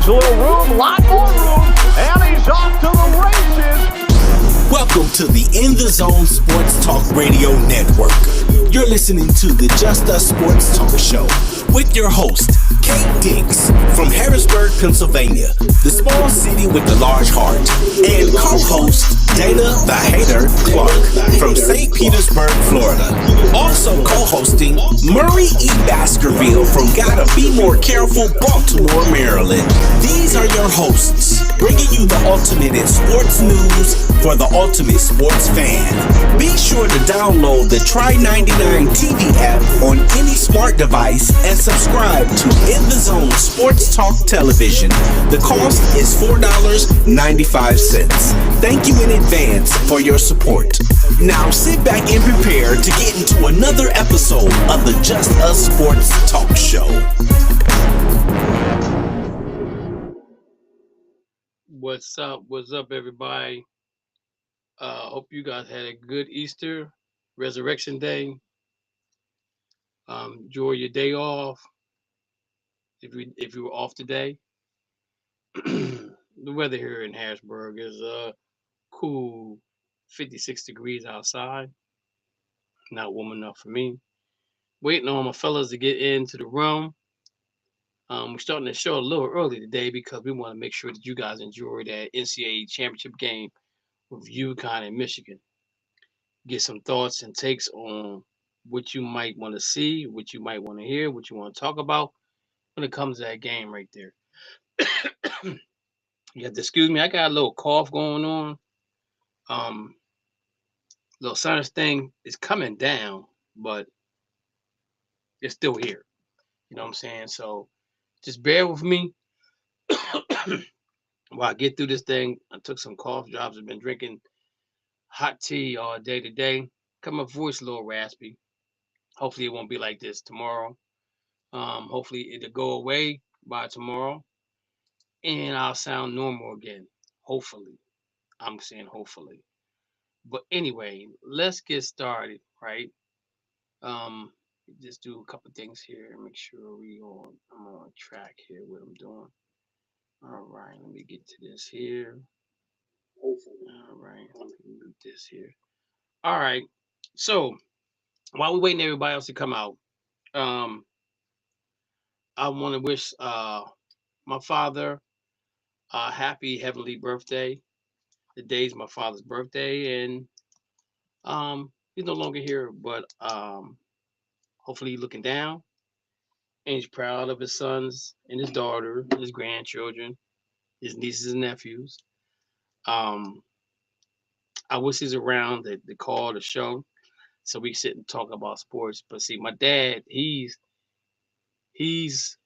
a little room, lot more room, and he's off to the races. Welcome to the In the Zone Sports Talk Radio Network. You're listening to the Just Us Sports Talk Show with your host, Kate Dinks from Harrisburg, Pennsylvania, the small city with the large heart, and co-host Dana the Hater Clark from St. Petersburg, Florida. Also co-hosting Murray E. Baskerville from Gotta Be More Careful, Baltimore, Maryland. These are your hosts, bringing you the ultimate in sports news for the ultimate sports fan. Be sure to download the Try99 TV app on any smart device and subscribe to In the Zone Sports Talk Television. The cost is $4.95. Thank you in advance for your support. Now sit back and prepare to get into another episode of the Just Us Sports Talk Show. What's up, everybody? Hope you guys had a good Easter, Resurrection Day. Enjoy your day off. If you were off today, the weather here in Harrisburg is cool, 56 degrees outside. Not warm enough for me. Waiting on my fellas to get into the room. We're starting the show a little early today because we want to make sure that you guys enjoy that NCAA championship game with UConn and Michigan. Get some thoughts and takes on what you might want to see, what you might want to hear, what you want to talk about when it comes to that game right there. You have to excuse me, I got a little cough going on. Little sinus thing is coming down, but it's still here. You know what I'm saying? So just bear with me while I get through this thing. I took some cough drops. I've been drinking hot tea all day today. Got my voice a little raspy. Hopefully it won't be like this tomorrow. Hopefully it'll go away by tomorrow and I'll sound normal again. Hopefully. I'm saying hopefully. But anyway, let's get started, right? Just do a couple things here and make sure I'm on track here what I'm doing. All right, let me get to this here. All right, let me move this here. All right. So while we're waiting everybody else to come out, I want to wish my father a happy heavenly birthday. The day's my father's birthday, and he's no longer here, but hopefully he's looking down and he's proud of his sons and his daughter, his grandchildren, his nieces and nephews. Um, I wish he's around to call the show so we can sit and talk about sports. But see, my dad, he's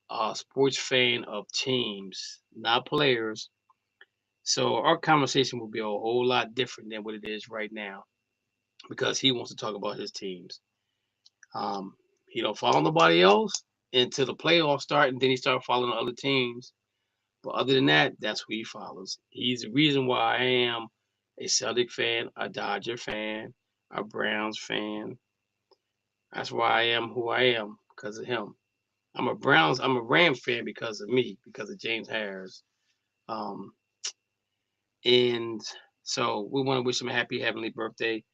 a sports fan of teams, not players. So our conversation will be a whole lot different than what it is right now because he wants to talk about his teams. Um, he don't follow nobody else until the playoffs start, and then he start following other teams. But other than that, that's who he follows. He's the reason why I am a Celtic fan, a Dodger fan, a Browns fan. That's why I am who I am because of him. I'm a Ram fan because of me, because of James Harris. Um, and so we want to wish him a happy heavenly birthday.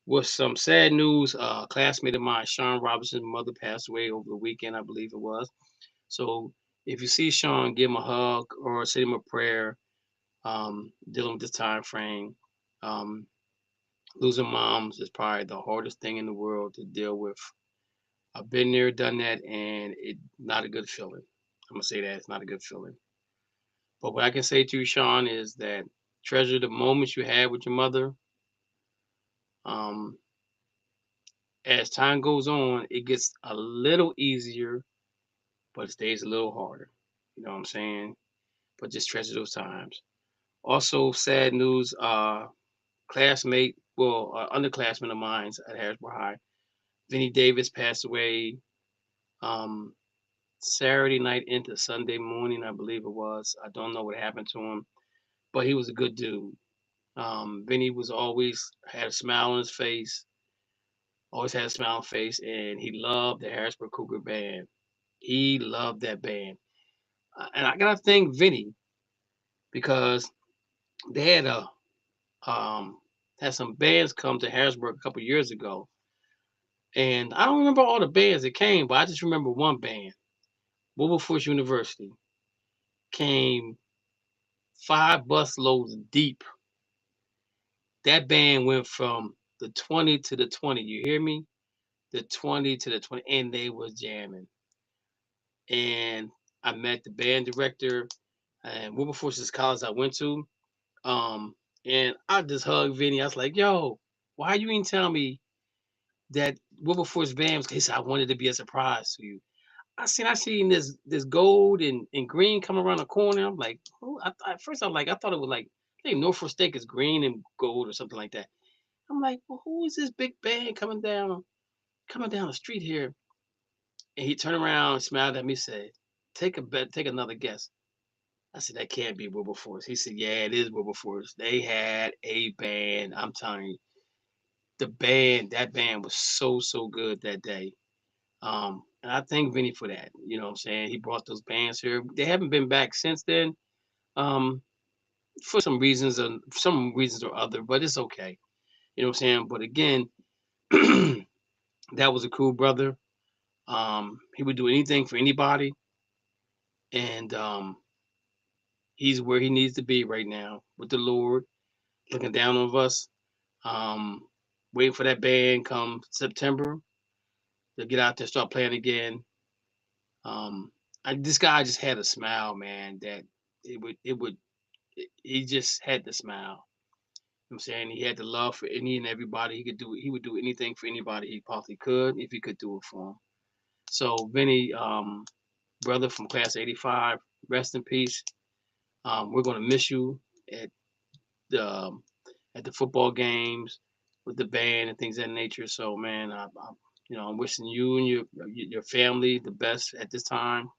With some sad news, a classmate of mine, Sean Robinson's mother, passed away over the weekend, I believe it was. So if you see Sean, give him a hug or send him a prayer. Dealing with this time frame. Um, Losing moms is probably the hardest thing in the world to deal with. I've been there, done that, and it's not a good feeling. I'm gonna say that it's not a good feeling. But what I can say to you, Sean, is that treasure the moments you had with your mother. Um, as time goes on, it gets a little easier, but it stays a little harder. You know what I'm saying? But just treasure those times. Also, sad news. Underclassman of mine at Harrisburg High, Vinny Davis passed away um, Saturday night into Sunday morning, I believe it was. I don't know what happened to him, but he was a good dude. Vinny was always had a smile on his face, always had a smile on his face, and he loved the Harrisburg Cougar band. He loved that band. And I gotta thank Vinny because they um had some bands come to Harrisburg a couple years ago, and I don't remember all the bands that came, but I just remember one band, Wilberforce University, came 5 busloads deep. That band went from the 20 to the 20. You hear me? The 20 to the 20, and they was jamming. And I met the band director and Wilberforce is college I went to. Um, and I just hugged Vinny. I was like, "Yo, why you ain't tell me that Wilberforce band?" He said, "I wanted to be a surprise to you." I seen this gold and green come around the corner. I'm like, who? At first I thought it was like I think Norfolk State is green and gold or something like that. I'm like, well, who is this big band coming down the street here? And he turned around, smiled at me, said, take another guess. I said, that can't be Wilberforce. He said, yeah, it is Wilberforce. They had a band. I'm telling you, that band was so good that day. And I thank Vinny for that. You know what I'm saying? He brought those bands here. They haven't been back since then. Um, for some reasons or other, but it's okay. You know what I'm saying? But again, that was a cool brother. He would do anything for anybody, and he's where he needs to be right now with the Lord, looking down on us. Um, Waiting for that band come September to get out there, start playing again. Um, this guy just had a smile, man. That it would. He just had the smile. You know what I'm saying he had the love for any and everybody. He would do anything for anybody he possibly could if he could do it for him. So Vinny, brother from class '85, rest in peace. We're gonna miss you at the at the football games with the band and things of that nature. So man, I'm wishing you and your family the best at this time,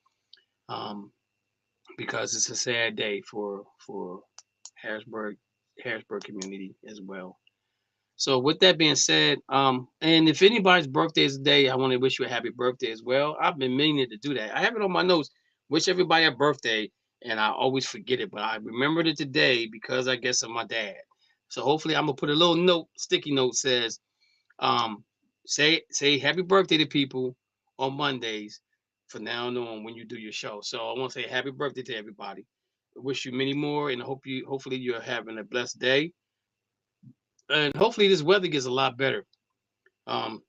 um, because it's a sad day for Harrisburg Harrisburg community as well. So with that being said, and if anybody's birthday is today, I want to wish you a happy birthday as well. I've been meaning to do that. I have it on my notes. Wish everybody a birthday, and I always forget it, but I remembered it today because I guess of my dad. So hopefully, I'm gonna put a little note, sticky note says, um, say happy birthday to people on Mondays from now on when you do your show. So I want to say happy birthday to everybody. I wish you many more, and hopefully you're having a blessed day, and hopefully this weather gets a lot better. Um,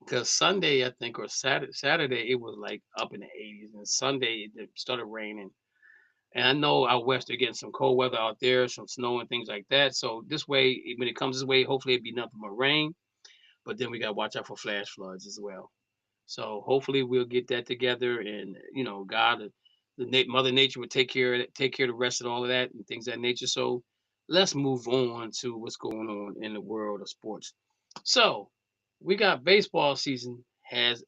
because Sunday I think or Saturday it was like up in the 80s, and Sunday it started raining. And I know out west they're getting some cold weather out there, some snow and things like that. So this way, when it comes this way, hopefully it'd be nothing but rain. But then we gotta watch out for flash floods as well. So hopefully we'll get that together, and God, Mother Nature will take care of the rest of all of that and things of that nature. So let's move on to what's going on in the world of sports. So we got baseball season has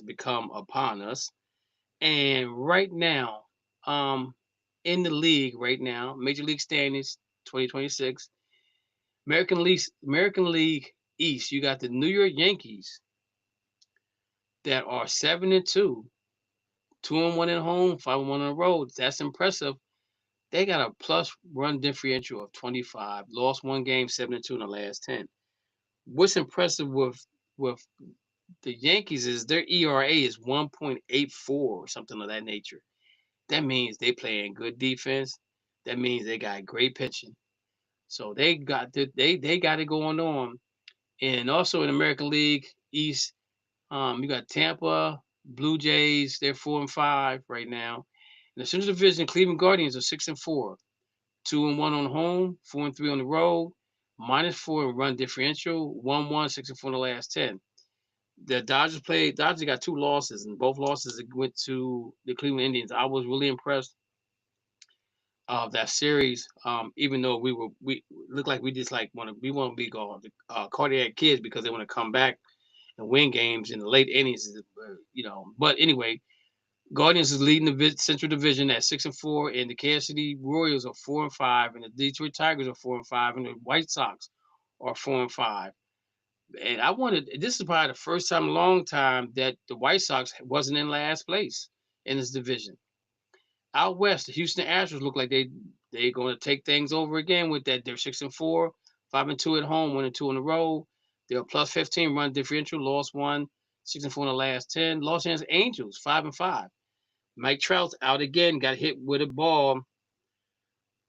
become upon us, and right now, um, in the league right now, Major League standings 2026, American League East, you got the New York Yankees that are 7-2, 2-1 at home, 5-1 on the road. That's impressive. They got a plus run differential of 25. Lost one game, 7-2 in the last 10. What's impressive with the Yankees is their ERA is 1.84 or something of that nature. That means they playing good defense. That means they got great pitching. So they got it going on. And also in American League East, you got Tampa Blue Jays. They're 4-5 right now. In the Central Division, Cleveland Guardians are 6-4, 2-1 on home, 4-3 on the road, -4 in run differential, 1-1, 6-4 in the last 10. The Dodgers got two losses, and both losses went to the Cleveland Indians. I was really impressed of that series. Even though we look like we just like want to be called cardiac kids because they want to come back and win games in the late innings, But anyway, Guardians is leading the Central Division at 6-4, and the Kansas City Royals are 4-5, and the Detroit Tigers are 4-5, and the White Sox are 4-5. And this is probably the first time in a long time that the White Sox wasn't in last place in this division. Out west, the Houston Astros look like they're going to take things over again with that. They're 6-4, 5-2 at home, 1-2 in a row. They're plus 15 run differential, lost one, 6-4 in the last 10. Los Angeles Angels 5-5. Mike Trout's out again, got hit with a ball.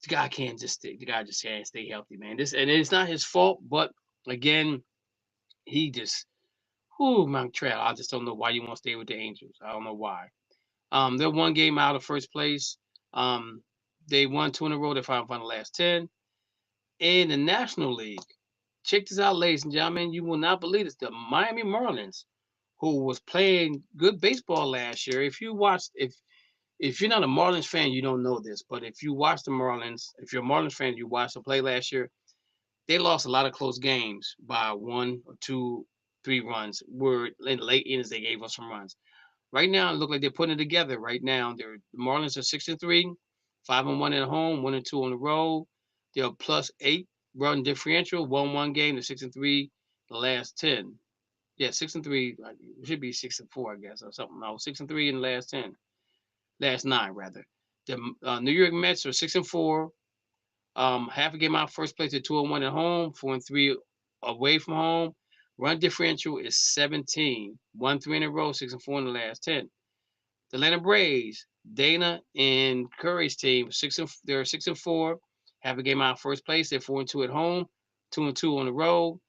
The guy can't just stay. The guy just can't stay healthy, man. And it's not his fault, but again, he just, Mike Trout. I just don't know why you want to stay with the Angels. I don't know why. They're one game out of first place. They won 2 in a row. They're 5 on the last 10. In the National League, check this out, ladies and gentlemen. You will not believe this. The Miami Marlins, who was playing good baseball last year. If you're not a Marlins fan, you don't know this. But if you watch the Marlins, if you're a Marlins fan, you watched them play last year. They lost a lot of close games by 1 or 2, 3 runs. Where in the late innings they gave us some runs. Right now, it looks like they're putting it together. Right now, the Marlins are 6-3, 5-1 at home, 1-2 on the road. They're plus 8 run differential, 1-1 game. They're 6-3 the last 10. Yeah, 6-3. It should be 6-4, I guess, or something. No, 6-3 in the last 10, last 9 rather. The New York Mets are 6-4. Half a game out first place. They're 2-1 at home, 4-3 away from home. Run differential is 17. 1-3 in a row, 6-4 in the last 10. The Atlanta Braves, Dana and Curry's team, they're 6-4. Have a game out first place. They're 4-2 at home, 2-2 on the road.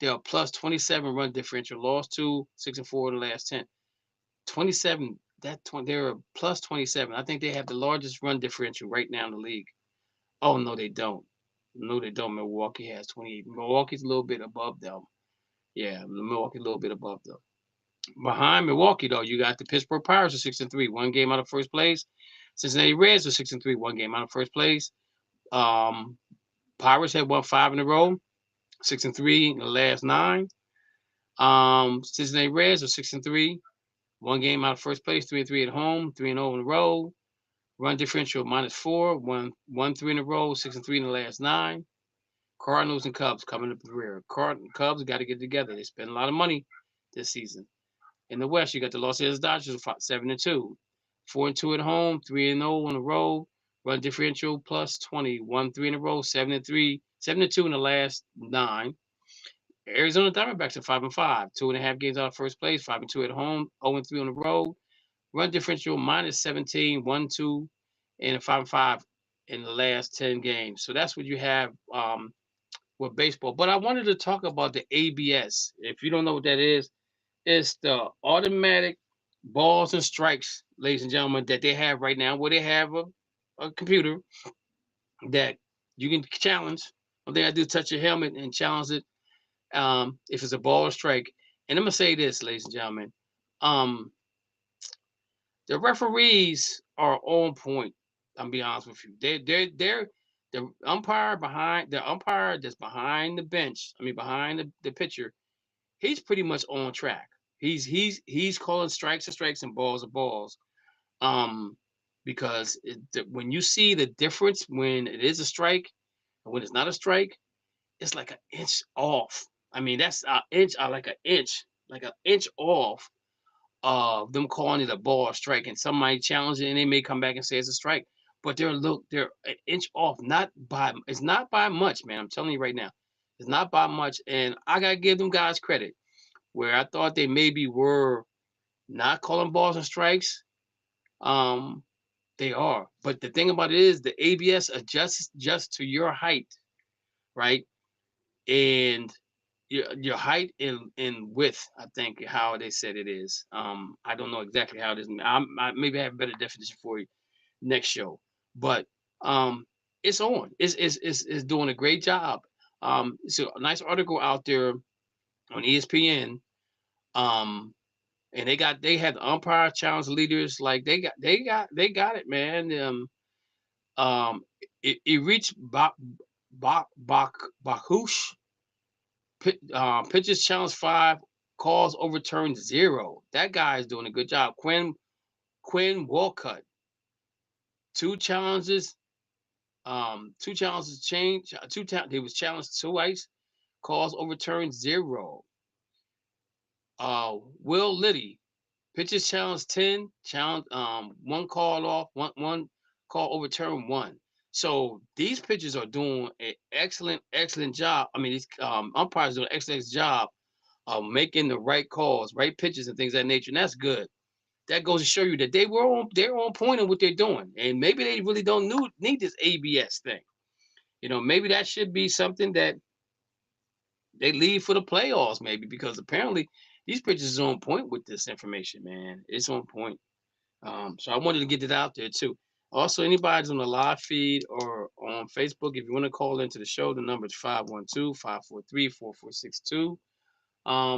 They're plus 27 run differential. Lost 2, 6-4 in the last 10. 27. They're a plus 27. I think they have the largest run differential right now in the league. Oh no, they don't. No, they don't. Milwaukee has 28. Milwaukee's a little bit above them. Yeah, Milwaukee a little bit above them. Behind Milwaukee, though, you got the Pittsburgh Pirates are 6-3, 1 game out of first place. Cincinnati Reds are 6-3, 1 game out of first place. Pirates have won 5 in a row, 6-3 in the last 9. Cincinnati Reds are 6-3, 1 game out of first place, 3-3 at home, 3-0 in a row. Run differential -4, 1-3 in a row, 6-3 in the last 9. Cardinals and Cubs coming up the rear. Cubs got to get together. They spend a lot of money this season. In the West, you got the Los Angeles Dodgers 7-2, 4-2 at home, 3-0 on the road. Run differential plus 20, 1-3 in a row, 7-3, 7-2 in the last 9. Arizona Diamondbacks are 5-5, 2.5 games out of first place, 5-2 at home, 0-3 on the road. Run differential -17, 1-2, and 5-5 in the last 10 games. So that's what you have with baseball. But I wanted to talk about the ABS. If you don't know what that is, it's the automatic balls and strikes, ladies and gentlemen, that they have right now, where they have a computer that you can challenge. All they gotta do is touch your helmet and challenge it if it's a ball or strike. And I'm gonna say this, ladies and gentlemen. The referees are on point. I'm be honest with you. They're the umpire that's behind the bench. I mean behind the pitcher. He's pretty much on track. He's calling strikes are strikes and balls are balls. Because when you see the difference when it is a strike and when it's not a strike, it's like an inch off. I mean that's an inch, like an inch off of them calling it a ball or strike, and somebody challenge it, and they may come back and say it's a strike, but they're an inch off, it's not by much, man. I'm telling you right now, it's not by much, and I gotta give them guys credit where I thought they maybe were not calling balls and strikes. They are, but the thing about it is the ABS adjusts just to your height, right, and your height and width, I think how they said it is. I don't know exactly how it is. I maybe have a better definition for you next show. But it's on. It's doing a great job. It's a nice article out there on ESPN. And they had the umpire challenge leaders, like they got it, man. It reached Bakush. Pitches challenge 5, calls overturned 0. That guy is doing a good job. Quinn Walcott, 2 challenges. Changed. He was challenged twice. Calls overturned 0. Will Liddy, pitches challenge 10. Challenge 1 call off. One overturn one. So these pitchers are doing an excellent job. I mean, these umpires doing an excellent job of making the right calls, right pitches, and things of that nature. And that's good. That goes to show you that they're on point in what they're doing. And maybe they really don't need this ABS thing. Maybe that should be something that they leave for the playoffs, maybe, because apparently these pitchers are on point with this information, man. It's on point. So I wanted to get it out there too. Also, anybody's on the live feed or on Facebook, if you want to call into the show, the number is 512-543-4462.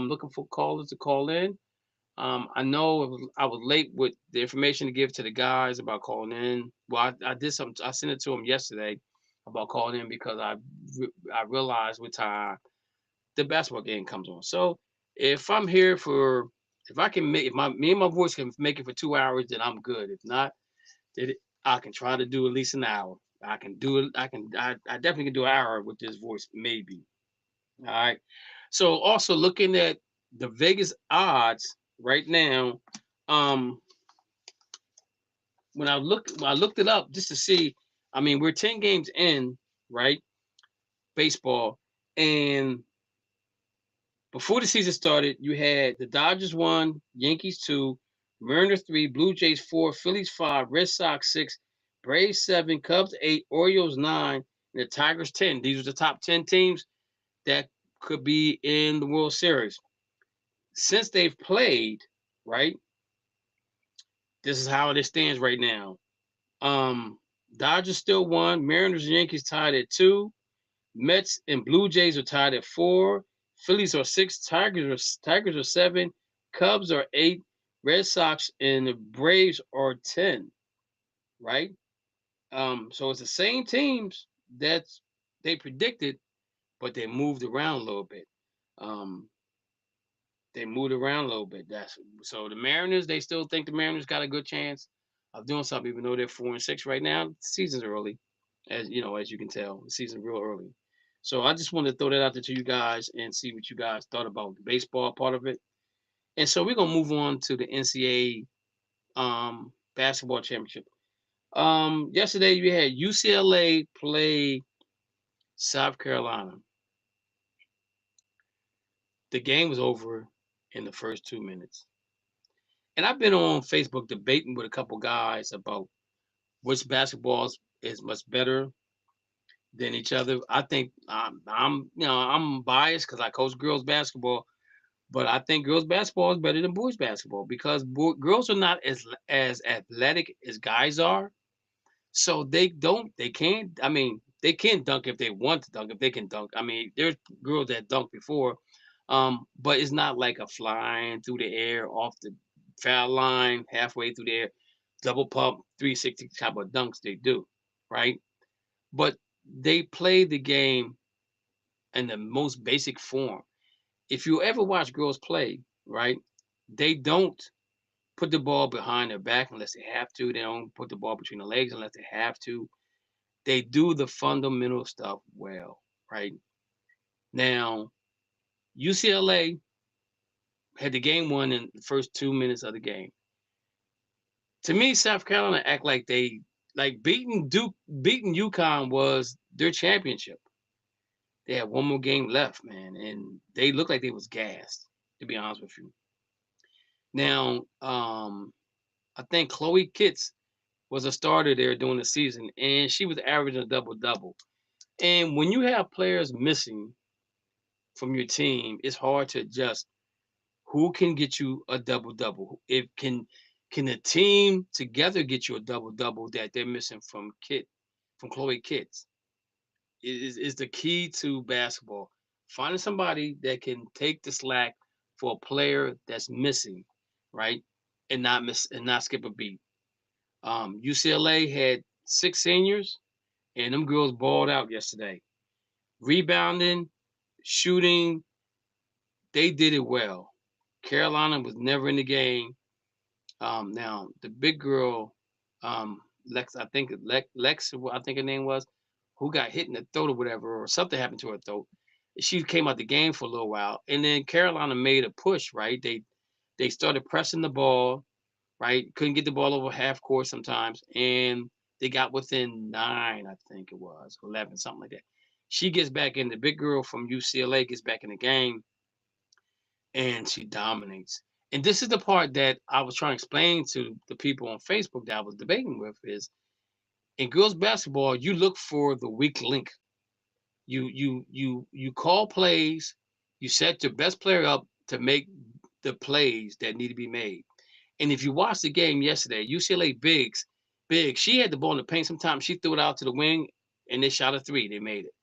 Looking for callers to call in. I know I was late with the information to give to the guys about calling in. Well, I did something. I sent it to them yesterday about calling in because I realized what time the basketball game comes on. So if I'm here if I can me and my voice can make it for 2 hours, then I'm good. If not, then I can try to do at least an hour. I can do it. I definitely can do an hour with this voice, maybe. All right. So also looking at the Vegas odds right now, when I looked it up just to see. I mean, we're 10 games in, right? Baseball, and before the season started, you had the Dodgers 1, Yankees 2, Mariners 3, Blue Jays 4, Phillies 5, Red Sox 6, Braves 7, Cubs 8, Orioles 9, and the Tigers 10. These are the top 10 teams that could be in the World Series. Since they've played, right, this is how it stands right now. Dodgers still 1, Mariners and Yankees tied at 2, Mets and Blue Jays are tied at 4, Phillies are 6, Tigers are 7, Cubs are 8, Red Sox and the Braves are 10, right? So it's the same teams that they predicted, but they moved around a little bit. So the Mariners, they still think the Mariners got a good chance of doing something, even though they're 4-6 right now. The season's early, as you can tell, the season's real early. So I just wanted to throw that out there to you guys and see what you guys thought about the baseball part of it. And so we're gonna move on to the NCAA basketball championship. Yesterday you had UCLA play South Carolina. The game was over in the first 2 minutes. And I've been on Facebook debating with a couple guys about which basketball is much better than each other. I think I'm biased because I coach girls basketball, but I think girls basketball is better than boys basketball because girls are not as athletic as guys are. So they can't. I mean, they can dunk if they want to dunk, if they can dunk. I mean, there's girls that dunked before, but it's not like a flying through the air off the foul line, halfway through the air, double pump, 360 type of dunks they do, right? But they play the game in the most basic form. If you ever watch girls play, right, they don't put the ball behind their back unless they have to. They don't put the ball between the legs unless they have to. They do the fundamental stuff well, right? Now, UCLA had the game won in the first 2 minutes of the game. To me, South Carolina act like they beating UConn was their championship. They had one more game left, man, and they looked like they was gassed, to be honest with you. Now, I think Chloe Kitts was a starter there during the season, and she was averaging a double-double. And when you have players missing from your team, it's hard to adjust who can get you a double-double. If can the team together get you a double-double that they're missing from Chloe Kitts? Is the key to basketball. Finding somebody that can take the slack for a player that's missing, right? And not skip a beat. UCLA had 6 seniors, and them girls balled out yesterday. Rebounding, shooting, they did it well. Carolina was never in the game. Now the big girl, Lex, I think her name was, who got hit in the throat or whatever, or something happened to her throat. She came out the game for a little while, and then Carolina made a push. Right, they started pressing the ball. Right, couldn't get the ball over half court sometimes, and They got within 9, I think it was 11, something like that. She gets back in. The big girl from UCLA gets back in the game, and she dominates. And this is the part that I was trying to explain to the people on Facebook that I was debating with is in girls basketball, you look for the weak link. You call plays, you set your best player up to make the plays that need to be made. And if you watch the game yesterday, UCLA Big, she had the ball in the paint. Sometimes she threw it out to the wing and they shot a three. They made it.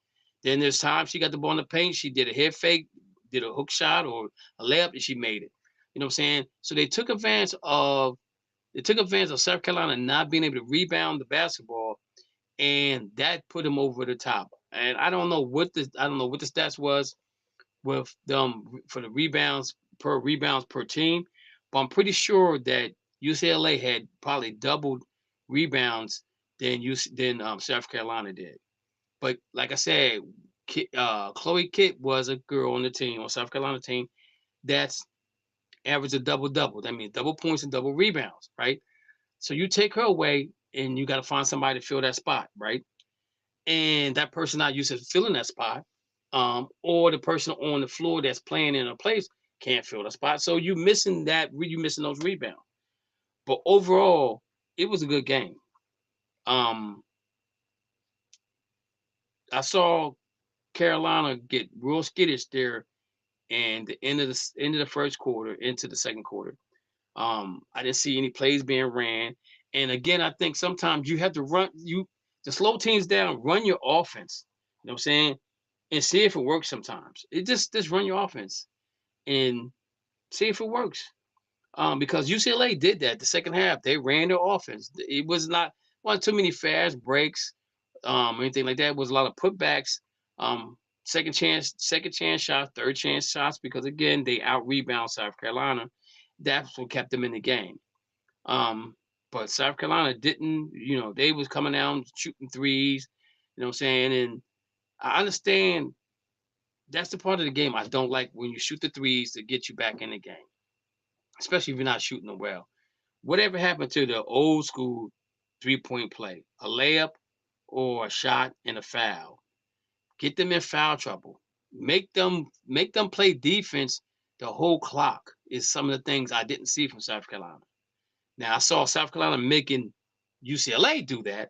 Then there's times she got the ball in the paint, she did a head fake, did a hook shot or a layup, and she made it. You know what I'm saying? So they took advantage of South Carolina not being able to rebound the basketball, and that put them over the top. And I don't know what the stats was with them for the rebounds per team, but I'm pretty sure that UCLA had probably doubled rebounds than South Carolina did. But like I said, Chloe Kitt was a girl on the team on South Carolina team that's averaged a double double. That means double points and double rebounds, right? So you take her away, and you got to find somebody to fill that spot, right? And that person not used to filling that spot, or the person on the floor that's playing in a place can't fill the spot. So you missing those rebounds. But overall, it was a good game. I saw Carolina get real skittish there, and the end of the first quarter into the second quarter. I didn't see any plays being ran. And again, I think sometimes you have to to slow teams down, run your offense. You know what I'm saying? And see if it works sometimes. It just run your offense and see if it works. Because UCLA did that the second half. They ran their offense. It was not wasn't too many fast breaks, anything like that. It was a lot of putbacks, second chance shots, third chance shots, because again, they out rebound South Carolina. That's what kept them in the game. But South Carolina didn't, they was coming down shooting threes, you know what I'm saying? And I understand that's the part of the game I don't like, when you shoot the threes to get you back in the game, especially if you're not shooting them well. Whatever happened to the old school 3-point play? A layup or a shot and a foul. Get them in foul trouble. Make them play defense the whole clock is some of the things I didn't see from South Carolina. Now I saw South Carolina making UCLA do that,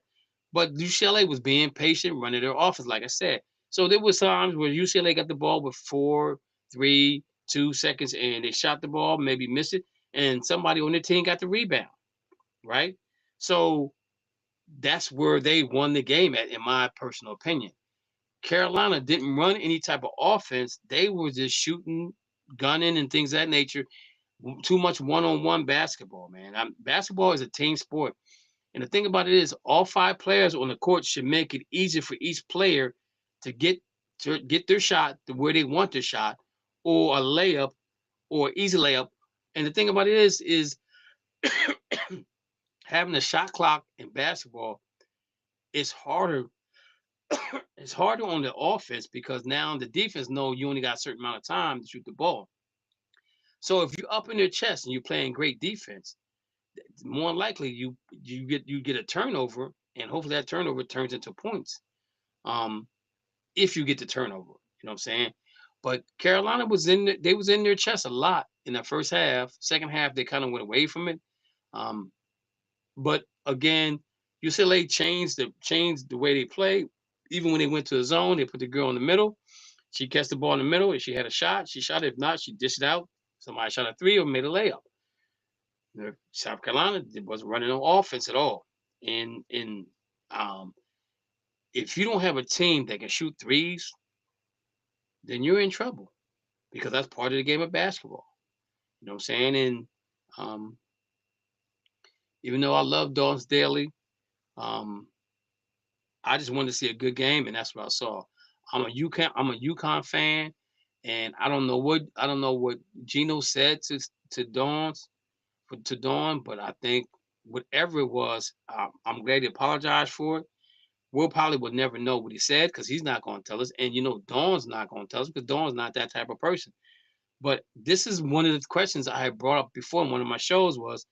but UCLA was being patient, running their offense, like I said. So there was times where UCLA got the ball with 4, 3, 2 seconds, and they shot the ball, maybe missed it, and somebody on their team got the rebound, right? So that's where they won the game at, in my personal opinion. Carolina didn't run any type of offense. They were just shooting, gunning, and things of that nature. Too much one-on-one basketball, man. Basketball is a team sport. And the thing about it is, all 5 players on the court should make it easier for each player to get their shot to where they want their shot, or a layup, or easy layup. And the thing about it is having a shot clock in basketball is harder. It's harder on the offense, because now the defense know you only got a certain amount of time to shoot the ball. So if you're up in their chest and you're playing great defense, more than likely you get a turnover, and hopefully that turnover turns into points. If you get the turnover, you know what I'm saying? But Carolina was in their chest a lot in the first half. Second half they kind of went away from it. But again, UCLA changed the way they play. Even when they went to the zone, they put the girl in the middle. She catch the ball in the middle. If she had a shot, she shot it. If not, she dished it out. Somebody shot a three or made a layup. South Carolina wasn't running no offense at all. And if you don't have a team that can shoot threes, then you're in trouble, because that's part of the game of basketball. You know what I'm saying? And even though I love Dawn Staley, I just wanted to see a good game, and that's what I saw. I'm a UConn fan, and I don't know what Gino said to Dawn, but I think whatever it was, I'm glad he apologized for it. We'll probably would never know what he said, because he's not going to tell us, and Dawn's not going to tell us, because Dawn's not that type of person. But this is one of the questions I had brought up before in one of my shows was,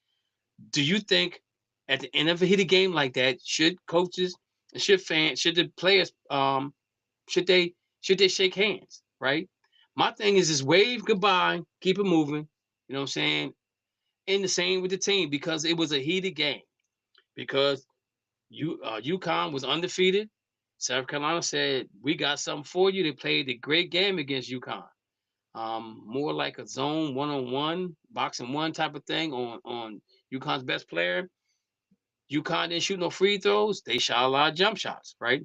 do you think at the end of a heated game like that, should coaches, should fans, should the players, should they shake hands, right? My thing is just wave goodbye, keep it moving. You know what I'm saying? And the same with the team because it was a heated game. Because UConn was undefeated. South Carolina said, "We got something for you." They played a great game against UConn. More like a zone one-on-one, boxing one type of thing on UConn's best player. UConn didn't shoot no free throws. They shot a lot of jump shots, right?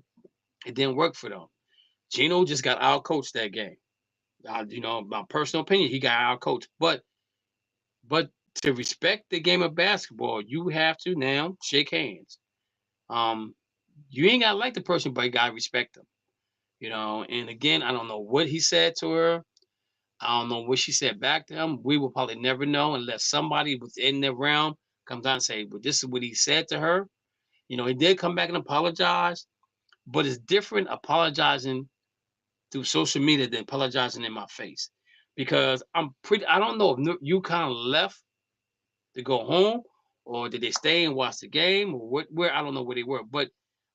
It didn't work for them. Gino just got out coached that game. My personal opinion, he got out coached. But to respect the game of basketball, you have to now shake hands. You ain't gotta like the person, but you gotta respect them. And again, I don't know what he said to her. I don't know what she said back to him. We will probably never know unless somebody within the realm comes out and say, "Well, this is what he said to her." He did come back and apologize, but it's different apologizing through social media than apologizing in my face. Because I don't know if UConn left to go home or did they stay and watch the game or where I don't know where they were. But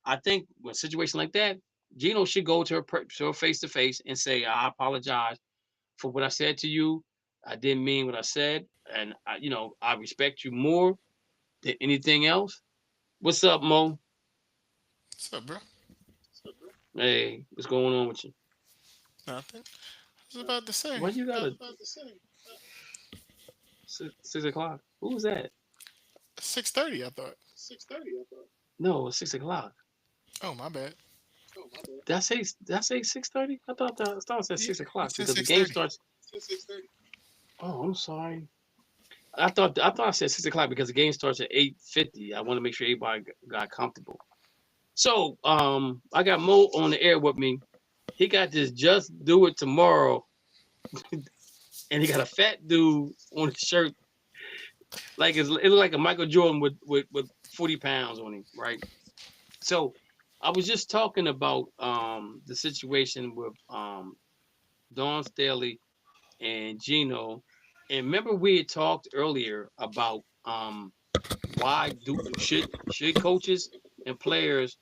I think with a situation like that, Gino should go to her face to face and say, "I apologize for what I said to you. I didn't mean what I said, and I respect you more than anything else." What's up, Mo? What's up, bro? Hey, what's going on with you? Nothing. I was about to say. Why you got a 6 o'clock? Who was that? 6:30, I thought. No, it's 6 o'clock. Oh, my bad. Did I say 6:30? I thought it said 6 o'clock It said because the game 6:30. starts. Oh, I'm sorry. I thought I said 6 o'clock because the game starts at 8:50. I want to make sure everybody got comfortable. So I got Mo on the air with me. He got this "Just Do It Tomorrow," and he got a fat dude on his shirt, like it looked like a Michael Jordan with 40 pounds on him, right? So I was just talking about the situation with Dawn Staley and Gino, and remember we had talked earlier about why should coaches and players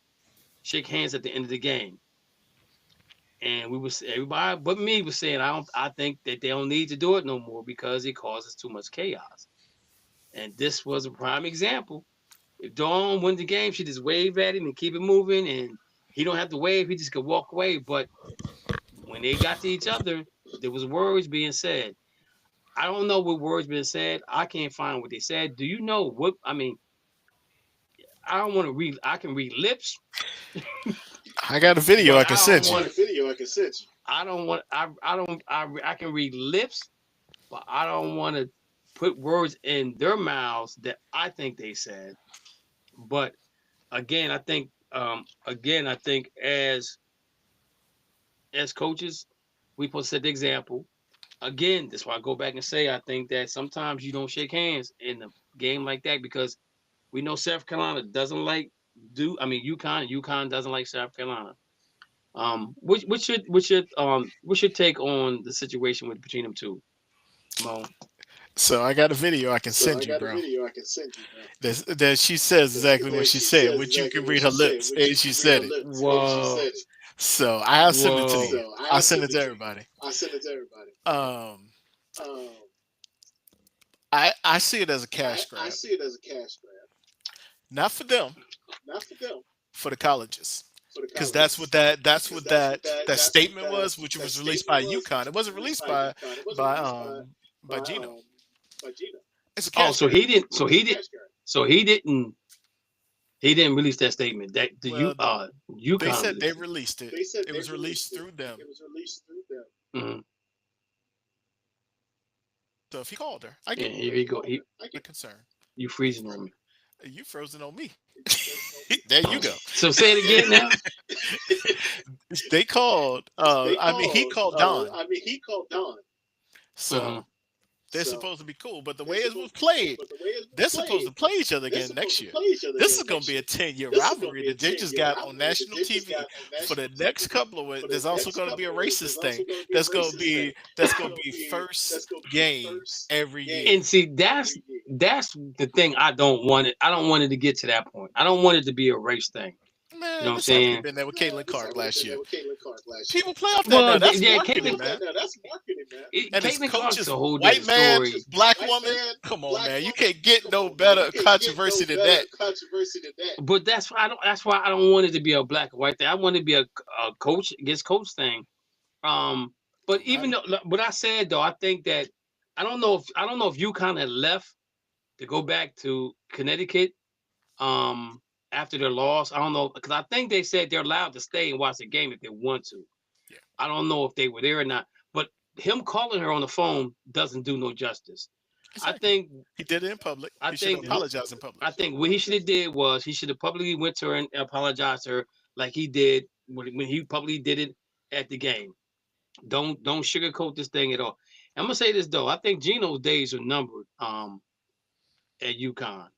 shake hands at the end of the game? And everybody but me was saying I think that they don't need to do it no more because it causes too much chaos. And this was a prime example. If Dawn wins the game, she just wave at him and keep it moving, and he don't have to wave, he just could walk away. But when they got to each other, there was words being said. I don't know what words being said. I can't find what they said. Do you know what I mean? I don't want to read. I can read lips. I got a video But I can send you. I don't want. I can read lips, but I don't want to put words in their mouths that I think they said. But again, I think as coaches, we supposed to set the example. Again, that's why I go back and say I think that sometimes you don't shake hands in a game like that because we know South Carolina doesn't like UConn doesn't like South Carolina. What's your take on the situation between them two, Mo? So I got a video I can send you, bro. That she says exactly what she said, which you can read her lips, and she said it. Whoa. So I'll send it to you. I'll send it to everybody. I see it as a cash grab. Not for them, for the colleges. Because that's what that statement was, which was released by UConn. It wasn't released by Gino. It's a cash grab. He didn't release that statement. UConn. They said they released it. It was released through them. Mm-hmm. So if he called her, I get here you go. the concern. You freezing on me. You frozen on me. There you go. So say it again now. They called. He called Dawn. So they're supposed to be cool. But the way it was played, they're supposed to play each other again next year. This is going to be a 10-year rivalry that they just got on national TV for the next couple of. There's also going to be a racist thing. That's going to be first game every year. And see, that's the thing. I don't want it to get to that point. I don't want it to be a race thing. Man, you know what I'm saying? Been there with Caitlin Clark last year. People play off that. Well, that's marketing, man. And his coach is a whole white man, black woman. Come on, man. You can't get no better controversy than that. But that's why I don't want it to be a black and white thing. I want it to be a coach against coach thing. But even though, what I said though, I think that I don't know if UConn had left to go back to Connecticut. After their loss, I don't know, because I think they said they're allowed to stay and watch the game if they want to. Yeah. I don't know if they were there or not, but him calling her on the phone doesn't do no justice. Exactly. I think he did it in public. He should apologize in public. I think what he should have did was he should have publicly went to her and apologized to her like he did when he publicly did it at the game. Don't sugarcoat this thing at all. I'm gonna say this though. I think Geno's days are numbered at UConn.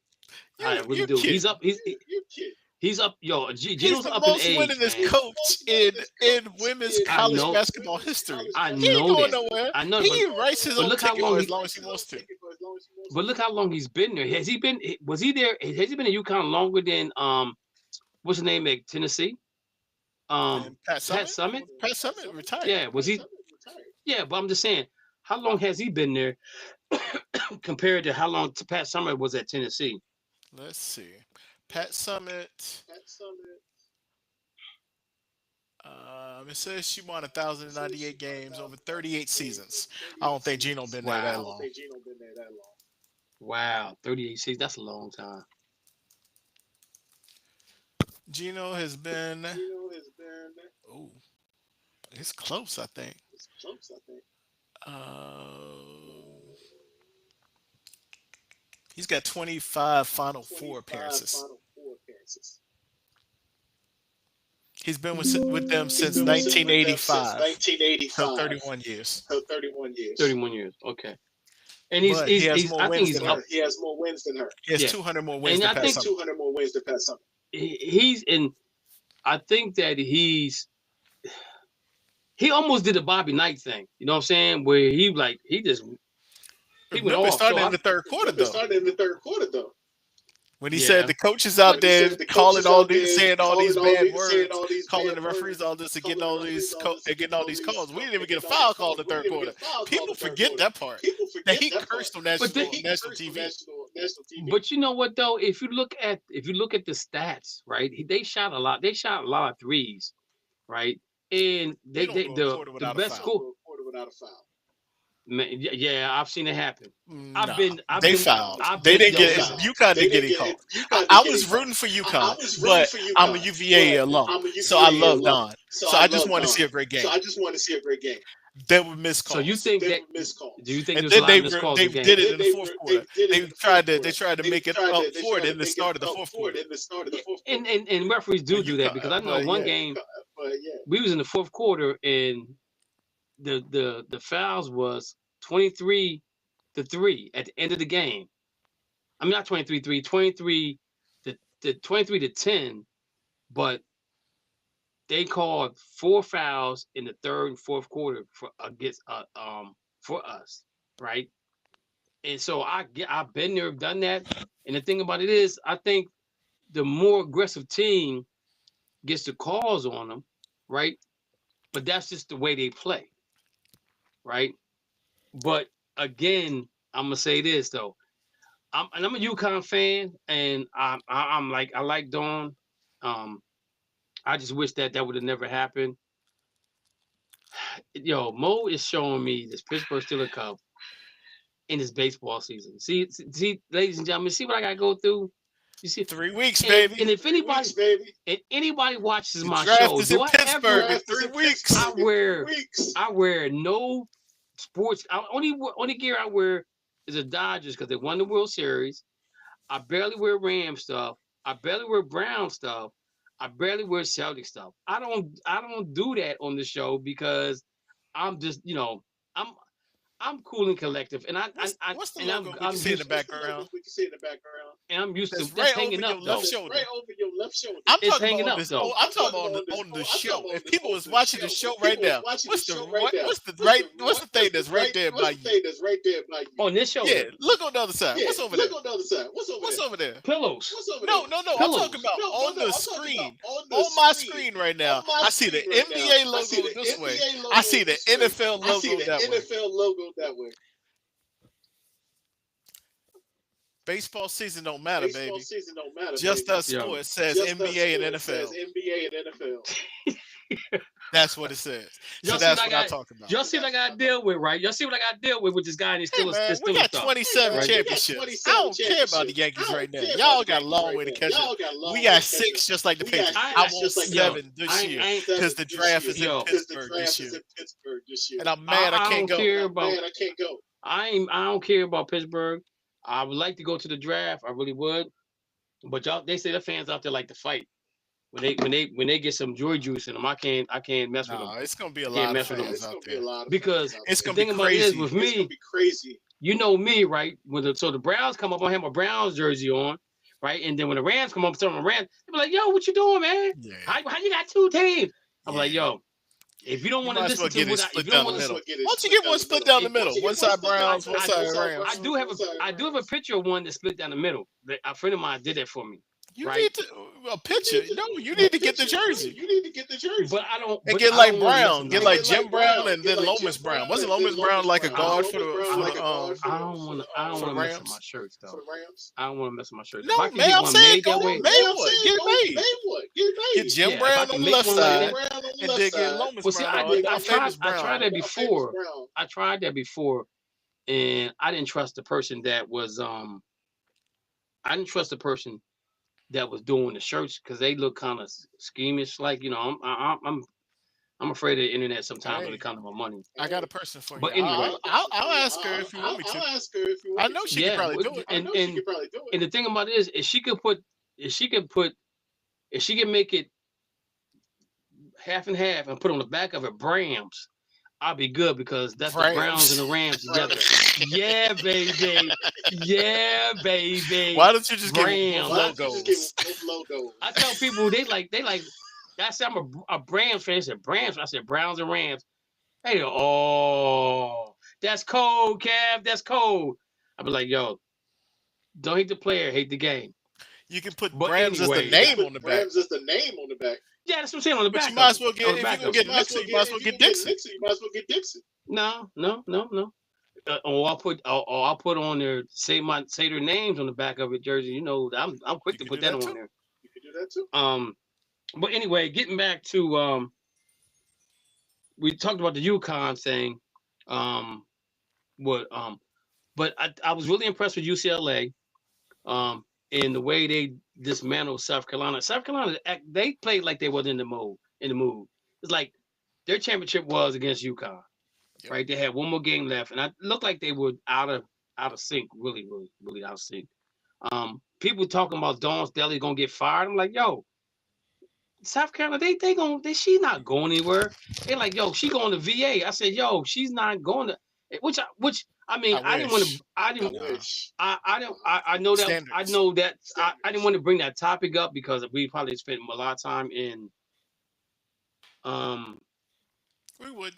I really do. He's up. He's up. Yo, Geno's up in age. He's the most winningest coach in women's college basketball history. I know he ain't going that. nowhere. I know. He writes his own ticket for as long as he wants to. But look how long he's been there. Has he been? Was he there? Has he been at UConn longer than what's his name at Tennessee? Pat Summitt. Pat Summitt retired. Yeah. Was he? Yeah, but I'm just saying, how long has he been there compared to how long Pat Summitt was at Tennessee? Let's see. Pat Summitt. It says she won 1,098 games over 38 seasons. I don't think Geno been there that long. Wow, 38 seasons. That's a long time. Geno has been. Oh, it's close, I think. He's got 25 Final Four appearances. He's been with them since 1985. So 31 years. 31 years. Okay. And he has more wins than her. He has more wins than her. He has 200 more wins than Pat Summitt. 200 more wins than Pat Summitt. He's in. I think that he almost did a Bobby Knight thing. You know what I'm saying? Where he went off. Started in the third quarter though. When he said the coaches out there calling all these, saying all these bad words, calling the referees all this and getting all these calls. We didn't even get a foul call in the third quarter. People forget that part. That he cursed on national TV. But you know what though? If you look at the stats, right? They shot a lot. They shot a lot of threes, right? And the best score without a foul. Man, yeah, I've seen it happen. They fouled. They didn't get UConn didn't get it called. I was rooting for UConn, but I'm a UVA alum, so I love Don. So I just want to see a great game. There were missed calls. So you think that? Do you think and then they did it in the fourth quarter? They tried to make it up for it in the start of the fourth quarter. And referees do that because I know one game we was in the fourth quarter and the fouls was 23-3 at the end of the game. I mean not 23-3, 23-10, but they called 4 fouls in the third and fourth quarter for us, right? And so I've been there, done that. And the thing about it is, I think the more aggressive team gets the calls on them, right? But that's just the way they play, right? But again, I'm gonna say this though, I'm a UConn fan, and I like Dawn. I just wish that would have never happened. Yo, Mo is showing me this Pittsburgh Steelers Cup in his baseball season. See, ladies and gentlemen, see what I gotta go through. You see, 3 weeks, baby. And if anybody watches my show, do I ever 3 weeks? I wear no sports. Only gear I wear is a Dodgers because they won the World Series. I barely wear Ram stuff. I barely wear Brown stuff. I barely wear Celtic stuff. I don't do that on the show because I'm just, I'm I'm cool and collective, and what's the logo we can see in the background? And I'm used to That's that's right hanging over up your though. left shoulder. Right over your left shoulder. I'm It's talking hanging about up, this. though. I'm talking about on the show. If people was watching the show right now, what's the thing that's right there by you? On this shoulder, Yeah, look on the other side. What's over there? What's over there? pillows. No. I'm Pillows. talking about on the screen. On my screen right now, I see the NBA logo this way. I see the NFL logo that way. Baseball season don't matter, baby. Just Us Sports says NBA and NFL. That's what it says. So that's what I'm talking about. Y'all see what I got to deal with, right? Y'all see what I got to deal with these guys and Hey, Steelers. man, we got 27 championships. I don't care about the Yankees right now. Y'all got a long way to catch up. We got 6 just like the Patriots. I want 7 this year because the draft is in Pittsburgh this year. And I'm mad I can't go. I don't care about Pittsburgh. I would like to go to the draft. I really would. But y'all, they say the fans out there like to fight. When they get some joy juice in them, I can't mess with them. It's gonna be a lot of fans out there. Because it's the gonna thing be about it crazy. is with me, you know me, right? So the Browns come up, I have my Browns jersey on, right? And then when the Rams come up, some of the Rams, they be like, "Yo, what you doing, man? Yeah. How you got 2 teams?" I'm like, "Yo, if you don't want to listen to what split down the middle, why don't you get one split down the middle? One side Browns, one side Rams. I do have a picture of one that split down the middle. A friend of mine did that for me. You right? need a picture. No, you need to get the jersey. But I don't. And get like Brown. Get like Jim Brown and then Lomas Brown. Wasn't Lomas Brown like a guard for the? I don't want to mess with my shirts though. I don't want to mess with my shirts. No, man, I'm saying go made one. Get it made. Get Jim Brown on the left side and then get Lomas Brown. I tried that before. I tried that before, and I didn't trust the person that was I didn't trust the person that was doing the shirts because they look kind of schemish. Like, you know, I'm afraid of the internet sometimes when it comes to my money. I got a person for you. But anyway, I'll ask her if you want me to. I know she could probably do it. And the thing about it is, if she can make it half and half and put on the back of it Brams, I'll be good because that's the Browns and the Rams together. Yeah, baby. Yeah, baby. Why don't you just get logos? I tell people they like. I said I'm a Browns fan. They said Browns. I said Browns and Rams. They go, oh, that's cold, Cav. That's cold. I be like, yo, don't hate the player, hate the game. You can put Browns as the name on the back. Yeah, that's what I'm saying on the back. But you might as well get, if you're going to get Nixon, you might as well get Dixon. No. I'll put on there, say their names on the back of it, jersey. You know, I'm quick to put that on there. You can do that too. But anyway, getting back to we talked about the UConn thing. But I was really impressed with UCLA. In the way they dismantled South Carolina. South Carolina, they played like they wasn't in the mood. It's like their championship was against UConn, right? They had one more game left, and it looked like they were out of sync, really out of sync. People talking about Dawn Staley gonna get fired. I'm like, yo, South Carolina, she's not going anywhere. They like, yo, she going to VA. I said, yo, she's not going to which I mean, I didn't want to. I know that. Standards. I know that. I didn't want to bring that topic up because we probably spent a lot of time in. We would.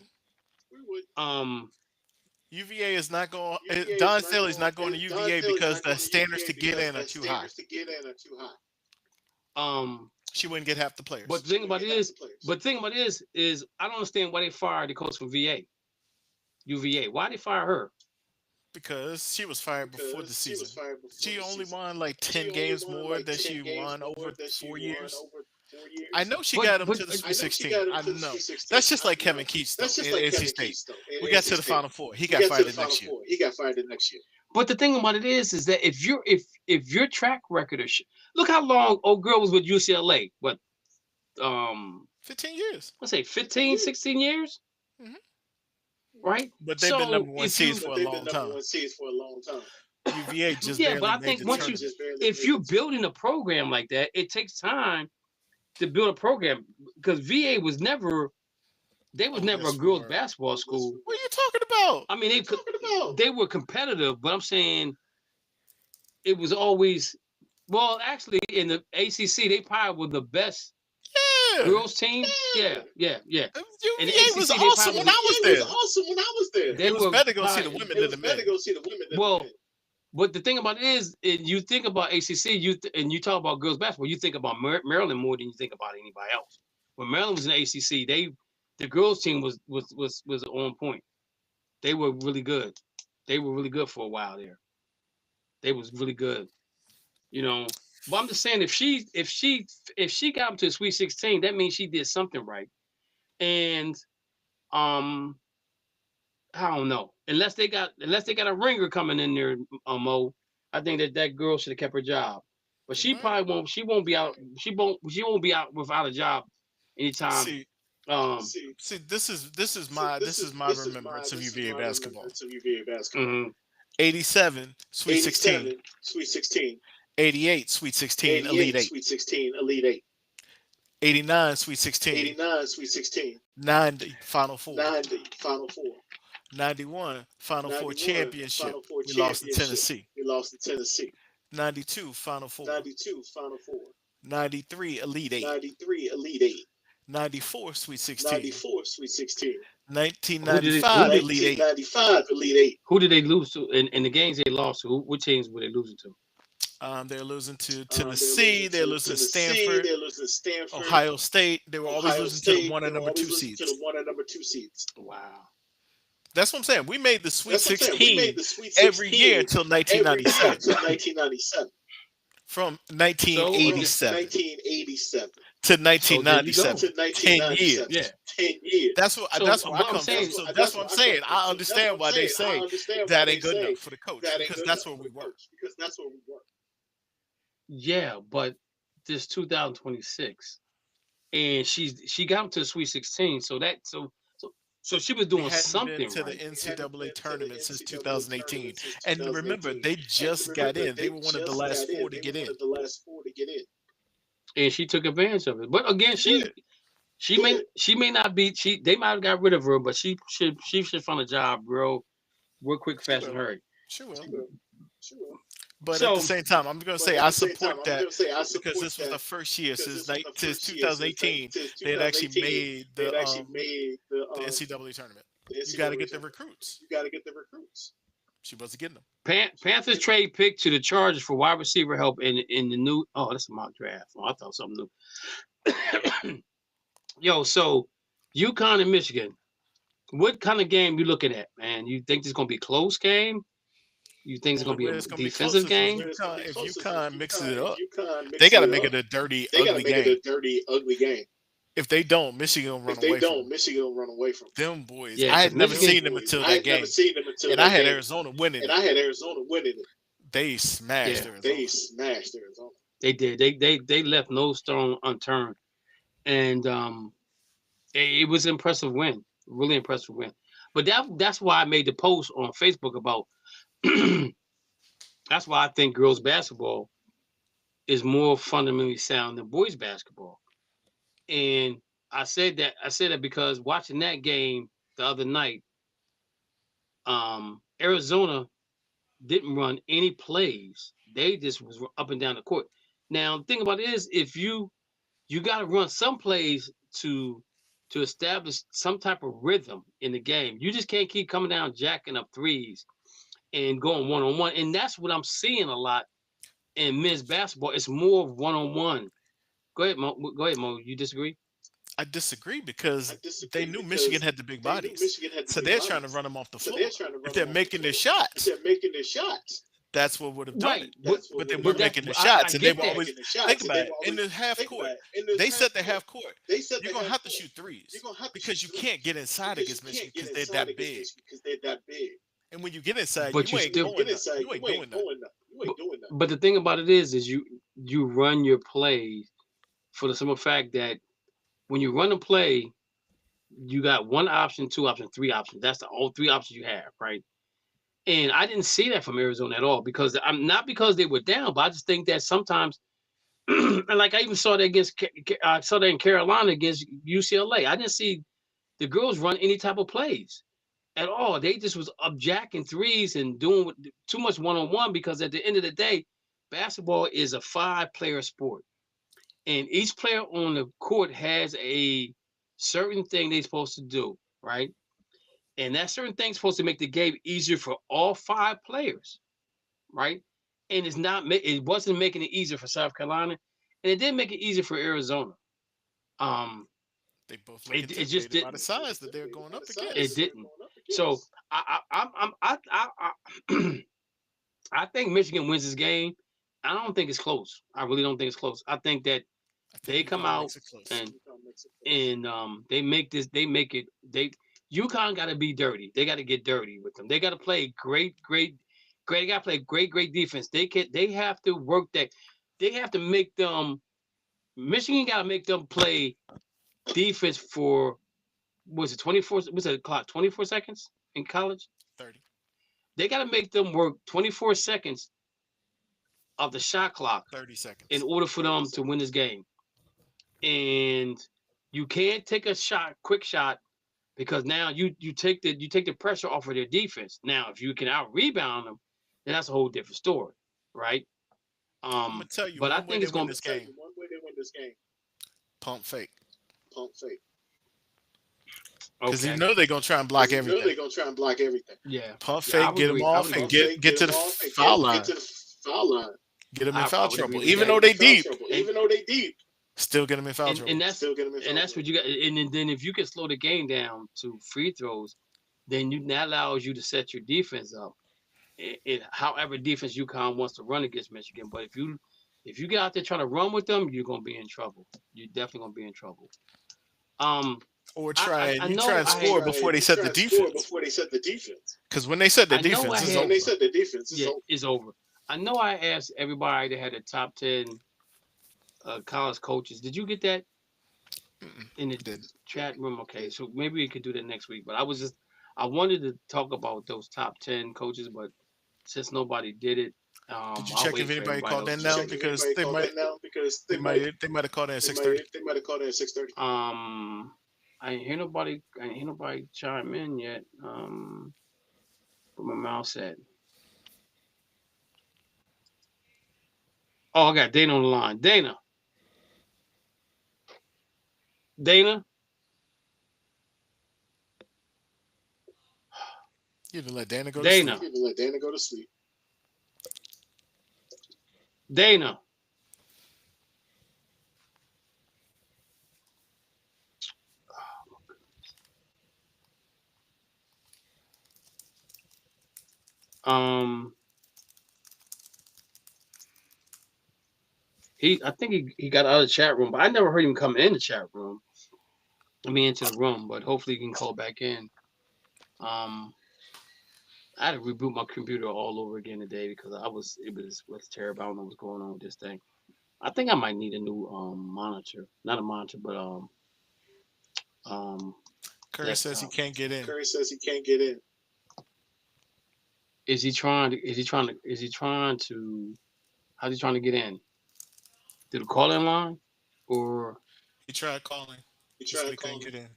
UVA is not going. Dawn Staley is not going to UVA because the standards to get in are too high. She wouldn't get half the players. But the thing about it is I don't understand why they fired the coach from UVA. Why they fire her? Because she was fired before the season. She only won like 10 games more than she won over 4 years. I know she got him to the Sweet 16. I know. That's just like Kevin Keats, though, in NC State. We got to the Final Four. He got fired the next year. But the thing about it is that if your track record is look how long old girl was with UCLA. What? 15 years. Let's say 15, 16 years. Mm-hmm. Right? But they've been number one seeds for a long time. UVA just but I think if you're building a program like that, it takes time to build a program because VA was never a girls basketball school. What are you talking about? I mean, they were competitive, but I'm saying it was always. Well, actually, in the ACC, they probably were the best girls team. Yeah. And the UVA was awesome when I was there. They It was were better to go see probably- the women than the men. Well, but the thing about it is, you think about ACC, and you talk about girls basketball, you think about Maryland more than you think about anybody else. When Maryland was in the ACC, the girls team was on point. They were really good. They were really good for a while there. They was really good. You know, but I'm just saying, if she got into the Sweet 16, that means she did something right. And I don't know. Unless they got a ringer coming in there, Mo, I think that girl should have kept her job. But she probably won't. She won't be out. She won't be out without a job anytime. See, this is my remembrance of UVA basketball. 87 Sweet 16. 88 Sweet 16 Elite 8. 89 Sweet 16. 90 Final Four. 91 Final Four championship. We lost to Tennessee. 92 Final Four. 93 Elite 8. 94 Sweet 16. 1995 Elite 8. Who did they lose to in the games they lost to? What teams were they losing to? They're losing to Tennessee. They're losing to Stanford. Ohio State. They were always losing to the 1 and number 2 seeds. Wow. That's what I'm saying. We made the Sweet 16 every year until 1997. From 1987 to 1997. 10 years. Yeah. 10 years. That's what I come from. So that's what I'm saying. I understand why they say that ain't good enough for the coach, because that's where we were. Yeah, but this 2026, and she got to the Sweet 16, so she was doing something been to right. the NCAA tournament since 2018, and remember, they just got in. They were one of the last four to get in, and she took advantage of it. But again, she may not be. They might have got rid of her, but she should find a job real quick, fast, and hurry. Sure will. But at the same time, I'm going to say I support that because this was the first year since 2018 they had actually made the NCAA tournament. You got to get the recruits. She wasn't getting them. Panthers trade pick to the Chargers for wide receiver help in the new. Oh, that's a mock draft. Oh, I thought something new. Yo, so UConn and Michigan. What kind of game you looking at, man? You think this is going to be a close game? You think it's going to be a defensive game? If UConn mixes it up, they got to make it a dirty, ugly game. If they don't, Michigan will run away from them boys. Yeah, I had never seen them until that game, and I had Arizona winning it. They smashed Arizona. They did. They left no stone unturned, and it was an impressive win. Really impressive win. But that's why I made the post on Facebook about. That's why I think girls basketball is more fundamentally sound than boys basketball. And I said that because watching that game the other night, Arizona didn't run any plays. They just was up and down the court. Now the thing about it is, if you got to run some plays to establish some type of rhythm in the game. You just can't keep coming down jacking up threes and going one-on-one. And that's what I'm seeing a lot in men's basketball. It's more one-on-one. Go ahead, Mo. You disagree? I disagree because they knew Michigan had the big bodies. So they're trying to run them off the floor. If they're making their shots, that's what would have done it. But they weren't making the shots. And they were always, think about it, in the half court, they set the half court. You're going to have to shoot threes because you can't get inside against Michigan because they're that big. And when you get inside, but you ain't doing nothing. But the thing about it is you run your plays for the simple fact that when you run a play, you got one option, two options, three options. That's the all three options you have, right? And I didn't see that from Arizona at all because I'm not because they were down, but I just think that sometimes, and like I even saw that in Carolina against UCLA. I didn't see the girls run any type of plays. at all. They just was up jacking threes and doing too much one-on-one, because at the end of the day, basketball is a 5-player sport. And each player on the court has a certain thing they're supposed to do, right? And that certain thing is supposed to make the game easier for all 5 players, right? And it wasn't making it easier for South Carolina, and it didn't make it easier for Arizona. They both it just didn't by the didn't. size that they're going up against. It didn't. So I think Michigan wins this game. I don't think it's close. I really don't think it's close. I think that they come out and they make it. UConn got to be dirty. They got to get dirty with them. They got to play great. They got to play great defense. They have to work that. They have to make them. Michigan got to make them play defense for, was it 24? Was it clock 24 seconds in college? 30. They got to make them work 24 seconds of the shot clock. 30 seconds. In order for them to win this game. And you can't take a quick shot, because now you take the pressure off of their defense. Now, if you can out rebound them, then that's a whole different story, right? I'm gonna tell you, but I think it's going to this game. One way they win this game. Pump fake. Because you know they're gonna try and block everything. Yeah. Pump fake, get them off, and get to the foul line. Get them in foul trouble, even though they deep. Still get them in foul trouble. And that's what you got. And then if you can slow the game down to free throws, then that allows you to set your defense up. However defense UConn wants to run against Michigan. But if you get out there trying to run with them, you're gonna be in trouble. You're definitely gonna be in trouble. Or try and score before they set the defense. Because when they set the defense, it's over. I know I asked everybody that had the top 10 college coaches. Did you get that in the chat room? Okay, so maybe we could do that next week. But I wanted to talk about those top 10 coaches, but since nobody did it, did you check if anybody called in now? Because they might have called in at 6:30. I ain't hear nobody chime in yet. But my mouth said. Oh, I got Dana on the line. Dana. You didn't let Dana go to sleep. Dana. I think he got out of the chat room, but I never heard him come in the chat room. Into the room, but hopefully he can call back in. I had to reboot my computer all over again today because it was terrible. I don't know what's going on with this thing. I think I might need a new monitor. Not a monitor, but Curry says he can't get in. How's he trying to get in? Did he call in line, or he tried calling? He couldn't get in.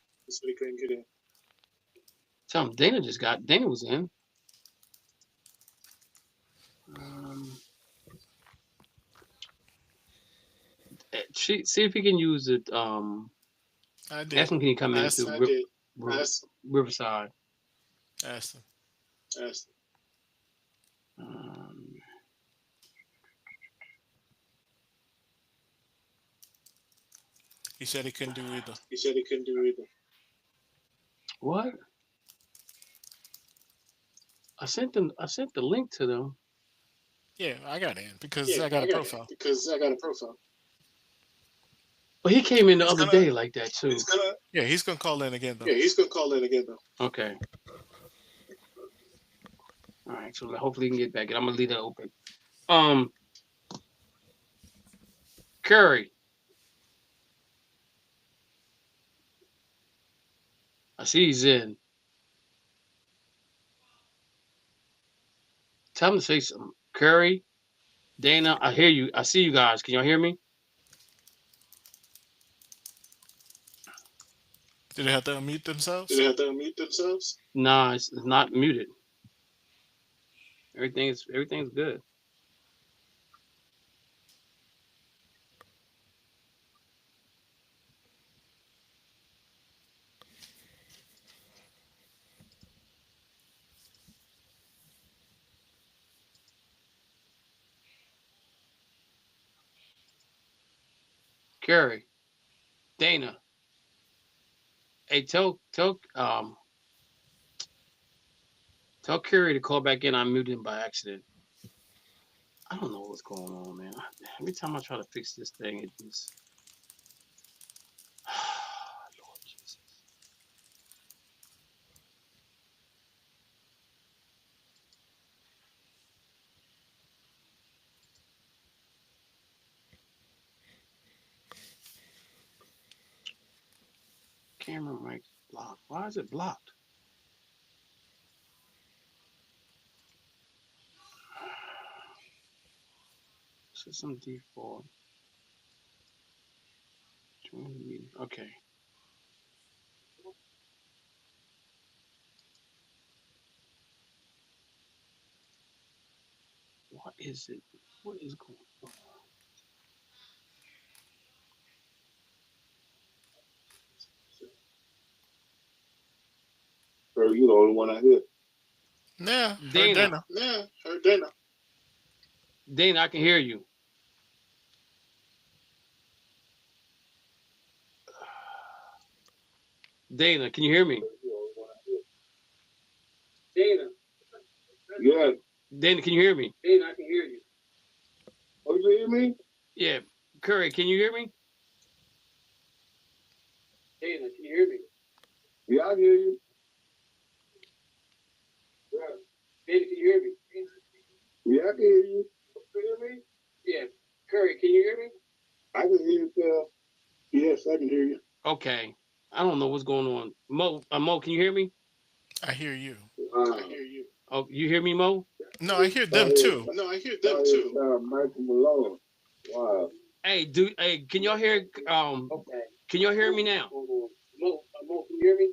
Tell him Dana was in. See if he can use it. I did. Ask him, can he come in to Riverside? Asked him. He said he couldn't do either. What? I sent the link to them. Yeah, I got in because I got a profile. Well, he came in the other day like that too. He's gonna call in again though. Okay. All right, so hopefully he can get back in. I'm gonna leave that open. Curry. I see he's in. Tell him to say something. Curry, Dana, I hear you. I see you guys. Can y'all hear me? Did they have to unmute themselves? Nah, it's not muted. Everything's good. Kerry, Dana. Hey, tell Kerry to call back in. I muted him by accident. I don't know what's going on, man. Every time I try to fix this thing, it just Lord Jesus. Camera mic blocked. Why is it blocked? System default. Join the meeting. Okay. What is it? What is going on? Bro, you the only one I hear. Yeah, Dana. Heard Dana. Dana, I can hear you. Dana, can you hear me? Dana. Yeah. Dana, can you hear me? Dana, I can hear you. Oh, you hear me? Yeah. Curry, can you hear me? Dana, can you hear me? Yeah, I hear you. Yeah. Dana, can you hear me? Yeah, I can hear you. Can you hear me? Yeah. Curry, can you hear me? I can hear you, Phil. Yes, I can hear you. Okay. I don't know what's going on. Mo, can you hear me? I hear you. I hear you. Oh, you hear me, Mo? No, I hear them too. No, I hear them too. Michael Malone. Wow. Hey, can y'all hear Okay. Can y'all hear me now? Mo, can you hear me?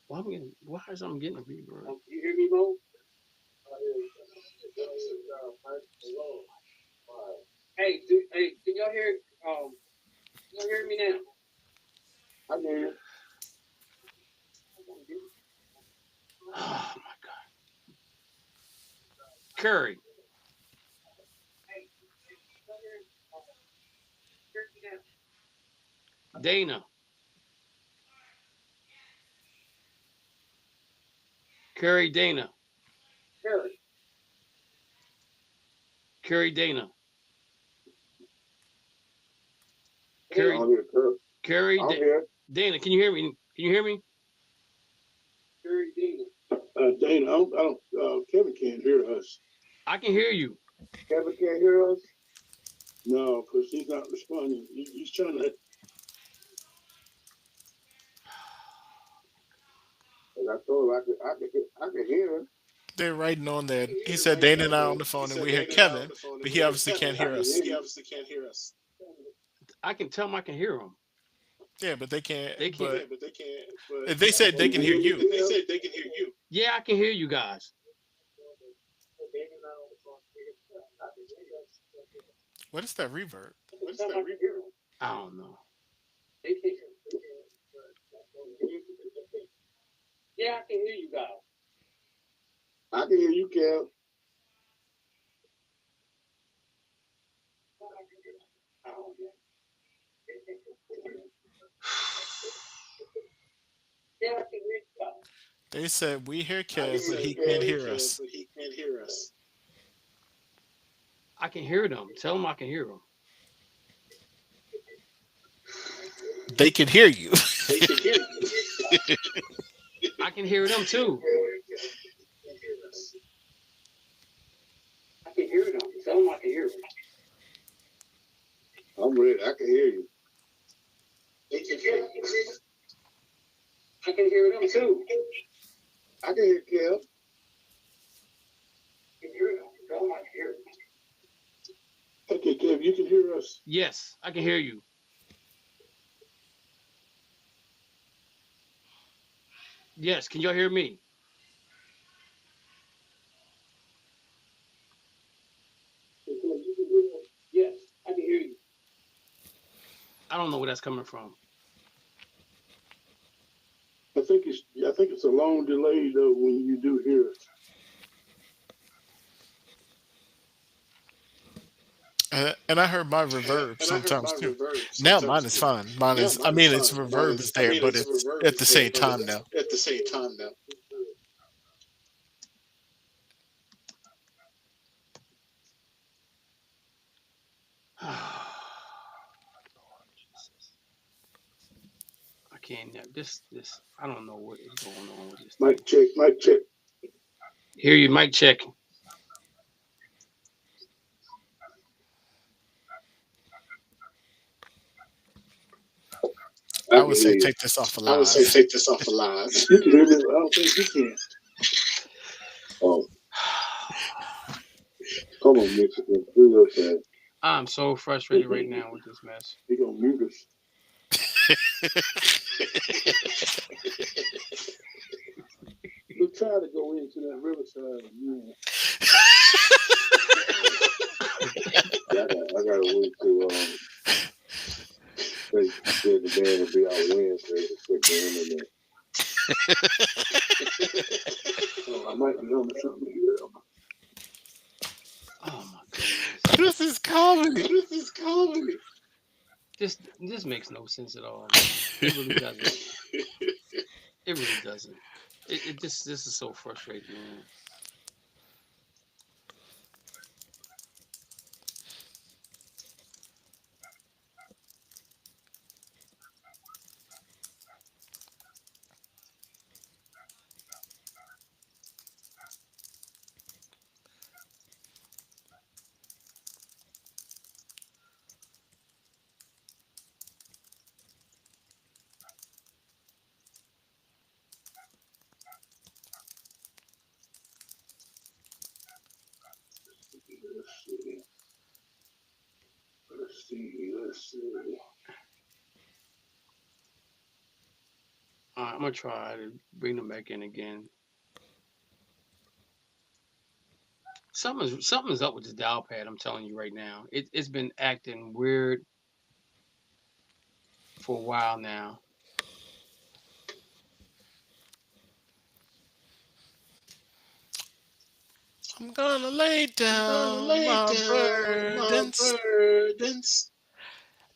Why is I'm getting a reverb? Can you hear me, Mo? Hey, can y'all hear me now? I hear you. Oh my God. Curry. Dana. Curry, Dana. Curry, Dana. Curry, Curry, Dana, can you hear me? Can you hear me? Curry, Dana. Dana, I don't, Kevin can't hear us. I can hear you. Kevin can't hear us? No, because he's not responding. He's trying to. And I told him I could hear him. They're writing on there. He said Dana and I on the phone, and we hear Kevin, but he obviously can't hear us. I can tell him I can hear him. Yeah, but they can't. They can't. But if they said they can hear you. Yeah, I can hear you guys. What is that reverb? I don't know. Yeah, I can hear you guys. I can hear you, Kev. Yeah, I can hear you guys. They said we hear Kev, but he can't hear us. I can hear them. Tell them I can hear them. They can hear you. I can hear them too. I can hear them. Tell them I can hear them. I'm ready. I can hear you. I can hear them too. I can hear Kev. I can hear them. Tell them I can hear them. Okay, Kev, you can hear us. Yes, I can hear you. Yes, can y'all hear me? Yes, I can hear you. I don't know where that's coming from. I think it's a long delay though when you do hear it. And I heard my reverb sometimes too. Now mine is fine. Mine is. I mean, it's reverb is there, but it's at the same time now. At the same time now. I can't. This. I don't know what is going on with this. Mic check. Mic check. Hear you, mic check. I would say take this off I would say alive. take this off alive. You can hear me? I don't think you can. Oh. Come on, Mexican. Do us that. I'm so frustrated right now with this mess. He gonna mute us. We'll try to go into that riverside. Yeah. I gotta wait till they said the band will be out Wednesday to fix the internet. So I might be on something here. Oh my goodness. This is comedy. This is comedy. This makes no sense at all. It really doesn't. It really doesn't. This is so frustrating, man. Let's see. All right, I'm gonna try to bring them back in again. Something's up with this dial pad. I'm telling you right now. It's been acting weird for a while now. I'm gonna lay down my burdens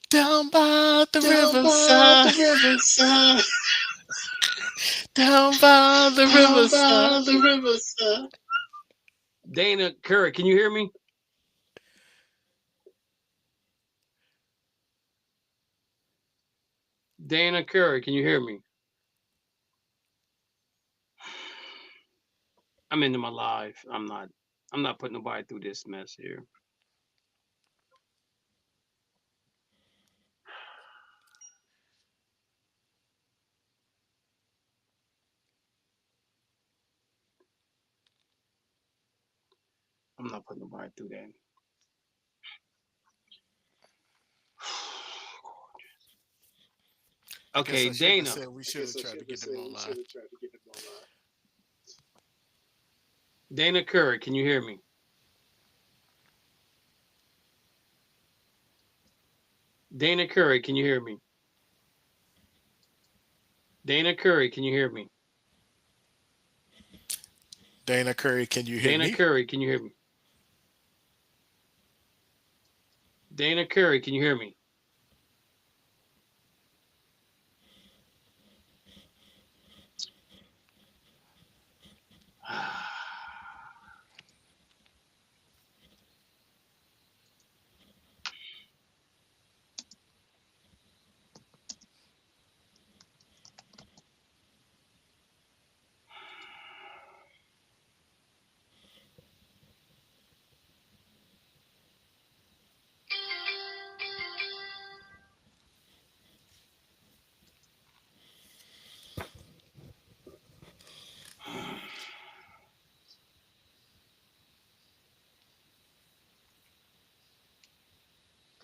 down by the riverside. Down by the riverside. Dana Curry, can you hear me? Dana Curry, can you hear me? I'm into my live. I'm not putting nobody through this mess here. I'm not putting nobody through that. Okay, Dana. Said we should have tried to get them on live. Dana Curry, can you hear me? Dana Curry, can you hear me? Dana Curry, can you hear me? Dana Curry, can you hear me? Dana Curry, can you hear me? Dana Curry, can you hear me?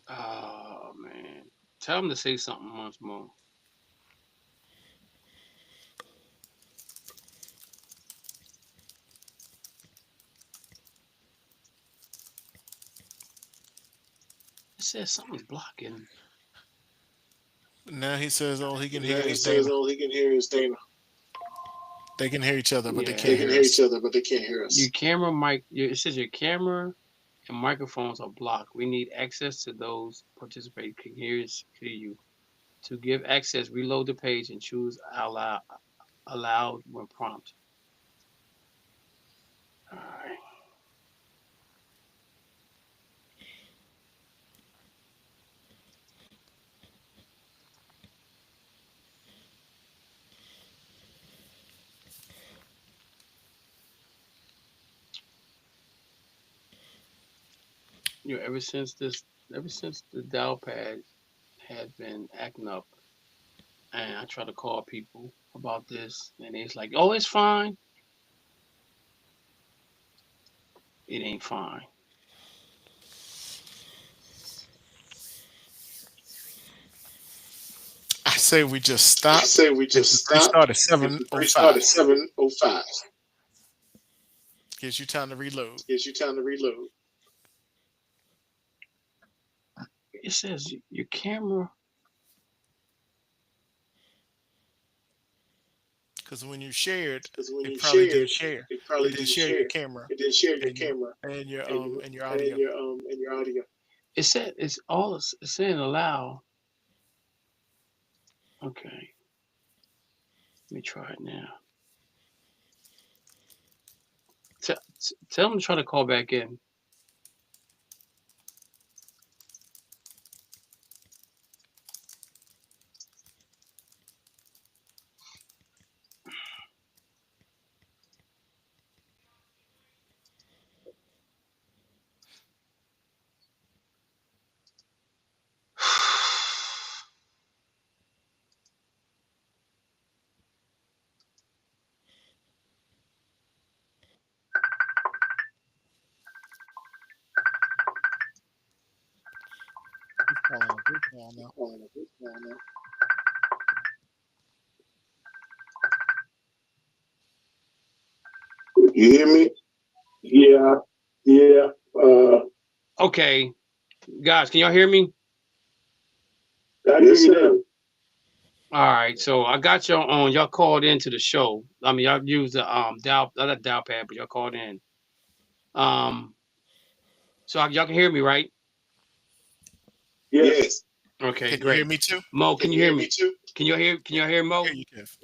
Oh man. Tell him to say something once more. says something's blocking. Now he says all he can hear is says Dana. all he can hear is Dana. They can hear each other, but they Yeah. can't They can hear hear us. each other, but they can't hear us. Your camera mic. It says your camera and microphones are blocked. We need access to those participating can hear you. To give access, reload the page and choose allowed when prompted. All right. Ever since the dial pad had been acting up, and I try to call people about this, and it's like, oh, it's fine. It ain't fine. I say we just stop. I say we just stop. Restart at Restart 7:05. at 7:05. Gives you time to reload. It says your camera. Because when you shared, when you it probably shared, did share. it probably It did did share share. your camera It did share your and camera and your and and your audio. and your audio. It said it's saying allow. Okay. Let me try it now. Tell them to try to call back in. You hear me? Yeah. Okay, guys, can y'all hear me? I hear you now. All right, so I got y'all on. Y'all called into the show. I mean, y'all used the dial, not dial pad, but y'all called in. So y'all can hear me, right? Yes. Okay, Can great. you hear me too? Mo, can you hear me? too? Can y'all hear Mo? Hear you, Kev.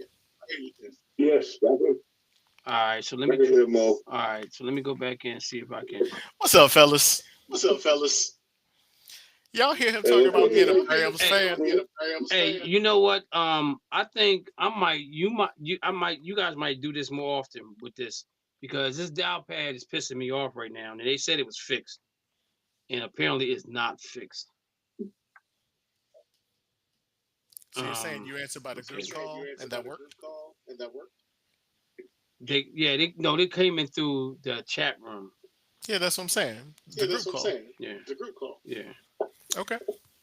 Yes. All right, so let me. hear Mo. All right, so let me go back in and see if I can. What's up, fellas? What's up, fellas? Y'all hear him talking about being a Rams Hey. fan? Hey, you know what? I think you guys might do this more often with this because this dial pad is pissing me off right now. And they said it was fixed, and apparently it's not fixed. So you're saying you answered by the group call and that worked? They came in through the chat room. Yeah, that's what I'm saying. The group call. Yeah, the group call. yeah. Okay.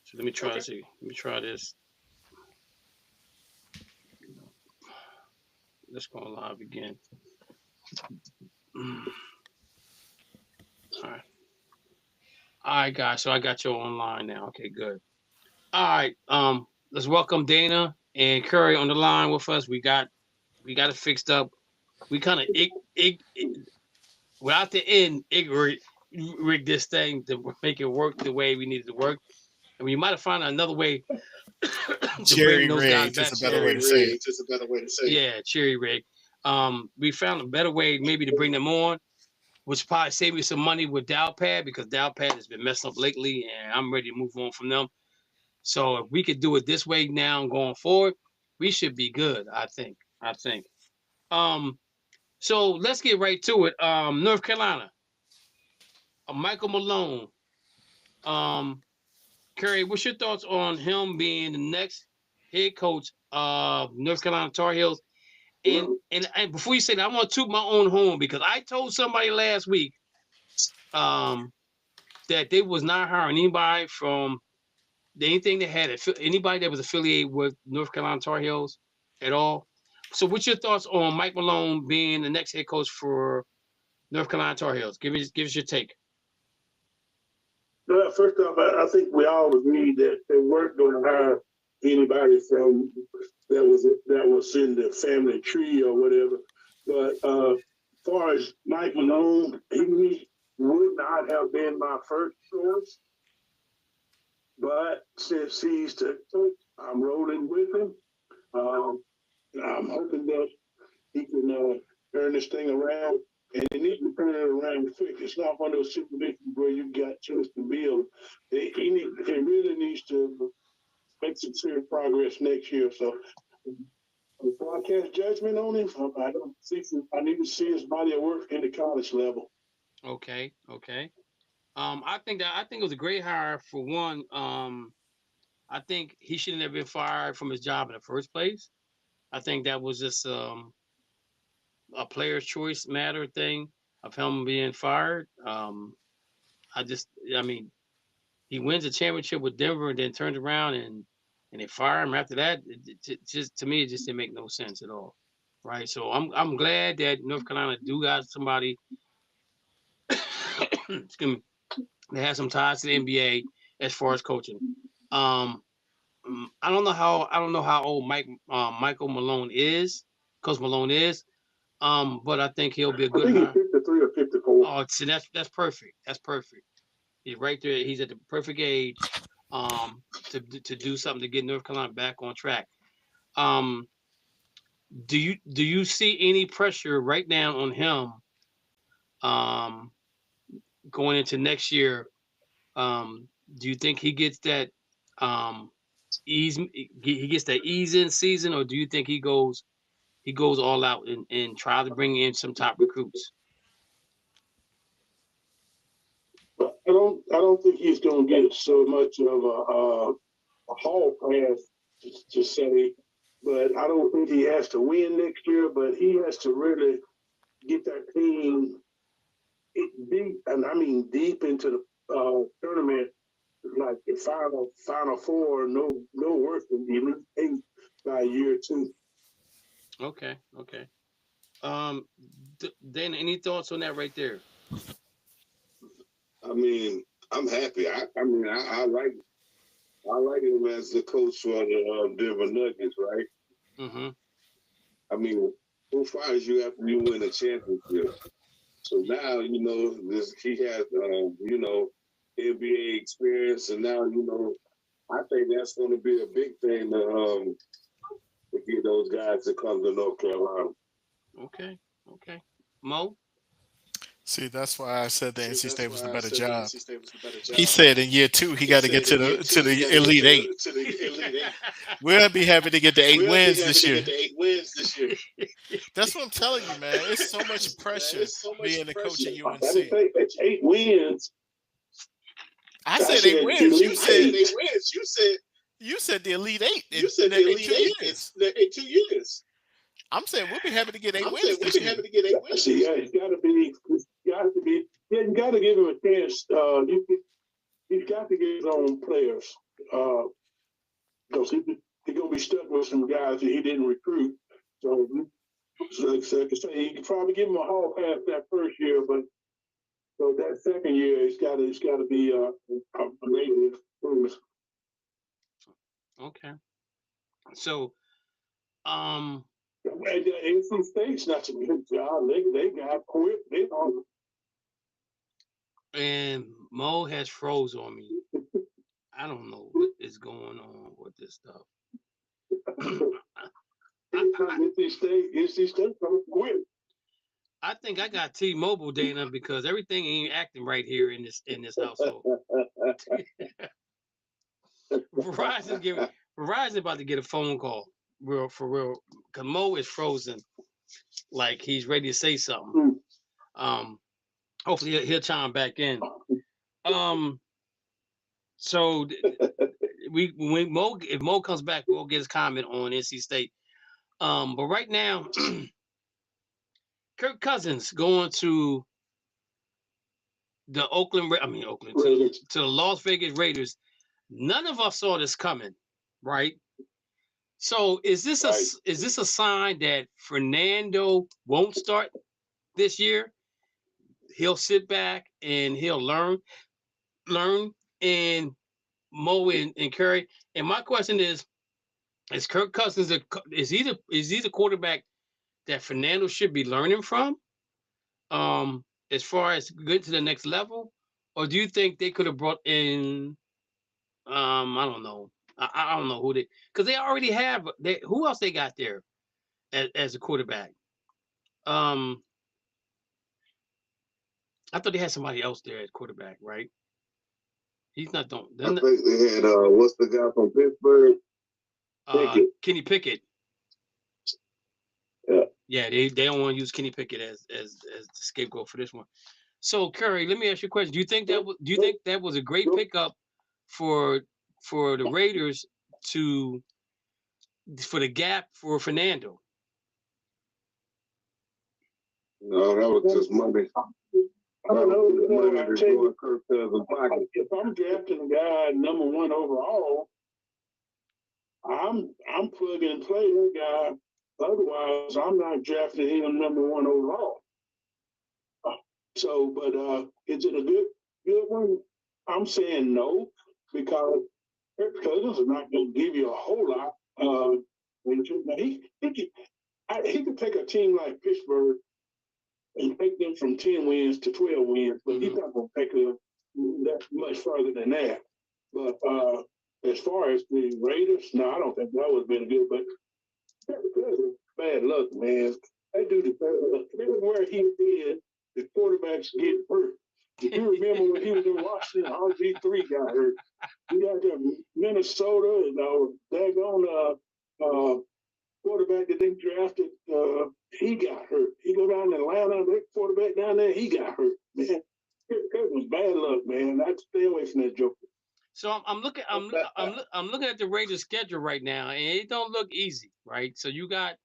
So let me try this. Let me try this. Let's go live again. All right, guys. So I got you online now. Okay, good. All right. Let's welcome Dana and Curry on the line with us. We got it fixed up. We kind of without the end, rig this thing to make it work the way we need it to work. And we might have found another way to bring those guys back. Is a better way to say it. It's a better way to say it. Yeah, cherry rig. We found a better way maybe to bring them on, which probably save me some money with Dialpad because Dialpad has been messing up lately, and I'm ready to move on from them. So if we could do it this way now and going forward, we should be good. I think. So let's get right to it. North Carolina. Michael Malone. Curry, what's your thoughts on him being the next head coach of North Carolina Tar Heels? And before you say that, I want to toot my own horn because I told somebody last week that they was not hiring anybody from anything that had anybody that was affiliated with North Carolina Tar Heels at all. So what's your thoughts on Mike Malone being the next head coach for North Carolina Tar Heels? Give us your take. Well, first off, I think we all agreed that they weren't going to hire anybody from that was in the family tree or whatever. But as far as Mike Malone, he would not have been my first choice. But since he's the coach, I'm rolling with him. I'm hoping that he can turn this thing around. And he needs to turn it around quick. It's not one of those situations where you got a chance to build. He really needs to make some serious progress next year. So before I cast judgment on him, I need to see his body of work in the college level. Okay. I think it was a great hire for one. I think he shouldn't have been fired from his job in the first place. I think that was just a player's choice matter thing of him being fired. He wins a championship with Denver and then turns around and they fire him after that. It just to me, it just didn't make no sense at all, right? So I'm glad that North Carolina do got somebody. Excuse me. They have some ties to the NBA as far as coaching. I don't know how old Michael Malone is. Coach Malone is. But I think he'll be a good hire. I think he's 53 or 54. Oh, see, that's perfect. That's perfect. He's right there. He's at the perfect age to do something to get North Carolina back on track. Do you see any pressure right now on him going into next year? Do you think he gets that ease? He gets that ease in season, or do you think he goes all out and try to bring in some top recruits? I don't think he's going to get so much of a hall pass to say, but I don't think he has to win next year. But he has to really get that team deep, and I mean deep into the tournament, like the final four. No worse than the Elite Eight by year two. Okay. Dan, any thoughts on that right there? I mean, I'm happy. I like him as the coach for the Denver Nuggets, right? Mm-hmm. I mean, who fires you after you win a championship? So now, he has, NBA experience, and now, I think that's going to be a big thing to get those guys to come to North Carolina. Okay. Mo? See, that's why I said the NC State was the better job. He said in year 2 he got to get to the Elite Eight. We'll be happy to get the 8 wins this year. That's what I'm telling you, man. It's so much pressure being the coach at UNC. It's 8 wins. I said 8 wins. You said the Elite Eight. You said the Elite Eight in 2 years. I'm saying we'll be happy to get 8 wins this year. See, it's got to be. You got to give him a chance. He's got to get his own players because he's gonna be stuck with some guys that he didn't recruit. So like I say, you can probably give him a hall pass that first year, but so that second year, it's got to be a major improvement. Okay. So, NC State's not a good job. They got quit. and Mo has froze on me. I don't know what is going on with this stuff. NC State quit. I think I got T-Mobile, Dana, because everything ain't acting right here in this household. Verizon about to get a phone call, for real, because Mo is frozen, like he's ready to say something. Hopefully he'll chime back in. So if Mo comes back, we'll get his comment on NC State. But right now, Kirk Cousins going to the to the Las Vegas Raiders. None of us saw this coming, right? So is this a sign that Fernando won't start this year? He'll sit back and he'll learn. and Mo and Curry. And my question is Kirk Cousins is he the quarterback that Fernando should be learning from? As far as getting to the next level, or do you think they could have brought in? I don't know. I don't know who they, because they already have. Who else they got there as a quarterback? I thought they had somebody else there at quarterback, right? He's not doing. I think they had what's the guy from Pittsburgh? Kenny Pickett. Yeah, they don't want to use Kenny Pickett as the scapegoat for this one. So Curry, let me ask you a question. Do you think that was a great pickup for the Raiders for the gap for Fernando? No, that was just money. I don't know. If I'm drafting a guy number 1 overall, I'm plug and play that guy. Otherwise, I'm not drafting him number 1 overall. So, but is it a good one? I'm saying no, because Kirk Cousins is not going to give you a whole lot. He could take a team like Pittsburgh and take them from 10 wins to 12 wins, but he's not going to take them that much further than that. But as far as the Raiders, no, I don't think that would have been good. But bad luck, man. That dude is bad luck. Everywhere he did, the quarterbacks get hurt. If you remember when he was in Washington, RG3 got hurt. He got to Minnesota, daggone quarterback that they drafted, he got hurt. He go down to Atlanta, that quarterback down there, he got hurt. Man, it was bad luck, man. I'd stay away from that joker. So I'm looking at the Raiders schedule right now, and it don't look easy, right? So you got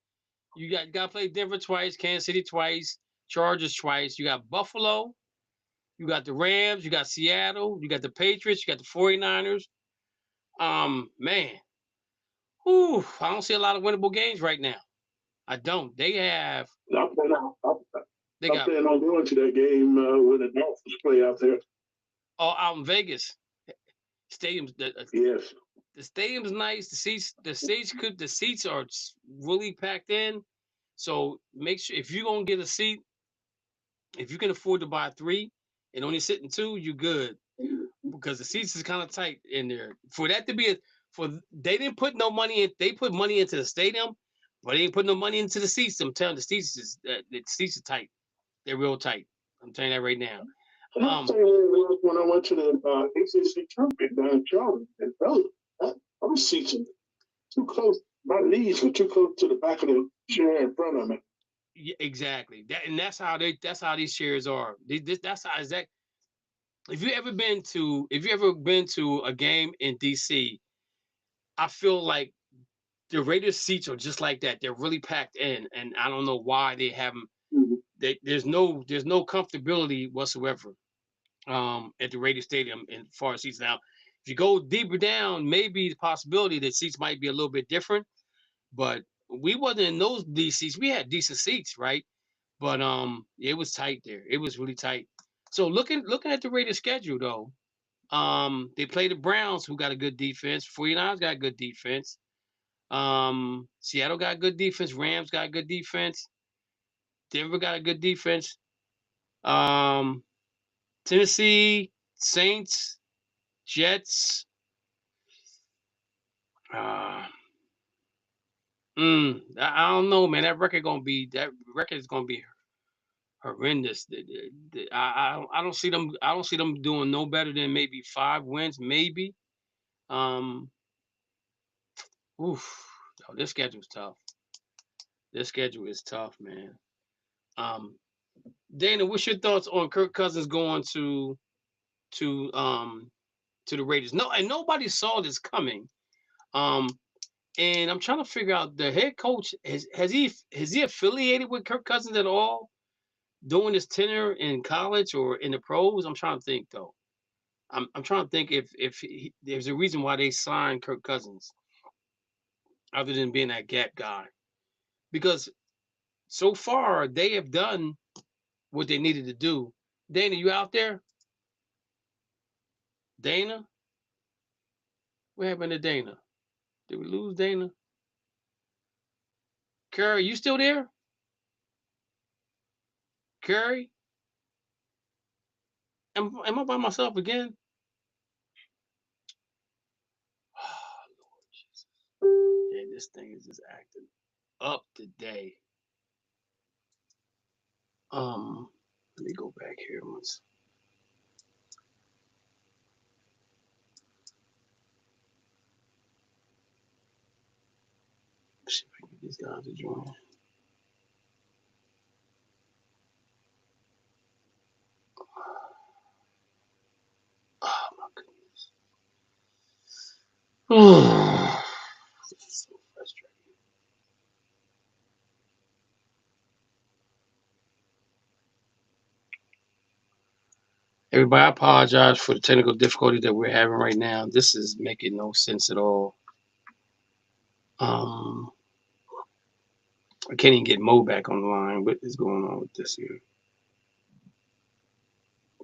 to play Denver twice, Kansas City twice, Chargers twice. You got Buffalo, you got the Rams, you got Seattle, you got the Patriots, you got the 49ers. Man. Ooh, I don't see a lot of winnable games right now. I don't. They have. I'm planning on going to that game when the Dolphins play out there. Oh, out in Vegas. Stadium's yes. The stadium's nice. The seats are really packed in. So make sure if you're gonna get a seat, if you can afford to buy 3 and only sit in 2, you're good. Because the seats is kind of tight in there. For that to be they didn't put no money in. They put money into the stadium, but they didn't put no money into the seats. I'm telling you, the seats are tight. They're real tight. I'm telling you that right now. I'm saying when I went to the ACC tournament down in Charlotte, and those seats are too close. My knees were too close to the back of the chair in front of me. Yeah, exactly. That's how these chairs are. That's how exact. If you ever been to a game in DC, I feel like the Raiders seats are just like that. They're really packed in, and I don't know why they haven't. There's no comfortability whatsoever at the Raiders Stadium in far seats. Now, if you go deeper down, maybe the possibility that seats might be a little bit different. But we wasn't in those seats. We had decent seats, right? But it was tight there. It was really tight. So looking at the Raiders schedule though, they play the Browns, who got a good defense. 49ers got a good defense. Seattle got a good defense. Rams got a good defense. Denver got a good defense. Tennessee, Saints, Jets. I don't know, man. That record is gonna be horrendous. I don't see them. I don't see them doing no better than maybe 5 wins, maybe. This schedule's tough. This schedule is tough, man. Dana, what's your thoughts on Kirk Cousins going to the Raiders? No, and nobody saw this coming. And I'm trying to figure out the head coach has he affiliated with Kirk Cousins at all during his tenure in college or in the pros? I'm trying to think though. I'm trying to think if there's a reason why they signed Kirk Cousins other than being that gap guy, because so far they have done what they needed to do. Dana, you out there? Dana? What happened to Dana? Did we lose Dana? Curry, you still there? Curry? Am I by myself again? Oh, Lord Jesus. Yeah, this thing is just acting up today. Let me go back here once. See if I can get these guys to join. Oh my goodness. This is so frustrating. Everybody, I apologize for the technical difficulty that we're having right now. This is making no sense at all. I can't even get Mo back on the line. What is going on with this here?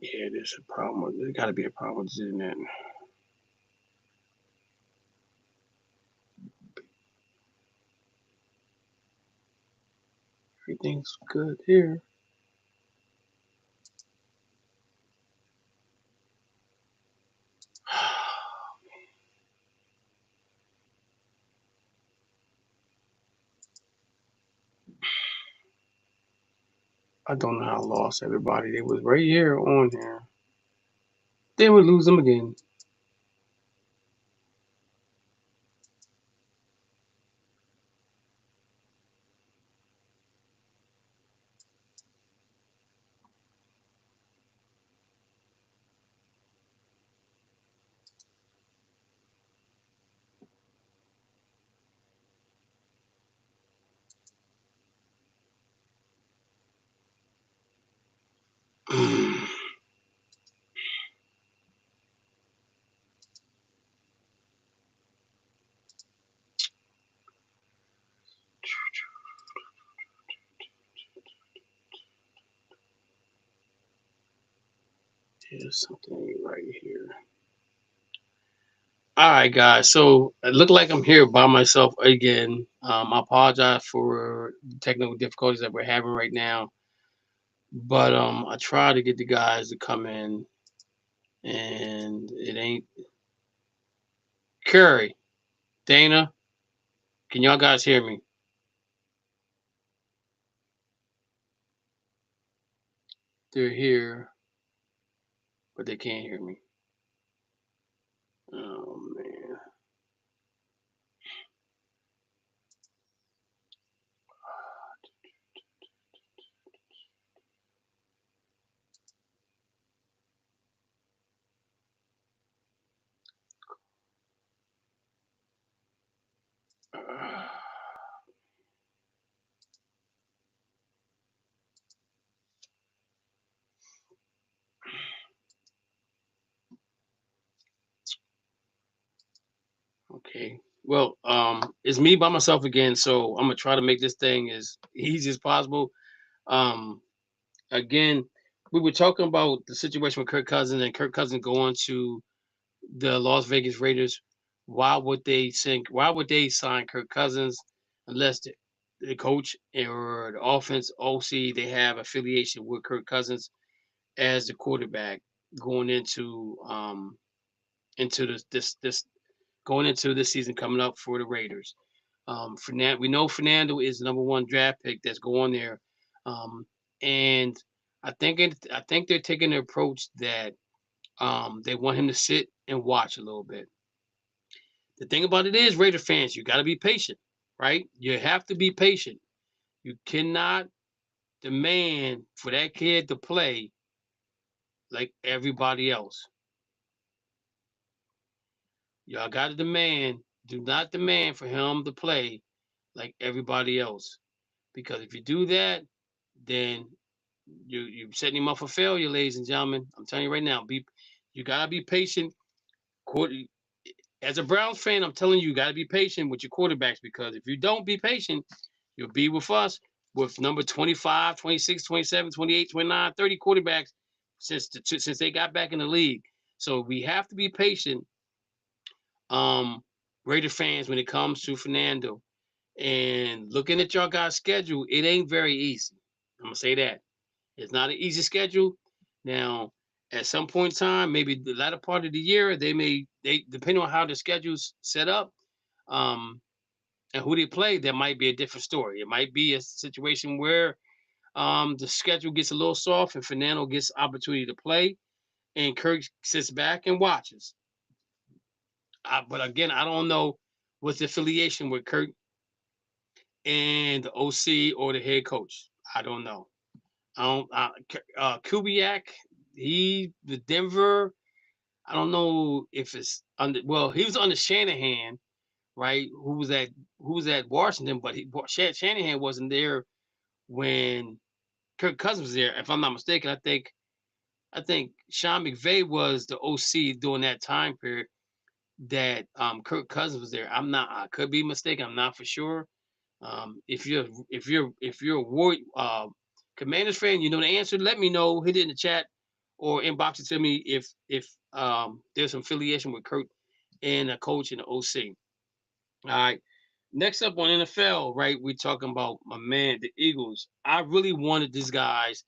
Yeah, there's a problem. There's got to be a problem with the internet. Everything's good here. I don't know how I lost everybody. They was right here on here. Then we lose them again. There's something right here. All right, guys. So it looked like I'm here by myself again. I apologize for the technical difficulties that we're having right now. But I try to get the guys to come in, and it ain't. Curry, Dana, can y'all guys hear me? They're here, but they can't hear me. Oh man. Okay. Well, it's me by myself again, so I'm gonna try to make this thing as easy as possible. Again, we were talking about the situation with Kirk Cousins and Kirk Cousins going to the Las Vegas Raiders. Why would they sign Kirk Cousins unless the coach or the offense OC they have affiliation with Kirk Cousins as the quarterback going into this going into this season coming up for the Raiders. We know Fernando is the number one draft pick that's going there, and I think they're taking the approach that they want him to sit and watch a little bit. The thing about it is, Raider fans, you got to be patient, right? You have to be patient. You cannot demand for that kid to play like everybody else. Y'all got to do not demand for him to play like everybody else. Because if you do that, then you're setting him up for failure, ladies and gentlemen. I'm telling you right now, you gotta be patient. As a Browns fan, I'm telling you, you gotta be patient with your quarterbacks, because if you don't be patient, you'll be with us with number 25, 26, 27, 28, 29, 30 quarterbacks since they got back in the league. So we have to be patient, Raider fans, when it comes to Fernando. And looking at y'all guys' schedule, it ain't very easy. I'm gonna say that. It's not an easy schedule. Now, at some point in time, maybe the latter part of the year, they depending on how the schedule's set up, and who they play, there might be a different story. It might be a situation where the schedule gets a little soft and Fernando gets opportunity to play, and Kirk sits back and watches. But again, I don't know what's the affiliation with Kirk and the OC or the head coach. I don't know. Kubiak, the Denver. I don't know if it's under. Well, he was under Shanahan, right? Who was at Washington, but Shanahan wasn't there when Kirk Cousins was there. If I'm not mistaken, I think Sean McVay was the OC during that time period that Kirk Cousins was there. I could be mistaken. I'm not for sure. If you're a War Commanders fan, you know the answer. Let me know. Hit it in the chat or inbox it to me if there's some affiliation with Kirk and a coach and the OC. All right. Next up on NFL, right? We're talking about my man, the Eagles. I really wanted these guys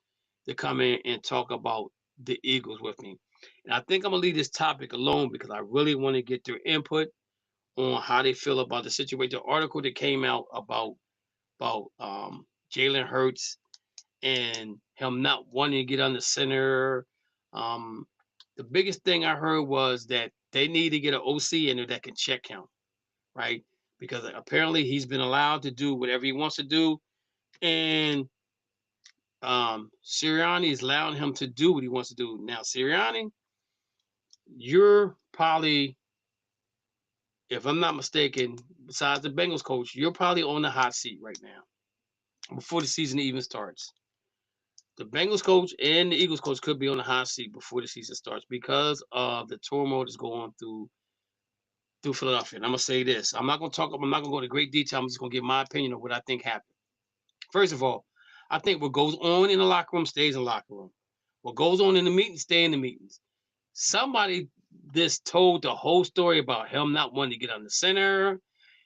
to come in and talk about the Eagles with me. And I think I'm gonna leave this topic alone because I really want to get their input on how they feel about the situation. The article that came out about Jalen Hurts and him not wanting to get on the center. The biggest thing I heard was that they need to get an OC in there that can check him, right? Because apparently he's been allowed to do whatever he wants to do, and Sirianni is allowing him to do what he wants to do. Now, Sirianni, you're probably, if I'm not mistaken, besides the Bengals coach, you're probably on the hot seat right now before the season even starts. The Bengals coach and the Eagles coach could be on the hot seat before the season starts because of the turmoil that's going through Philadelphia. And I'm gonna say this: I'm not gonna go into great detail. I'm just gonna give my opinion of what I think happened. First of all, I think what goes on in the locker room stays in the locker room. What goes on in the meetings stay in the meetings. Somebody just told the whole story about him not wanting to get on the center,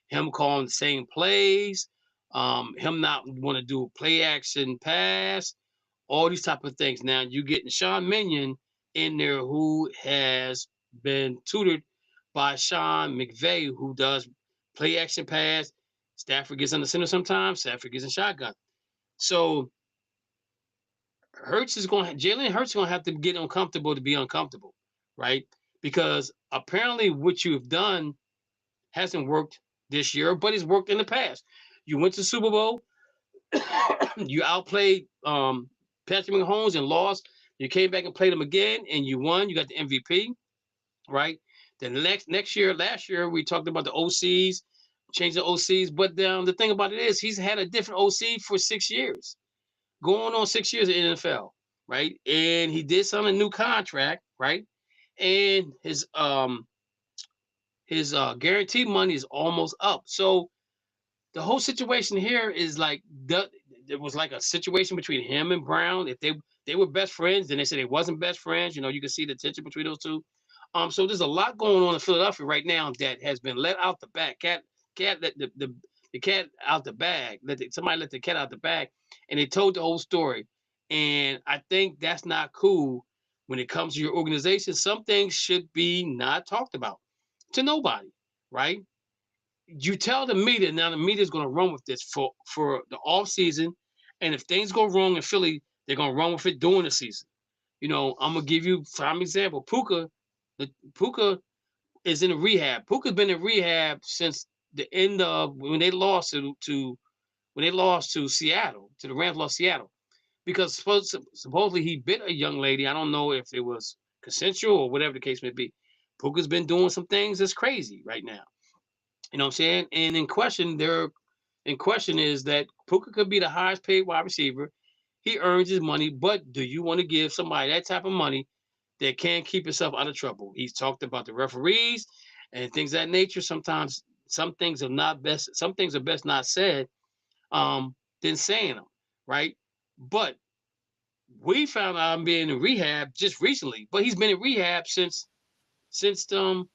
him calling the same plays, him not want to do a play action pass, all these type of things. Now you're getting Sean Minion in there, who has been tutored by Sean McVay, who does play action pass. Stafford gets on the center sometimes. Stafford gets in shotgun. So Jalen Hurts is going to have to get uncomfortable to be uncomfortable, right? Because apparently what you've done hasn't worked this year, but it's worked in the past. You went to the Super Bowl. You outplayed Patrick Mahomes and lost. You came back and played him again, and you won. You got the MVP, right? Then last year, we talked about the OCs, changing the OCs. But the thing about it is he's had a different OC for 6 years, going on 6 years in the NFL, right? And he did sign a new contract, right? And his guaranteed money is almost up. So the whole situation here is like it was like a situation between him and Brown. If they were best friends, then they said they wasn't best friends. You know, you can see the tension between those two. So there's a lot going on in Philadelphia right now that has been let out the bag. Let the cat out the bag. Somebody let the cat out the bag, and they told the whole story. And I think that's not cool when it comes to your organization. Some things should be not talked about to nobody, right? You tell the media, now the media is going to run with this for the off season, and if things go wrong in Philly, they're going to run with it during the season. You know, I'm gonna give you prime example. Puka is in rehab. Puka's been in rehab since the end of when they lost to Seattle, to the Rams lost Seattle, because supposedly he bit a young lady. I don't know if it was consensual or whatever the case may be. Puka's been doing some things that's crazy right now. You know what I'm saying? And in question is that Puka could be the highest paid wide receiver. He earns his money, but do you want to give somebody that type of money that can't keep himself out of trouble? He's talked about the referees and things of that nature. Sometimes some things are best not said than saying them, right? But we found out I'm being in rehab just recently, but he's been in rehab since since Mo.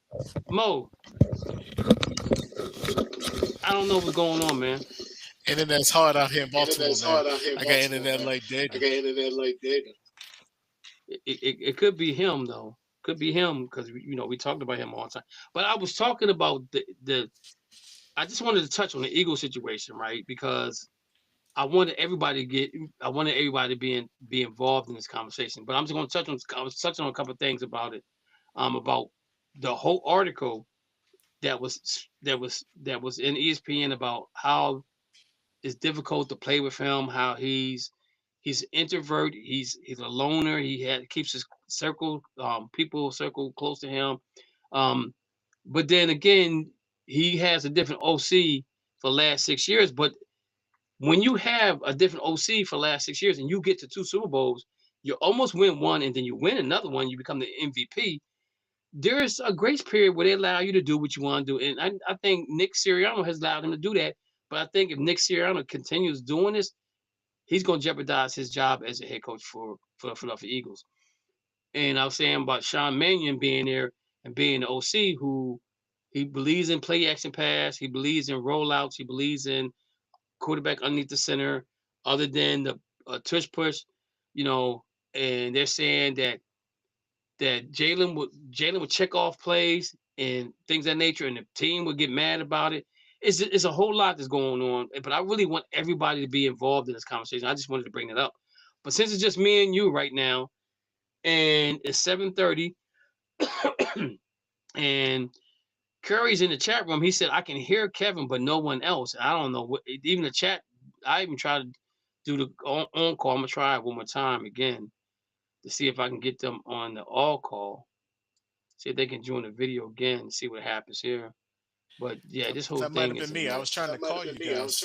I don't know what's going on, man. Internet's hard out here in Baltimore, man. I got internet like David. It could be him though. Could be him because we talked about him all the time. But I was talking about the. I just wanted to touch on the Eagle situation, right? Because I wanted everybody to be involved in this conversation. But I'm just going to touch on. I was touching on a couple of things about it, about the whole article that was in ESPN about how it's difficult to play with him, how he's an introvert, he's a loner, keeps his people circle close to him. But then again, he has a different OC for the last 6 years. But when you have a different OC for the last 6 years and you get to 2 Super Bowls, you almost win one and then you win another one, you become the MVP. There's a grace period where they allow you to do what you want to do. And I think Nick Sirianni has allowed him to do that. But I think if Nick Sirianni continues doing this, he's going to jeopardize his job as a head coach for the Philadelphia Eagles. And I was saying about Sean Mannion being there and being the OC, who he believes in play action pass, he believes in rollouts, he believes in quarterback underneath the center, other than the tush push, and they're saying that Jalen would check off plays and things of that nature, and the team would get mad about it. It's a whole lot that's going on, but I really want everybody to be involved in this conversation. I just wanted to bring it up. But since it's just me and you right now, and it's 7:30, and Curry's in the chat room, he said, I can hear Kevin, but no one else. I don't know. Even the chat, I even tried to do the on call. I'm going to try it one more time again to see if I can get them on the all call. See if they can join the video again, see what happens here. But yeah, this whole thing might have been me. I was trying to call you guys.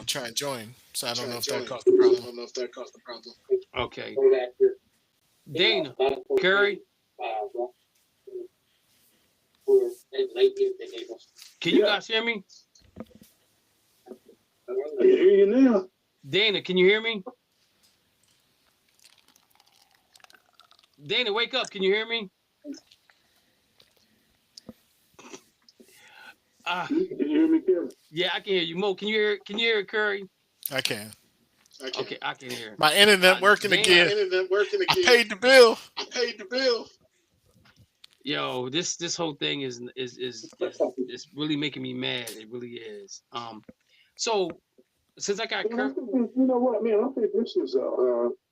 Try and join. So I don't know if that caused the problem. Okay. Dana, Curry. Can you guys hear me? I can hear you now. Dana, can you hear me? Dana, wake up. Can you hear me? Can you hear me, Kevin? Yeah, I can hear you. Mo, can you hear Curry? I can. Okay, I can hear. My internet working again. I paid the bill. Yo, this whole thing is really making me mad. It really is. So since I got Curry, you know what, man? I think this is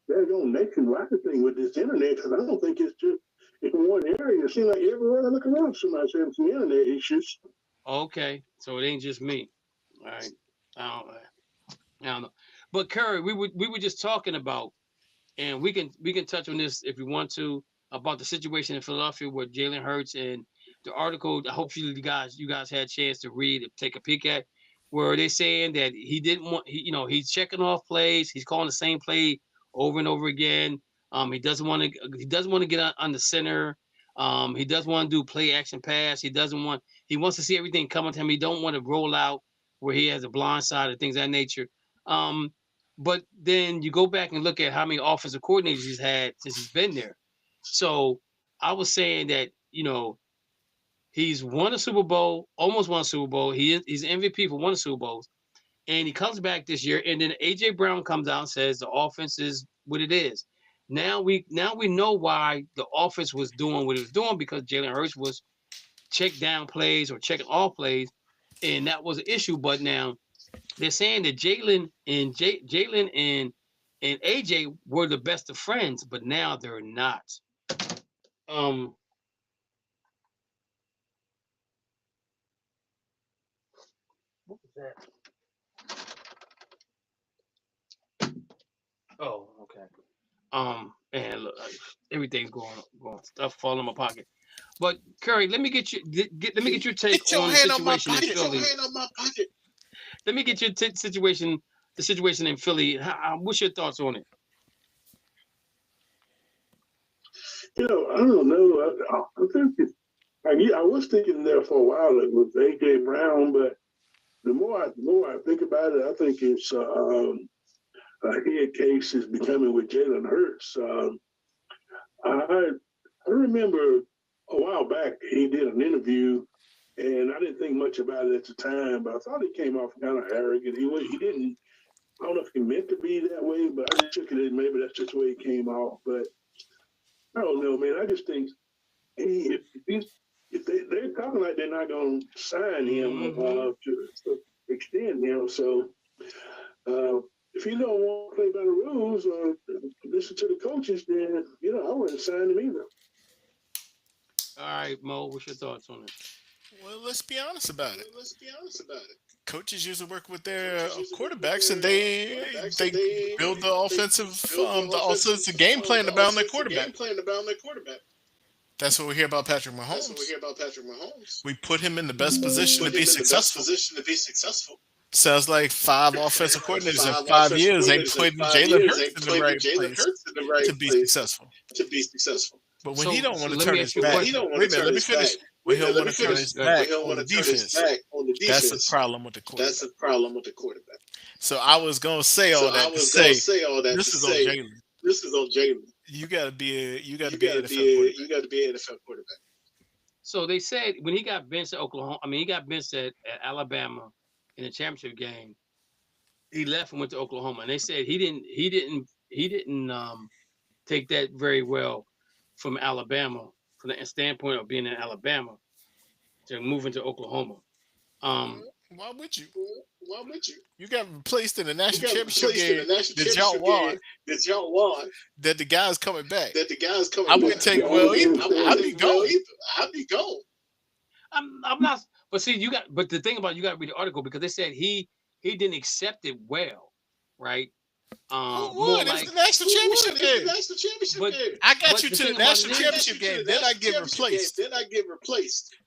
their own nationwide thing with this internet, because I don't think it's just in one area. It seems like everywhere I look around, somebody's having some internet issues. Okay, so it ain't just me. All right, I don't know. But Curry, we were just talking about, and we can touch on this if you want to, about the situation in Philadelphia with Jalen Hurts, and the article. Hopefully, you guys had a chance to read and take a peek at, where they're saying that he didn't want, he's checking off plays, he's calling the same play over and over again. He doesn't want to get on the center. He doesn't want to do play action pass. He wants to see everything coming to him. He don't want to roll out where he has a blind side or things of that nature. But then you go back and look at how many offensive coordinators he's had since he's been there. So I was saying that, he's won a Super Bowl, almost won a Super Bowl. He's MVP for one of the Super Bowls. And he comes back this year, and then A.J. Brown comes out and says the offense is what it is. Now we know why the offense was doing what it was doing, because Jalen Hurts was check down plays or checking all plays, and that was an issue. But now they're saying that Jalen and AJ were the best of friends, but now they're not. What was that? Oh, okay. And look, everything's going stuff falling in my pocket. But Curry, let me get your take on the situation in Philly. Let me get your the situation in Philly. What's your thoughts on it? I don't know. I think I was thinking there for a while it was A.J. Brown, but the more I think about it, I think it's a head case is becoming with Jalen Hurts. I remember a while back, he did an interview, and I didn't think much about it at the time, but I thought he came off kind of arrogant. He didn't. I don't know if he meant to be that way, but I just took it as maybe that's just the way he came off. But I don't know, man. I just think if they're talking like they're not going to sign him to extend him, so if he don't want to play by the rules or listen to the coaches, then I wouldn't sign him either. All right, Mo, what's your thoughts on it? Well, let's be honest about it. Coaches usually work with their quarterbacks, and they build the offensive game plan around their quarterback. That's what we hear about Patrick Mahomes. We put him in the best position to be successful. Sounds like 5 offensive coordinators in 5 years ain't putting Jalen Hurts in the right place to be successful. But when he don't want to turn his back, wait a minute, let me finish. When he don't want to turn his back on the defense, that's a problem with the quarterback. So I was gonna say all that to say this is on Jalen. You gotta be an NFL quarterback. So they said when he got benched at Oklahoma, he got benched at Alabama in the championship game. He left and went to Oklahoma, and they said he didn't take that very well from Alabama, from the standpoint of being in Alabama, to moving to Oklahoma. Why would you? You got replaced in the national championship game that y'all won. That the guy's coming back. I wouldn't take it well either. I'd be gone. I'm not. But see, But the thing about you got to read the article because they said he didn't accept it well, right? It's the national championship game. I got you to the national championship game. Then I get replaced.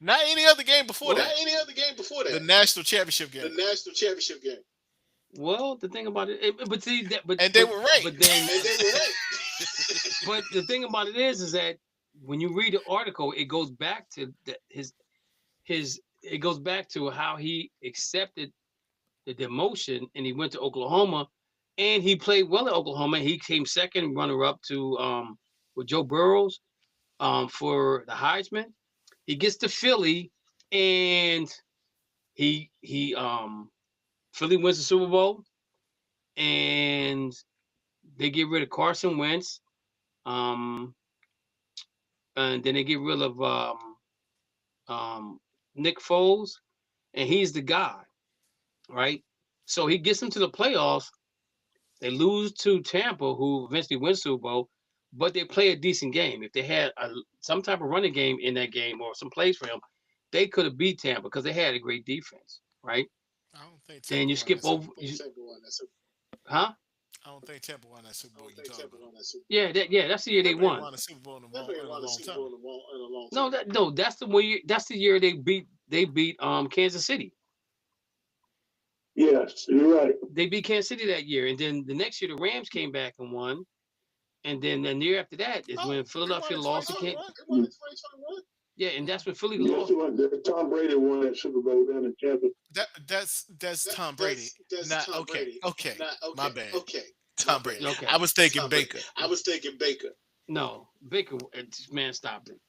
Not any other game before that. The national championship game. Well, the thing about it, but see that, and they were right. But the thing about it is that when you read the article, it goes back to it goes back to how he accepted the demotion, and he went to Oklahoma. And he played well at Oklahoma. He came second runner-up to with Joe Burrows for the Heisman. He gets to Philly, and Philly wins the Super Bowl, and they get rid of Carson Wentz, and then they get rid of Nick Foles, and he's the guy, right? So he gets them to the playoffs. They lose to Tampa, who eventually wins Super Bowl, but they play a decent game. If they had some type of running game in that game or some plays for him, they could have beat Tampa because they had a great defense, right? I don't think Tampa then you skip over. Huh? I don't think Tampa won that Super Bowl. Yeah, that's the year they won. Won a Super Bowl in a long time. No, that's the year they beat Kansas City. Yes, you're right. They beat Kansas City that year, and then the next year the Rams came back and won, and then the year after that is when Philadelphia lost to Kansas. Yeah, and that's when Philly lost. Tom Brady won that Super Bowl down in Tampa. That's Tom Brady. Okay. My bad. Okay. Tom Brady. Okay. I was thinking Baker. No, Baker. Man, stop it.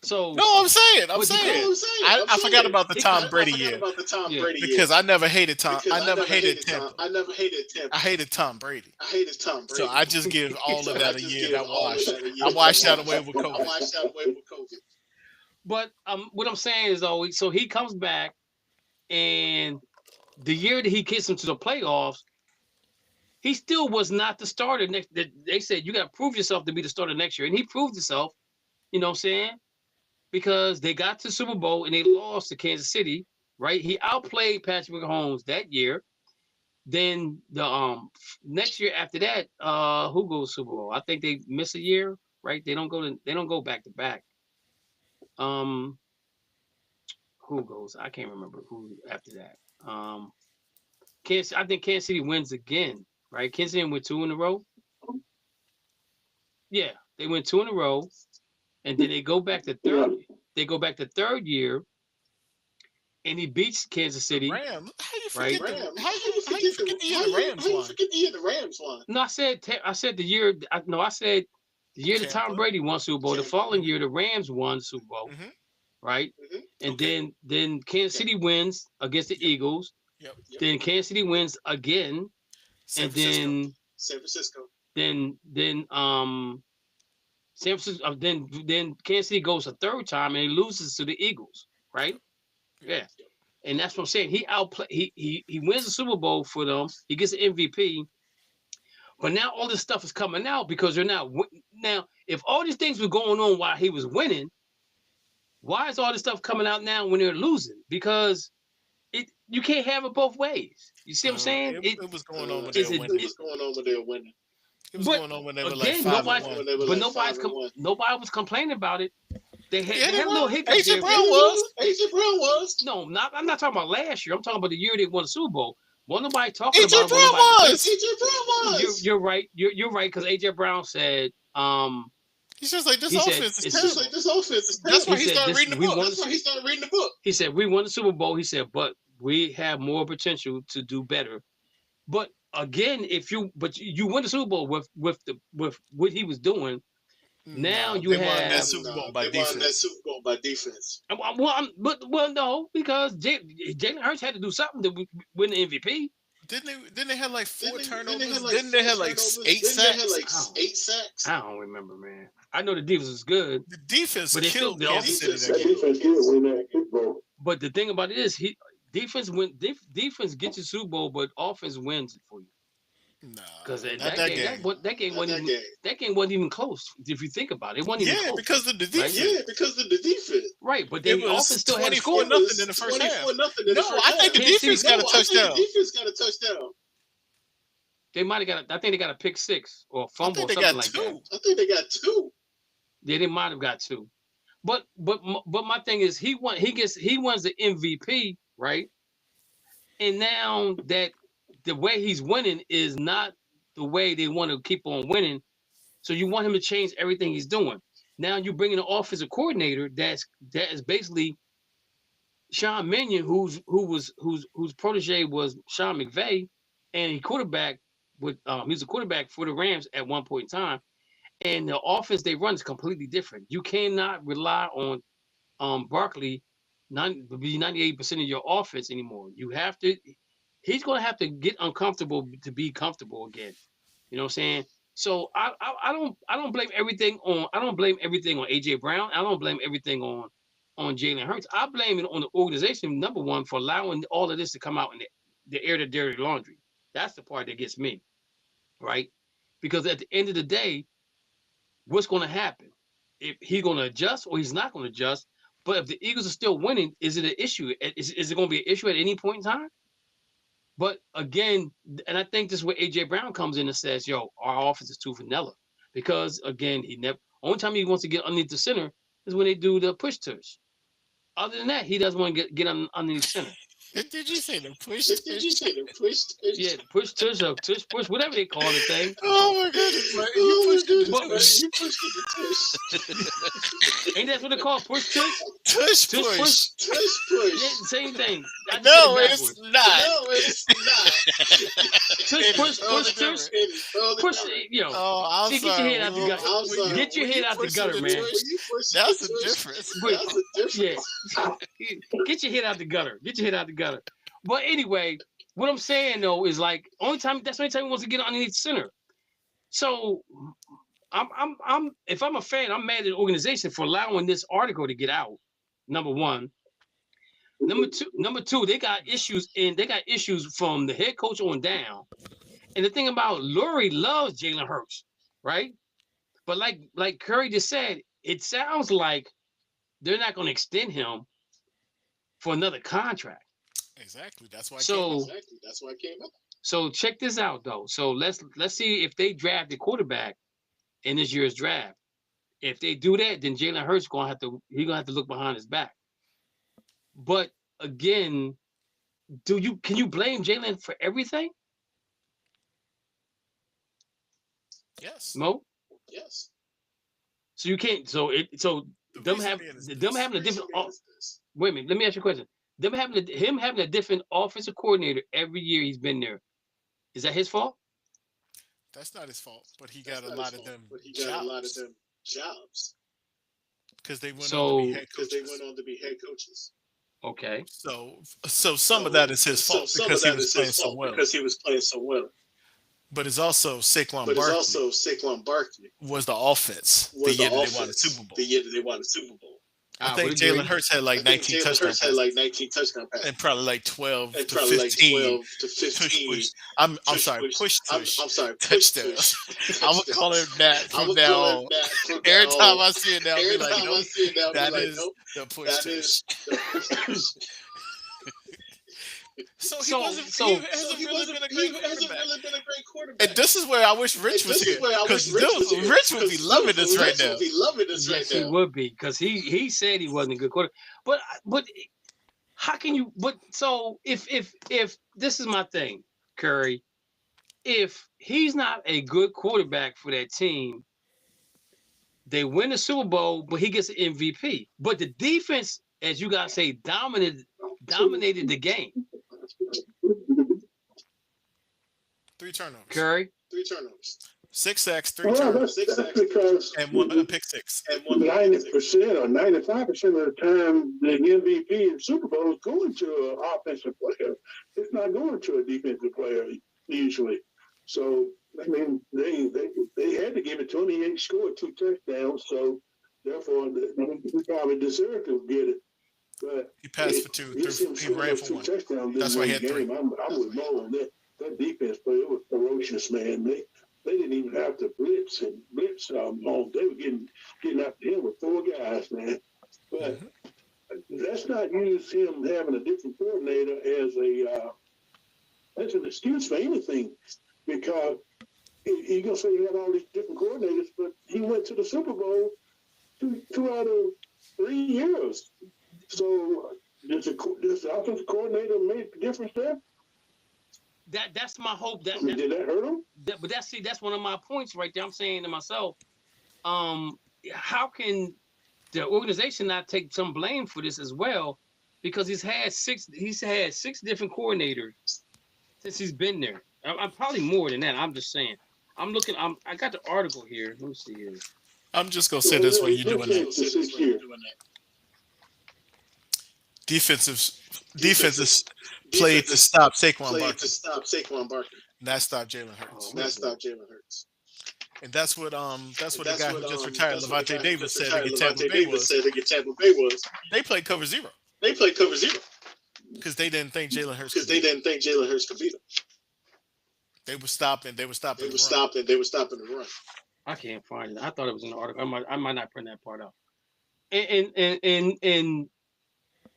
So no, I'm saying. I forgot about the Tom Brady year. Because I never hated Tom. I never hated Tampa. I hated Tom Brady. So I just give all of that a year that I washed that away with COVID. But what I'm saying is, though, so he comes back, and the year that he gets him to the playoffs, he still was not the starter. They said you got to prove yourself to be the starter next year, and he proved himself. You know what I'm saying? Because they got to the Super Bowl and they lost to Kansas City, right? He outplayed Patrick Mahomes that year. Then the next year after that, who goes Super Bowl? I think they miss a year, right? They don't go back to back. Who goes? I can't remember who after that. I think Kansas City wins again, right? Kansas City went 2 in a row. Yeah, they went 2 in a row. And then they go back to third. They go back to third year, and he beats Kansas City. Rams. How you forget the year the Rams won? No, I said the year. I said The year that Tom Brady won Super Bowl, the following year the Rams won Super Bowl, right? And then Kansas City wins against the Eagles. Yep. Then Kansas City wins again, San and Francisco. then San Francisco. Then San Francisco. Then Kansas City goes a third time and he loses to the Eagles, right? Yeah, and that's what I'm saying. He outplay. He wins the Super Bowl for them. He gets the MVP. But now all this stuff is coming out because they're not now. If all these things were going on while he was winning, why is all this stuff coming out now when they're losing? Because you can't have it both ways. You see what I'm saying? It was going on when they were winning. It was going on when they were winning. It was going on when they were like Again, 5-1. But nobody was complaining about it. They had a little hiccup AJ there. Brown was. AJ Brown was. No, I'm not talking about last year. I'm talking about the year they won the Super Bowl. Wasn't nobody talking AJ about Brown was. AJ Brown was. You're right. You're right because AJ Brown said He's just like, this he offense said, is it's terrible. Like, this offense is That's why he he said, started this- reading the we book. won- That's why he started reading the book. he said we won the Super Bowl. He said, but we have more potential to do better. But again, you win the Super Bowl with what he was doing. Now you they won have that Super Bowl by They won that defense. Super Bowl by defense. No, because Jalen Hurts had to do something to win the MVP. Didn't they have like 4 turnovers? Didn't they have like 8 sacks? 8 sacks? I don't remember, man. I know the defense was good, The defense But they killed still- the Kansas City offense- that That game. defense did win that Super Bowl. but the thing about it is, defense gets you Super Bowl, but offense wins it for you. Nah, Because not that game. game Not wasn't that even, game. that game wasn't even close. If you think about it, it wasn't even Yeah, close. because of the defense. Yeah, because of the defense. Right, but It then the was offense still had to 24 score. nothing in the first half. 24-0 in No, the first I think the half. defense got a No, I think touchdown. the defense got a touchdown. They might have got. I think they got a pick six or a I fumble or think they something got like 2. that. I think they got 2. Yeah, they might have got 2. But my thing is, he wins the MVP, right? And now that the way he's winning is not the way they want to keep on winning, so you want him to change everything he's doing. Now you bring in an offensive coordinator that is basically Sean Mannion, whose protege was Sean McVay, and he was a quarterback for the Rams at one point in time. And the offense they run is completely different. You cannot rely on Barkley to be 98% of your offense anymore. You have to. He's going to have to get uncomfortable to be comfortable again. You know what I'm saying? So I don't blame everything on AJ Brown. I don't blame everything on Jalen Hurts. I blame it on the organization, number one, for allowing all of this to come out in the air to dirty laundry. That's the part that gets me, right? Because at the end of the day, what's going to happen? If he's going to adjust or he's not going to adjust, but if the Eagles are still winning, is it an issue? Is it going to be an issue at any point in time? But again, and I think this is where AJ Brown comes in and says, yo, our offense is too vanilla. Because again, only time he wants to get underneath the center is when they do the push tush. Other than that, he doesn't want to get underneath the center. Did you say the push? Did you say the push? Yeah, push tush or tush push, whatever they call the thing. Oh my goodness! Like, Oh my you goodness, pushed man. You pushed the Ain't that what they call push tush? tush Tush push. push? tush. Tush push. Yeah, same thing. I just No, said it it's backwards. not. No, it's not. Tush push, Totally push tush, different. It is totally push. different. Yo, Oh, I'm see, sorry. get your head out the gutter. I'm sorry. Get your When head you out the push gutter, the man. tush, When you push That's the the tush, difference. Wait, That's the difference. yeah. Get your head out the gutter. Get your head out the gutter. But anyway, what I'm saying though is like that's the only time he wants to get underneath the center. So I'm if I'm a fan, I'm mad at the organization for allowing this article to get out. Number one. Number two, they got issues from the head coach on down. And the thing about Lurie loves Jalen Hurts, right? But like Curry just said, it sounds like they're not going to extend him for another contract. Exactly. That's why. Exactly. That's why it came up. So check this out though. So let's see if they draft the quarterback in this year's draft. If they do that, then Jalen Hurts gonna have to look behind his back. But again, can you blame Jalen for everything? Yes. Mo? Yes. So you can't. So them having a different. Wait a minute. Let me ask you a question. Him having a different offensive coordinator every year he's been there. Is that his fault? That's not his fault, but he got a lot of them jobs because they went on to be head coaches. Okay. So some of that is his fault because he was playing so well. But it's also Saquon Barkley was the offense the year that they won the Super Bowl. I think Jalen Hurts had like 19 touchdown passes. And probably like 12 to 15 push. I'm sorry, push touchdowns. I'm going to call him that from now on. Every time I see it now, I'll be like, nope, that is the push tush. So he hasn't really been a great quarterback. And this is where I wish Rich was here. Because Rich would be loving this right now. Yes, he would be. Because he said he wasn't a good quarterback. But how can you? But so if this is my thing, Curry, if he's not a good quarterback for that team, they win the Super Bowl, but he gets an MVP. But the defense, as you guys say, dominated the game. 3 turnovers. Curry. 3 turnovers. 6 sacks, 3 turnovers. That's because and 1 pick 6. 90% or 95% of the time, the MVP in Super Bowl is going to an offensive player. It's not going to a defensive player usually. So I mean, they had to give it to him. He ain't scored 2 touchdowns, so therefore he probably deserved to get it. But he passed for 2. He ran for 1. That's why he had 3. I'm with Mo on that. That defense play, it was ferocious, man. They didn't even have to blitz. They were getting after him with 4 guys, man. But let's not use him having a different coordinator as an excuse for anything, because you're gonna say you had all these different coordinators, but he went to the Super Bowl 2 out of 3 years. So does the offensive coordinator make a difference there? That's my hope. Did that hurt him? But that's one of my points right there. I'm saying to myself, how can the organization not take some blame for this as well? Because he's had 6 different coordinators since he's been there. I'm probably more than that. I'm just saying. I got the article here. Let me see here. I'm just gonna say this while you're doing that. Defenses played to stop Saquon Barkley. And that stopped Jalen Hurts. And that's what the guy who just retired, Levante Davis, said against Tampa Bay was. They played cover 0. Because they didn't think Jalen Hurts could beat them. They were stopping the run. I can't find it. I thought it was in the article. I might not print that part out. And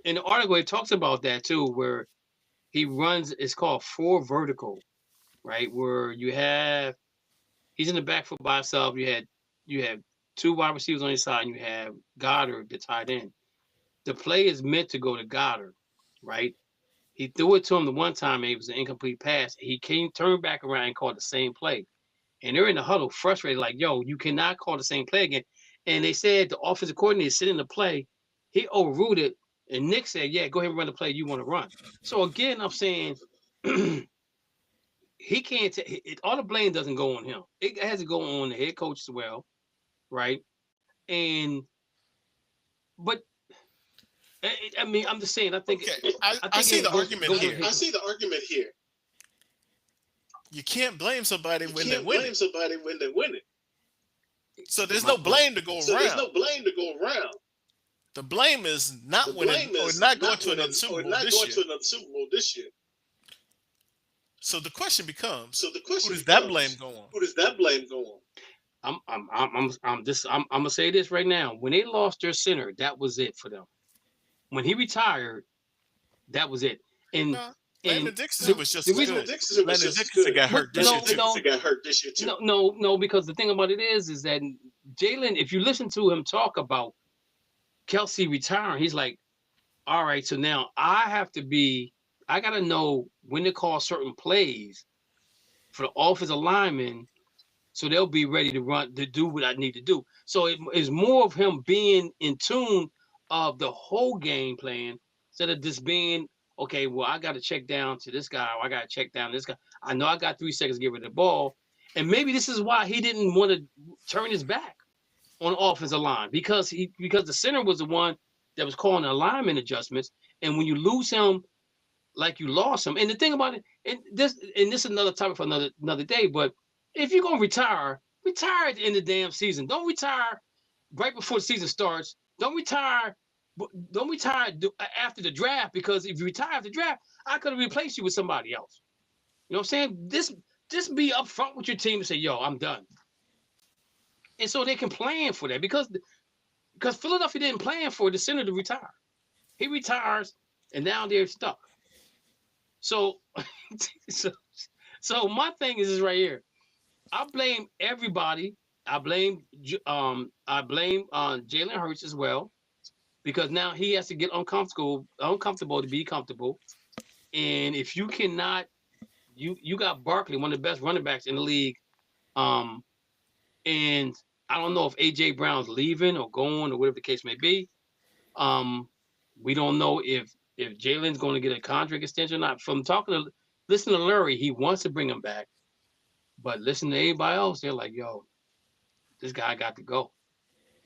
in the article, it talks about that too, where he runs. It's called 4 vertical, right? Where he's in the backfield by himself. You have 2 wide receivers on his side, and you have Goddard, the tight end. The play is meant to go to Goddard, right? He threw it to him the one time, and it was an incomplete pass. He turned back around and called the same play. And they're in the huddle, frustrated, like, yo, you cannot call the same play again. And they said the offensive coordinator sitting in the play, he overruled it. And Nick said, yeah, go ahead and run the play you want to run. So, again, I'm saying he can't all the blame doesn't go on him. It has to go on the head coach as well, right? But I mean, I'm just saying, I think I see the argument here. I see the argument here. You can't blame somebody when they win it. So there's no blame to go around. The blame is not winning or not going to another Super Bowl this year. So the question becomes, who does that blame go on? I'm gonna say this right now. When they lost their center, that was it for them. When he retired, that was it. And Landon Dixon was just good. Landon Dixon got hurt this year too. No, because the thing about it is that Jalen, if you listen to him talk about Kelsey retiring, he's like, all right, so now I got to know when to call certain plays for the offensive linemen so they'll be ready to run, to do what I need to do. So it's more of him being in tune of the whole game plan instead of just being, okay, well, I got to check down to this guy, or I got to check down to this guy. I know I got 3 seconds to get rid of the ball. And maybe this is why he didn't want to turn his back on the offensive line because the center was the one that was calling the alignment adjustments. And when you lose him, like you lost him. And the thing about it, and this is another topic for another day. But if you're gonna retire at the end of the damn season. Don't retire right before the season starts. Don't retire after the draft, because if you retire after the draft, I could have replaced you with somebody else. You know what I'm saying? Just be upfront with your team and say, yo, I'm done. And so they can plan for that because Philadelphia didn't plan for the center to retire. He retires, and now they're stuck. So my thing is this right here. I blame everybody. I blame Jalen Hurts as well, because now he has to get uncomfortable to be comfortable. And if you cannot, you got Barkley, one of the best running backs in the league. And I don't know if AJ Brown's leaving or going or whatever the case may be. We don't know if Jalen's going to get a contract extension or not. Listen to Lurie, he wants to bring him back. But listen to everybody else, they're like, yo, this guy got to go.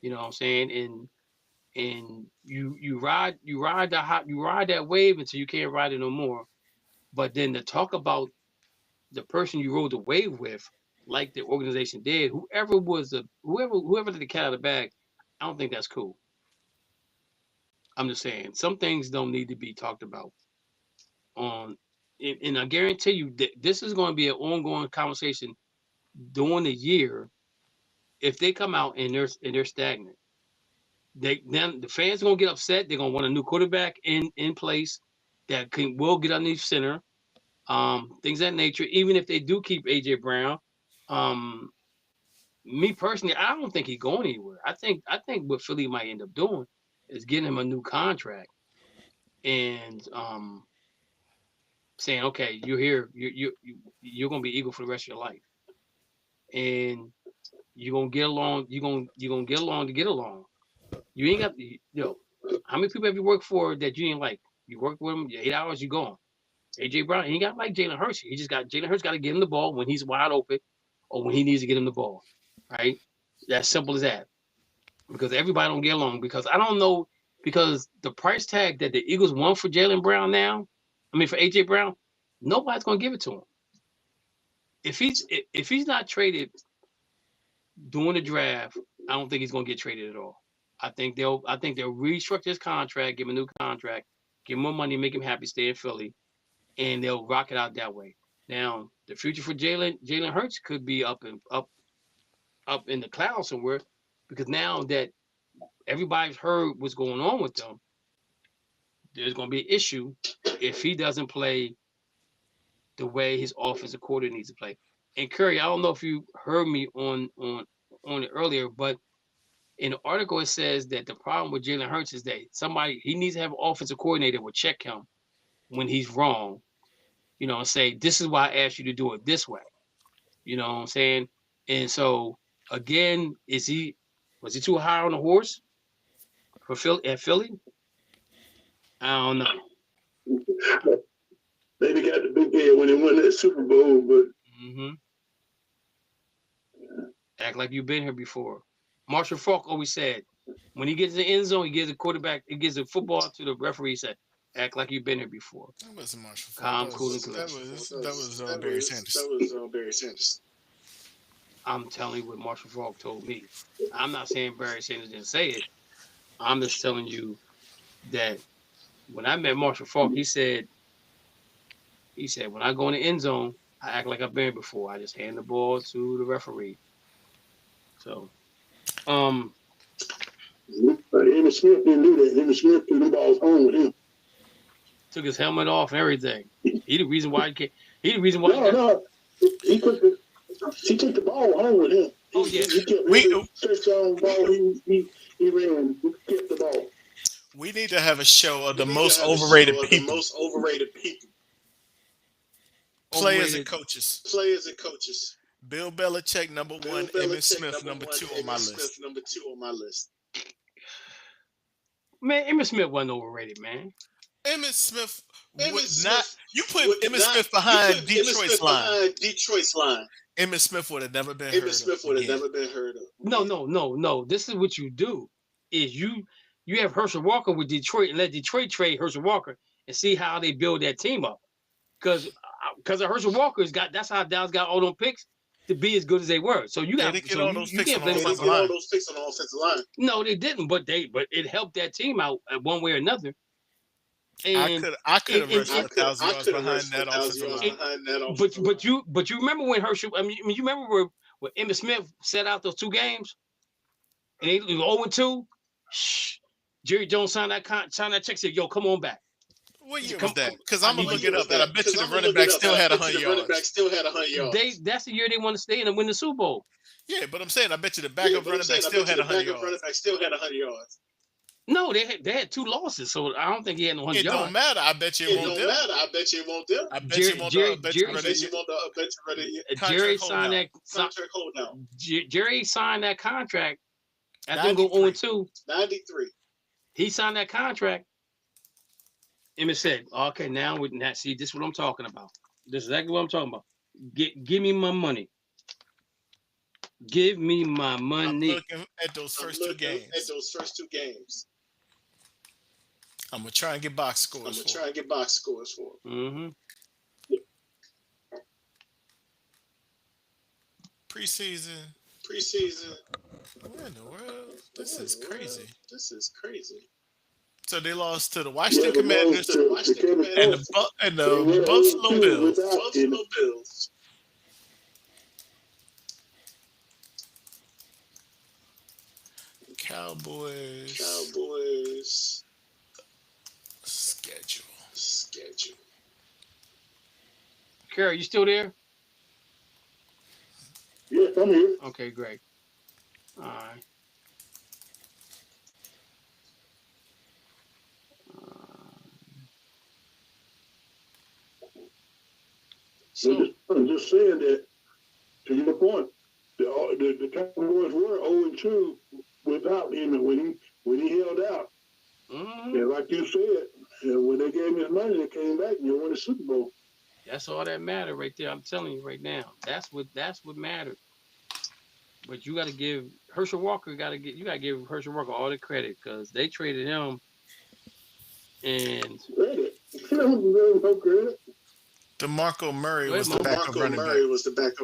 You know what I'm saying? And you ride that wave until you can't ride it no more. But then to talk about the person you rode the wave with, like the organization did, whoever did the cat out of the bag, I don't think that's cool. I'm just saying some things don't need to be talked about. And I guarantee you that this is going to be an ongoing conversation during the year. If they come out and they're stagnant, then the fans are going to get upset. They're going to want a new quarterback in place that will get underneath center, things of that nature. Even if they do keep AJ Brown, me personally, I don't think he's going anywhere. I think what Philly might end up doing is getting him a new contract and saying, okay, you're here, you're gonna be Eagle for the rest of your life, and you're gonna get along. You're gonna get along to get along. You ain't got how many people have you worked for that you didn't like? You worked with them 8 hours, you gone. AJ Brown, he ain't got like Jalen Hurts. Jalen Hurts got to get him the ball when he's wide open or when he needs to get him the ball. Right? That's simple as that. Because everybody don't get along. Because I don't know, because the price tag that the Eagles want for Jalen Brown now, for AJ Brown, nobody's gonna give it to him. If he's not traded during the draft, I don't think he's gonna get traded at all. I think they'll restructure his contract, give him a new contract, give him more money, make him happy, stay in Philly, and they'll rock it out that way. Now, the future for Jalen Hurts could be up in the clouds somewhere, because now that everybody's heard what's going on with them, there's going to be an issue if he doesn't play the way his offensive coordinator needs to play. And Curry, I don't know if you heard me on it earlier, but in the article it says that the problem with Jalen Hurts is that he needs to have an offensive coordinator that will check him when he's wrong, and say, this is why I asked you to do it this way. You know what I'm saying? And so again, was he too high on the horse for Philly? I don't know. Maybe got the big head when he won that Super Bowl, but act like you've been here before. Marshall Faulk always said, when he gets in the end zone, he gives the football to the referee. He said, act like you've been here before. That wasn't Marshall Faulk. Calm, cool, and collected. That was Barry Sanders. Barry Sanders. I'm telling you what Marshall Faulk told me. I'm not saying Barry Sanders didn't say it. I'm just telling you that when I met Marshall Faulk, he said, when I go in the end zone, I act like I've been here before. I just hand the ball to the referee. So, Emmitt Smith didn't do that. Emmitt Smith threw the balls home with him. Took his helmet off and everything. He the reason why he can't. He the reason why. He took the ball home with him. Oh yeah. He kept stretch on the ball. He ran. He kept the ball. We need to have a show of the most overrated people. Players and coaches. Bill Belichick, number one. Emmitt Smith, number two on my list. Man, Emmitt Smith wasn't overrated, man. Emmitt Smith would not. You put Emmitt Smith behind Detroit's line. Emmitt Smith would have never been heard of. No. This is what you do: is you have Herschel Walker with Detroit and let Detroit trade Herschel Walker and see how they build that team up. Because Herschel Walker's got that's how Dallas got all them picks to be as good as they were. So you got get all those picks on the offensive line. No, they didn't, but it helped that team out one way or another. And I could have rushed 1,000 yards behind that offensive line. But you remember when Herschel? I mean, you remember where Emmitt Smith set out those 2 games, and they were 0-2. Jerry Jones signed that check. Said, "Yo, come on back." What year was that? Because I'm gonna look it up. And I bet you the running back still had 100 yards. That's the year they want to stay in and win the Super Bowl. Yeah, but I'm saying I bet you the backup running back still had 100 yards. No, they had 2 losses, so I don't think he had no 100 yards. It don't matter. I bet you it won't do. I bet you it won't do. I bet you won't Jerry signed that contract holdout. Jerry signed that contract. I think go 0-2. 93. He signed that contract. Emmitt said, "Okay, now we can see. This is what I'm talking about. This is exactly what I'm talking about. Give me my money. Give me my money." I'm looking at those first two games. I'm gonna try and get box scores. For Mm-hmm. Preseason. What in the world? This is crazy. So they lost to the Washington Commanders and the Buffalo Bills. Cowboys. Schedule. Kerry, you still there? Yes, I'm here. Okay, great. All right. I'm just saying that, to your point, the Cowboys were 0-2 without him when he held out. Mm-hmm. And like you said, when they gave him his money, they came back and they won the Super Bowl. That's all that mattered right there. I'm telling you right now. That's what mattered. But you got to give Herschel Walker. You got to give Herschel Walker all the credit because they traded him. And credit. No credit. DeMarco Murray was the backup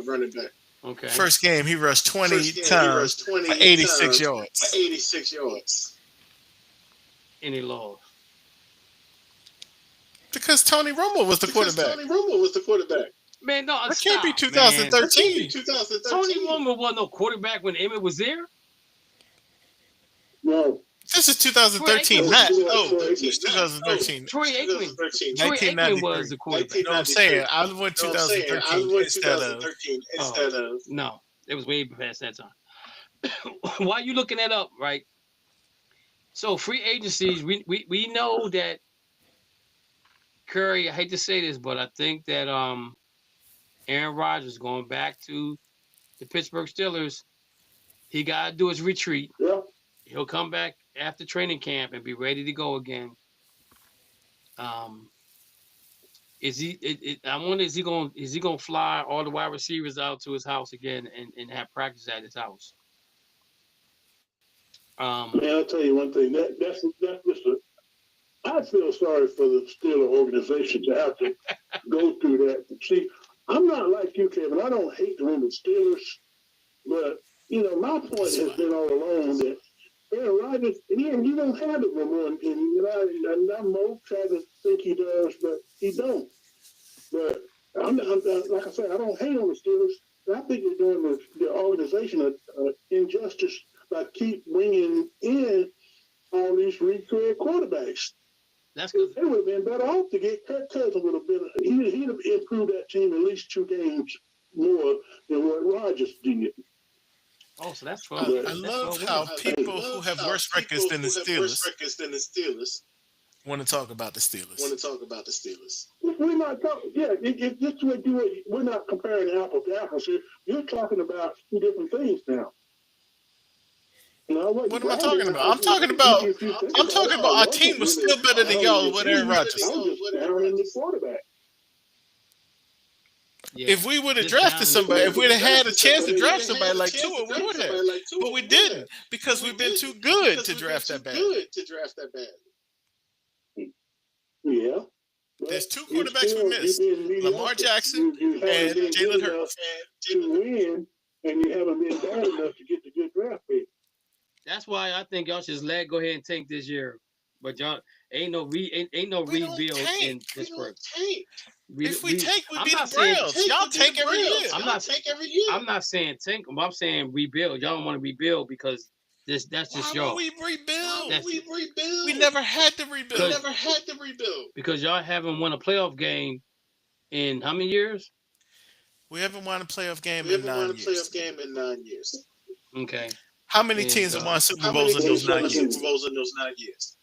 running back. Okay. First game, he rushed 20 times for 86 yards. And he lost. Because Tony Romo was the quarterback. Man, no, that can't be 2013. Tony Romo wasn't no quarterback when Emmitt was there. No. This is 2013, it's 2013. Troy Aikman was the quarterback. No, I'm saying I went 2013 instead of. No, it was way past that time. While you looking that up, right? So free agencies, we know that Curry. I hate to say this, but I think that Aaron Rodgers going back to the Pittsburgh Steelers. He got to do his retreat. Yeah. He'll come back after training camp and be ready to go again. I wonder is he gonna fly all the wide receivers out to his house again and have practice at his house? Man, I'll tell you one thing. That's I feel sorry for the Steeler organization to have to go through that. See, I'm not like you, Kevin. I don't hate the Steelers, but my point has been all along that Aaron Rodgers, you don't have it no more. And I'm more trying to think he does, but he don't. But I'm like I said, I don't hate on the Steelers. I think they're doing the organization an injustice by keep bringing in all these recruit quarterbacks. That's good. It would have been better off to get Kirk Cousins with a bit. He'd have improved that team at least 2 games more than what Rodgers did. Oh, so that's fun. I love how people who have worse records than the Steelers want to talk about the Steelers. We're not talking. Yeah, it's just what we're not comparing apples to apples here. You're talking about 2 different things now. What am I talking about? I'm talking about our team was still better than y'all with Aaron Rodgers. Yeah. If we would have drafted somebody, if we'd have had a chance to draft somebody like Tua, we would have. But we didn't because we've been too good to draft that bad. Yeah. There's two quarterbacks we missed: Lamar Jackson and Jalen Hurts. To win, and you haven't been bad enough to get the good draft pick. That's why I think y'all should go ahead and tank this year. But y'all ain't no rebuild in Pittsburgh. If we tank, we beat the Browns. Y'all tank every year. I'm not saying tank, but I'm saying rebuild. Y'all don't want to rebuild because that's just y'all. We rebuild. We never had to rebuild. Because y'all haven't won a playoff game in how many years? We haven't won a playoff game in 9 years. Okay. How many teams have won Super Bowls in those 9 years?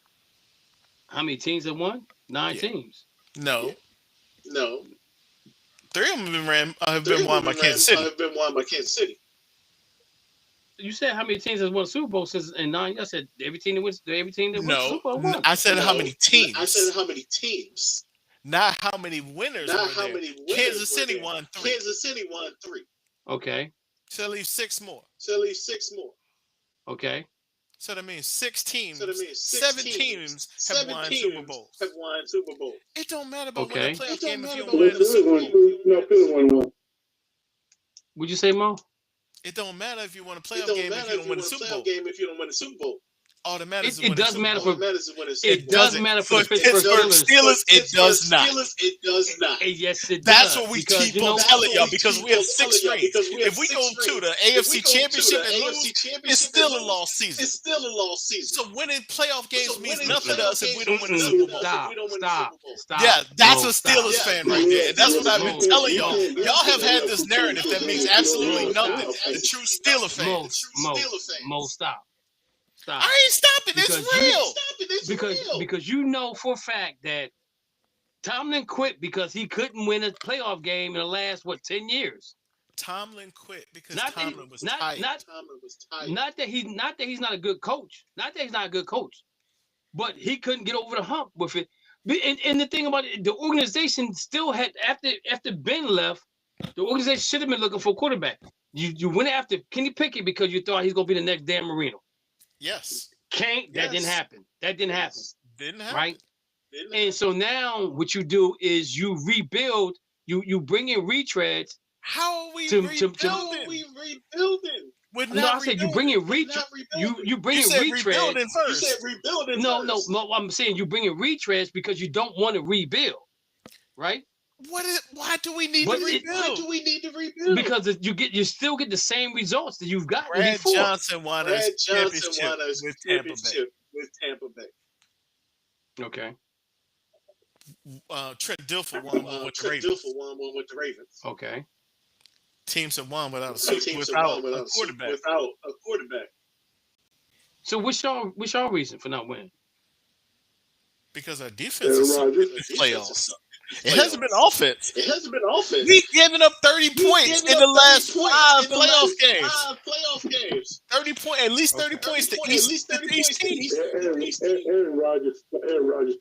How many teams have won? 9 teams. No. 3 of them have been won by Kansas City. You said how many teams has won a Super Bowl since in 9 years? I said every team that won Super Bowl won. I said how many teams. Not how many winners were there. Kansas City won 3. Okay. So that leaves 6 more. Okay. So that means 6 teams. 7 teams have won Super Bowls. It don't matter about winning a playoff game if you don't win the Super Bowl. What'd you say, Mo? It don't matter if you win a playoff game if you don't win the Super Bowl. All that matters it does matter for it does matter for the Pittsburgh Steelers. It does not. Yes, it does. That's what we keep on telling y'all because we have 6 straight. If we go to the AFC Championship and lose, it's still a lost season. So winning playoff games means nothing to us if we don't win the Super Bowl. Stop. Yeah, that's a Steelers fan right there. And that's what I've been telling y'all. Y'all have had this narrative that means absolutely nothing. The true Steeler fans. Mo, stop. I ain't stopping. It's real. Because you know for a fact that Tomlin quit because he couldn't win a playoff game in the last 10 years. Tomlin quit because Tomlin was tired. Not that he's not a good coach. Not that he's not a good coach, but he couldn't get over the hump with it. And the thing about it, the organization still had after Ben left, the organization should have been looking for a quarterback. You went after Kenny Pickett because you thought he's gonna be the next Dan Marino. Yes. That didn't happen. Didn't happen. Right? And so now what you do is you rebuild, you bring in retreads. How are we rebuilding? I said you bring in retreads. You bring in retreads. You said rebuilding No, I'm saying you bring in retreads because you don't want to rebuild. Right? Why do we need to rebuild? Because you still get the same results that you've got Brad before. Johnson won a championship with Tampa Bay. Okay. Trent Dilfer won one with the Ravens. Okay. Teams have won without a quarterback. So what's your reason for not winning? Because our defense is so good in the playoffs. It hasn't been offense. We've given up 30 points in the last 5 playoff games. 30 points, at least 30 points to each team. Aaron Rodgers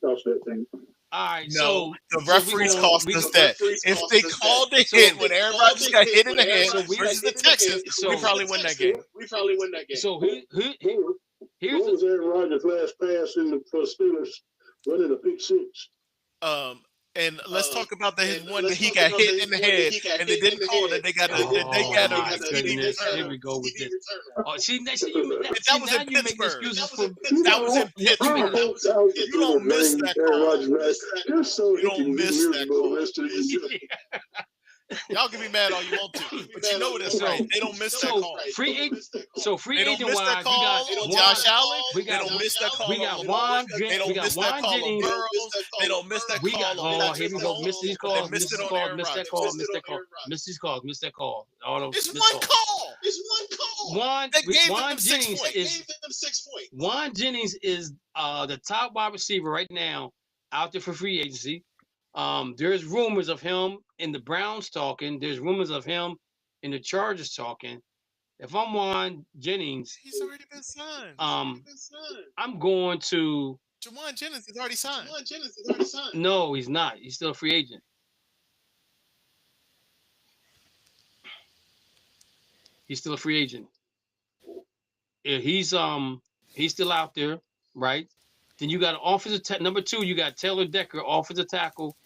cost that thing. All right, no, the referees cost us that. If they called the hit when Aaron Rodgers got hit in the head versus the Texans, we probably win that game. So here's what was Aaron Rodgers' last pass for Steelers running a pick 6? And let's talk about the one that he got hit in the head, and they didn't call it. They got a Here we go with this. Oh, that was in Pittsburgh. That was in Pittsburgh. You don't miss that call. You don't miss that call. Y'all can be mad all you want to, but you know that's right. They don't miss that call. Free agent wise, Josh Allen. They don't miss that call. We got Juan. They don't miss that call on Burrows. They don't miss that call. Here we go. Miss these calls. Miss that call. Miss that call. Miss that call. It's one call. Juan Jennings is the top wide receiver right now out there for free agency. There's rumors of him in the Browns talking. There's rumors of him in the Chargers talking. If I'm Juwan Jennings, He's already been signed. I'm going to. Juwan Jennings is already signed. No, he's not. He's still a free agent. He's still a free agent. Yeah, he's still out there, right? Then you got offensive number 2. You got Taylor Decker, offensive tackle.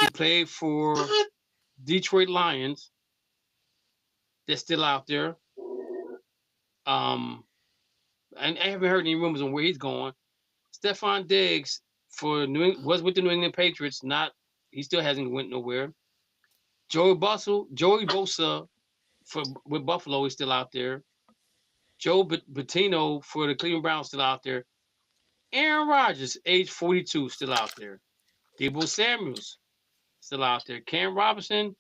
He played for Detroit Lions. They're still out there. And I haven't heard any rumors on where he's going. Stephon Diggs was with the New England Patriots. He still hasn't went nowhere. Joey Bosa with Buffalo is still out there. Joe Bettino for the Cleveland Browns still out there. Aaron Rodgers, age 42, still out there. Deebo Samuels still out there. Cam Robinson,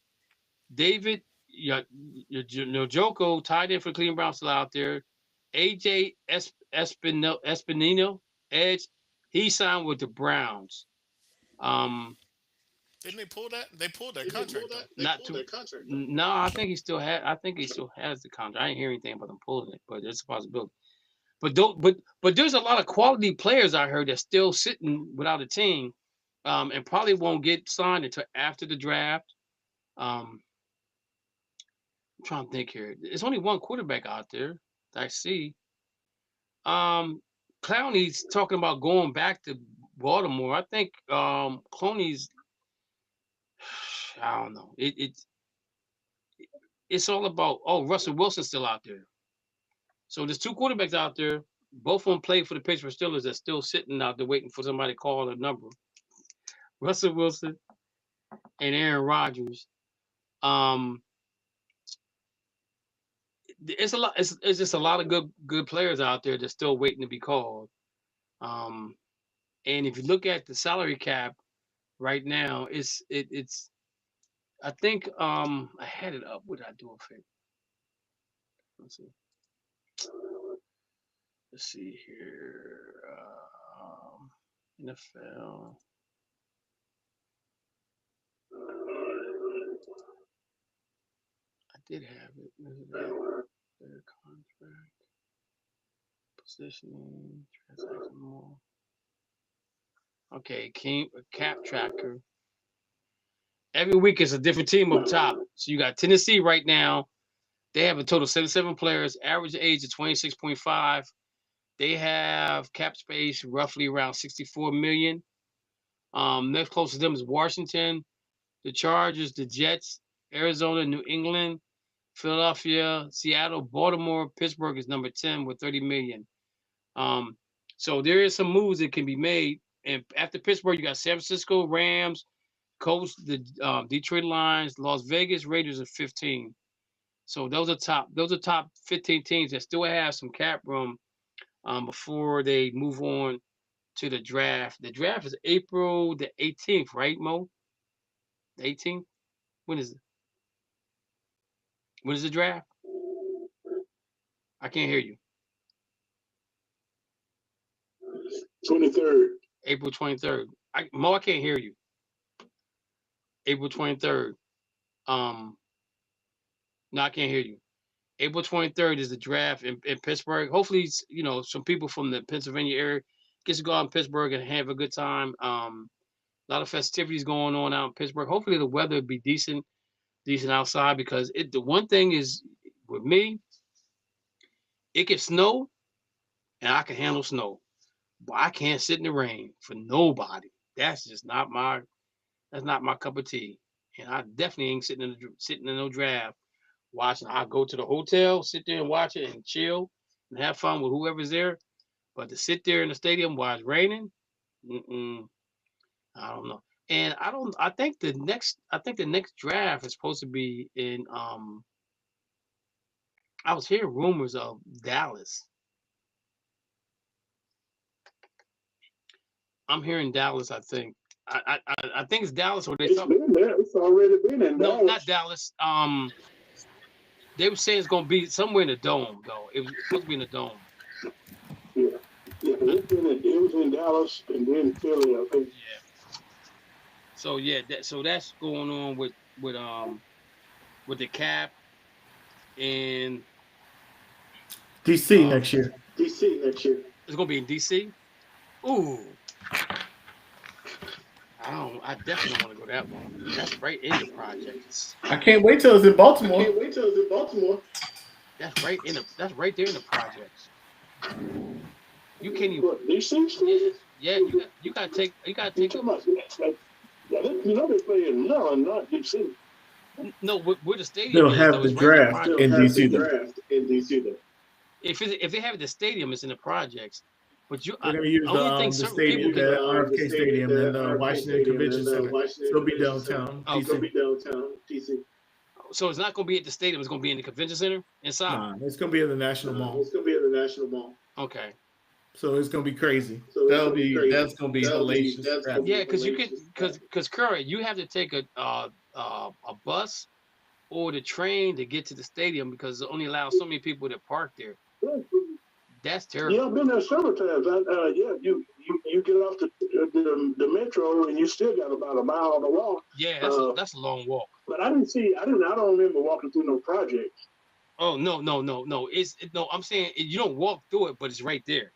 David Njoku, tight end for the Cleveland Browns, still out there. AJ Espinino, edge, he signed with the Browns. Didn't they pull that? They pulled that contract. No, I think he still has the contract. I didn't hear anything about them pulling it, but it's a possibility. But there's a lot of quality players I heard that's still sitting without a team, and probably won't get signed until after the draft. I'm trying to think here. There's only one quarterback out there that I see. Clowney's talking about going back to Baltimore. I think Clowney's. I don't know. It's all about. Oh, Russell Wilson's still out there. So there's 2 quarterbacks out there. Both of them play for the Pittsburgh Steelers. That's still sitting out there waiting for somebody to call a number. Russell Wilson and Aaron Rodgers. It's a lot. It's just a lot of good players out there that's still waiting to be called. And if you look at the salary cap right now, it's. I think I had it up. What did I do with it? Let's see here. NFL. I did have it. Their contract, positioning, transaction more. Okay, cap tracker. Every week is a different team up top. So you got Tennessee right now. They have a total of 77 players, average age of 26.5. They have cap space roughly around 64 million. Next closest to them is Washington, the Chargers, the Jets, Arizona, New England, Philadelphia, Seattle, Baltimore, Pittsburgh is number 10 with 30 million. So there is some moves that can be made. And after Pittsburgh, you got San Francisco, Rams, Colts, the Detroit Lions, Las Vegas Raiders are 15. So those are top 15 teams that still have some cap room before they move on to the draft. The draft is April the 18th, right, Mo? The 18th? When is it? When is the draft? I can't hear you. 23rd. April 23rd. Mo, I can't hear you. April 23rd. No, I can't hear you. April 23rd is the draft in Pittsburgh. Hopefully, some people from the Pennsylvania area get to go out in Pittsburgh and have a good time. A lot of festivities going on out in Pittsburgh. Hopefully the weather will be decent outside, because the one thing is with me, it can snow and I can handle snow, but I can't sit in the rain for nobody. That's just not my cup of tea. And I definitely ain't sitting in no draft watching. I go to the hotel, sit there and watch it and chill and have fun with whoever's there. But to sit there in the stadium while it's raining, I don't know. And I think the next draft is supposed to be in I was hearing rumors of Dallas. I'm hearing Dallas, I think. I think it's Dallas, or it's been there. It's already been in Dallas. No, not Dallas. They were saying it's gonna be somewhere in the dome, though. It was supposed to be in the dome. Yeah. It was in Dallas and then Philly, I think. Yeah. So yeah, that's going on with the cap, and DC next year. It's gonna be in DC. Ooh. I definitely want to go that one. That's right in the projects. I can't wait till it's in Baltimore. That's right there in the projects. You can't even. What, DC? Yeah, you gotta take. Too much. You know they play in Maryland, not DC. No, where the stadium They'll is, have though, the it's right draft in the in projects. DC though. If they have the stadium, it's in the projects. But They're gonna use the stadium, the RFK Stadium, and Washington Convention Center. It'll be downtown DC. So it's not going to be at the stadium. It's going to be in the convention center inside. Nah, it's gonna be in the National Mall. Okay. So it's gonna be crazy. That's gonna be hellacious. Yeah, because Curry, you have to take a bus or the train to get to the stadium because it only allows so many people to park there. That's terrible. Yeah, I've been there several times. You get off the metro and you still got about a mile on the walk. Yeah, that's a long walk. But I don't remember walking through no projects. Oh no. I'm saying you don't walk through it, but it's right there.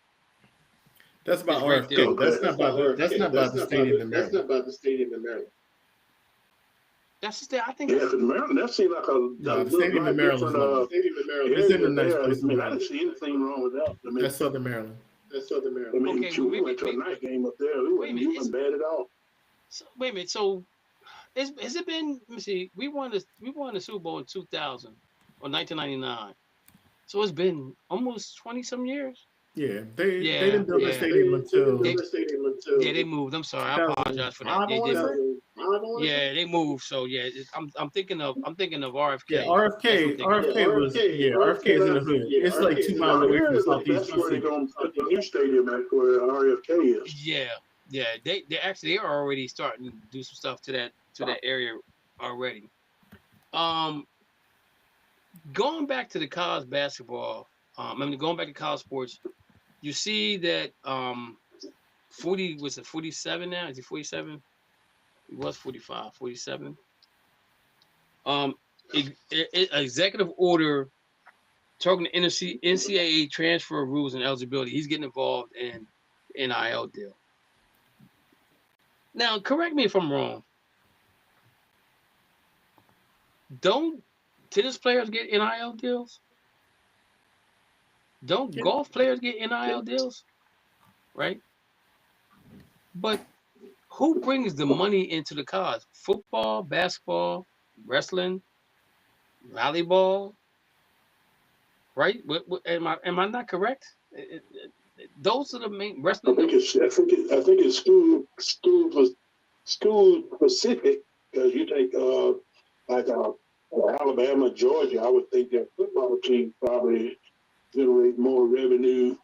That's about RFK. That's not about the stadium in Maryland. That's just I think. Yeah, because Maryland, that seems like the stadium in Maryland. It's in a nice place. I didn't see anything wrong with that. That's Southern Maryland. Okay, we went to a night game up there. We wasn't bad at all. So, wait a minute. So, has it been? Let me see. We won the Super Bowl in 2000 or 1999. So it's been almost 20 some years. Yeah, they didn't build the stadium until. Yeah, they moved. I'm sorry. I apologize for that. They moved. So yeah, I'm thinking of RFK. Yeah, RFK is in the hood. It's like 2 miles away from Southeast. That's where they're going to put the new stadium at, where RFK is. Yeah. They are already starting to do some stuff to that area already. Going back to the college basketball, going back to college sports, you see that 47 now? Is he 47? He was 45, 47. Executive order talking to NCAA transfer rules and eligibility. He's getting involved in NIL deal. Now, correct me if I'm wrong. Don't tennis players get NIL deals? Don't golf players get NIL deals? Right? But who brings the money into the college? Football, basketball, wrestling, volleyball, right? Am I not correct? Those are the main wrestling. I think it's school specific, because you take Alabama, Georgia. I would think their football team probably generate more revenue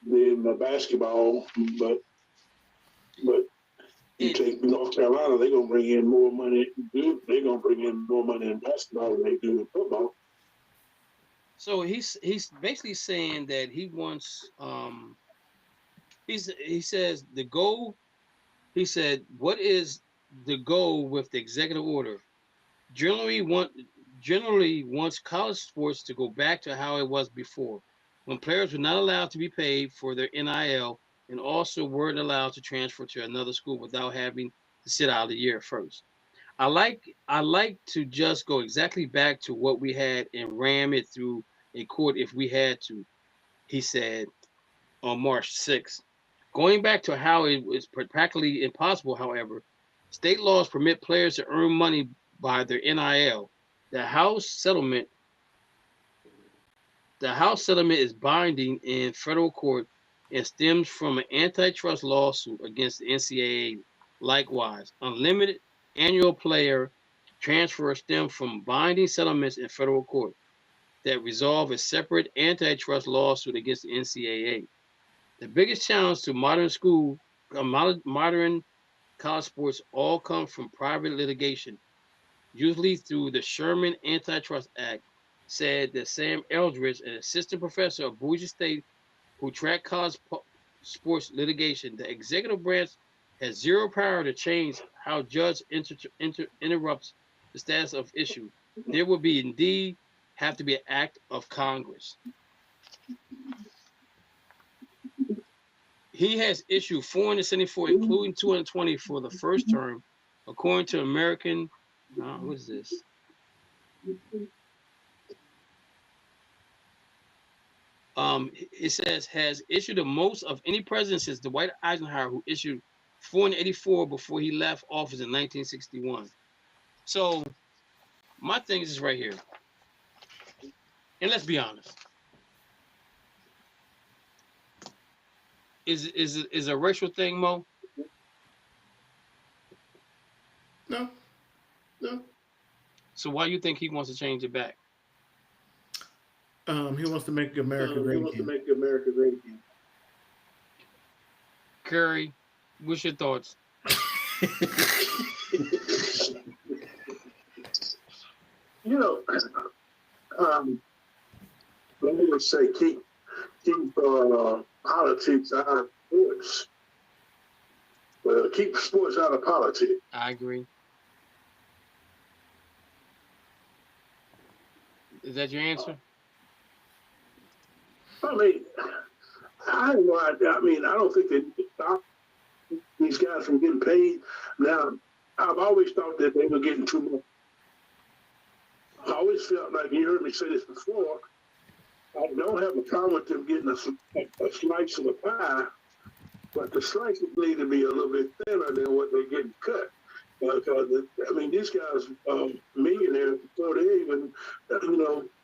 than the basketball, but you take North Carolina, they're gonna bring in more money. They're gonna bring in more money in basketball than they do in football. So he's basically saying that he wants he says the goal. He said, what is the goal with the executive order? Generally wants college sports to go back to how it was before, when players were not allowed to be paid for their NIL and also weren't allowed to transfer to another school without having to sit out a year first. I like to just go exactly back to what we had and ram it through a court if we had to, he said on March 6th. Going back to how it was practically impossible, however, state laws permit players to earn money by their NIL. The House settlement is binding in federal court and stems from an antitrust lawsuit against the NCAA. Likewise, unlimited annual player transfers stem from binding settlements in federal court that resolve a separate antitrust lawsuit against the NCAA. The biggest challenge to modern college sports all come from private litigation, usually through the Sherman Antitrust Act, said that Sam Eldridge, an assistant professor of Boise State who tracked college sports litigation. The executive branch has zero power to change how judge interrupts the status of issue. There will be indeed have to be an act of Congress. He has issued 474, including 220 for the first term, according to American. What is this? It says has issued the most of any president since Dwight Eisenhower, who issued 484 before he left office in 1961. So my thing is right here, and let's be honest. Is a racial thing, Mo? No. So why do you think he wants to change it back? He wants to make America great again. Curry, what's your thoughts? Let me just say, keep politics out of sports. Well, keep sports out of politics. I agree. Is that your answer? I mean, I don't think they stop these guys from getting paid. Now, I've always thought that they were getting too much. I always felt like, you heard me say this before, I don't have a problem with them getting a slice of a pie, but the slices need to be a little bit thinner than what they're getting cut. Because, these guys are millionaires before they even,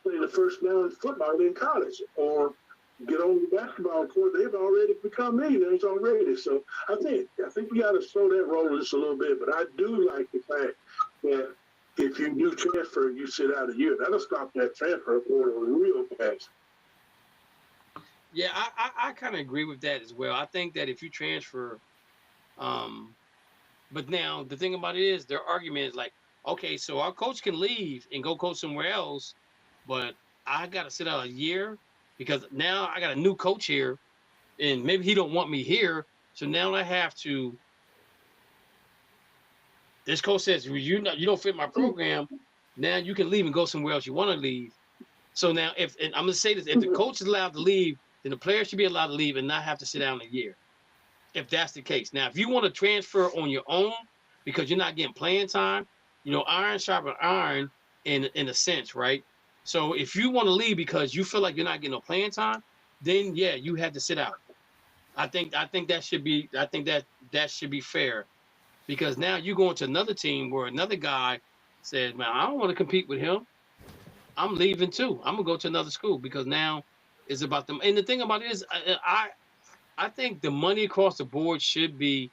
play the first down football in college or get on the basketball court. They've already become millionaires already. So I think we got to slow that roll just a little bit. But I do like the fact that if you do transfer, you sit out a year. That'll stop that transfer portal real fast. Yeah, I kind of agree with that as well. I think that if you transfer, but now the thing about it is their argument is like, okay, so our coach can leave and go coach somewhere else, but I got to sit out a year because now I got a new coach here, and maybe he don't want me here, so now I have to. This coach says you don't fit my program. Now you can leave and go somewhere else you want to leave. So now, and I'm gonna say this: if the coach is allowed to leave, then the player should be allowed to leave and not have to sit down a year. If that's the case. Now, if you want to transfer on your own because you're not getting playing time, iron sharpens iron in a sense, right? So if you want to leave because you feel like you're not getting no playing time, then yeah, you have to sit out. I think that should be that should be fair, because now you go into another team where another guy says, man, I don't want to compete with him. I'm leaving too. I'm gonna go to another school because now it's about them. And the thing about it is, I think the money across the board should be,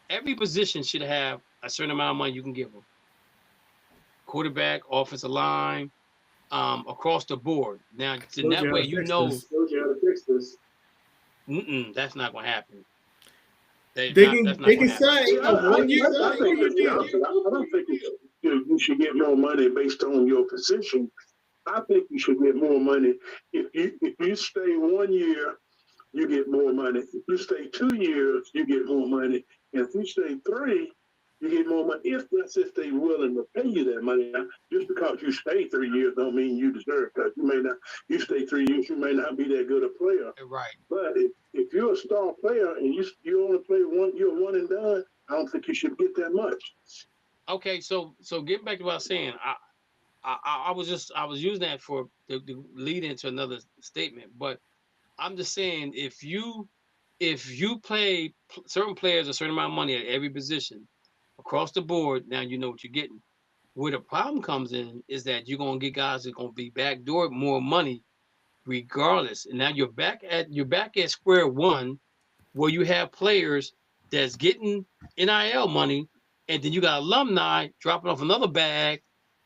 every position should have a certain amount of money you can give them. Quarterback, offensive line, across the board. Now, in that way, that's not going to happen. They can say, I don't think you should get more money based on your position. I think you should get more money. If you stay 1 year, you get more money. If you stay 2 years, you get more money. And if you stay 3, you get more money. If they're willing to pay you that money. Now, just because you stay 3 years don't mean you deserve, because you stay 3 years, you may not be that good a player. Right. But if you're a star player and you only play 1 year, one and done, I don't think you should get that much. Okay, so getting back to what I was saying, I was using that for the lead into another statement, but I'm just saying if you play certain players a certain amount of money at every position across the board, now you know what you're getting. Where the problem comes in is that you're gonna get guys that are gonna be backdoor more money, regardless. And now you're back at square one, where you have players that's getting NIL money, and then you got alumni dropping off another bag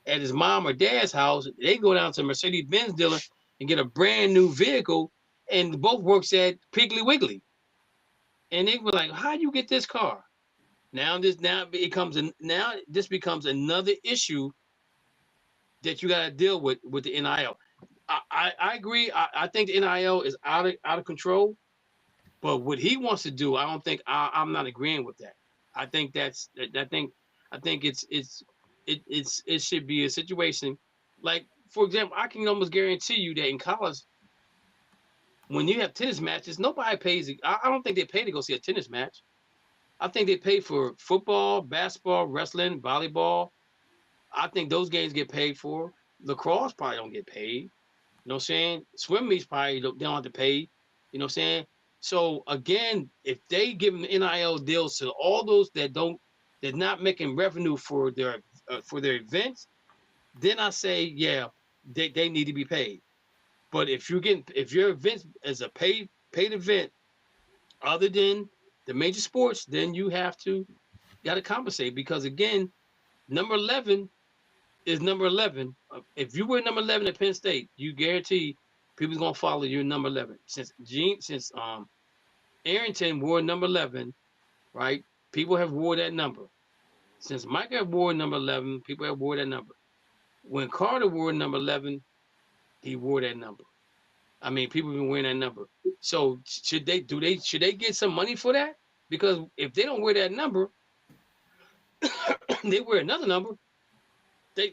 at his mom or dad's house. They go down to a Mercedes-Benz dealer and get a brand new vehicle, and both works at Piggly Wiggly. And they were like, how you get this car? Now this becomes another issue that you got to deal with the NIL. I agree. I think the NIL is out of control, but what he wants to do, I don't think I'm not agreeing with that. I think it should be a situation like, for example, I can almost guarantee you that in college, when you have tennis matches, nobody pays. I don't think they pay to go see a tennis match. I think they pay for football, basketball, wrestling, volleyball. I think those games get paid for. Lacrosse probably don't get paid. You know what I'm saying? Swim meets probably they don't have to pay. You know what I'm saying? So again, if they give them NIL deals to all those that they're not making revenue for their events, then I say, yeah, they need to be paid. But if your event is a paid event, other than the major sports, then you got to compensate, because again, number 11 is number 11. If you were number 11 at Penn State, you guarantee people's gonna follow you number 11. Since Arrington wore number 11, right? People have wore that number. Since Micah wore number 11, people have wore that number. When Carter wore number 11, he wore that number. I mean, people have been wearing that number. So should they get some money for that? Because if they don't wear that number, they wear another number.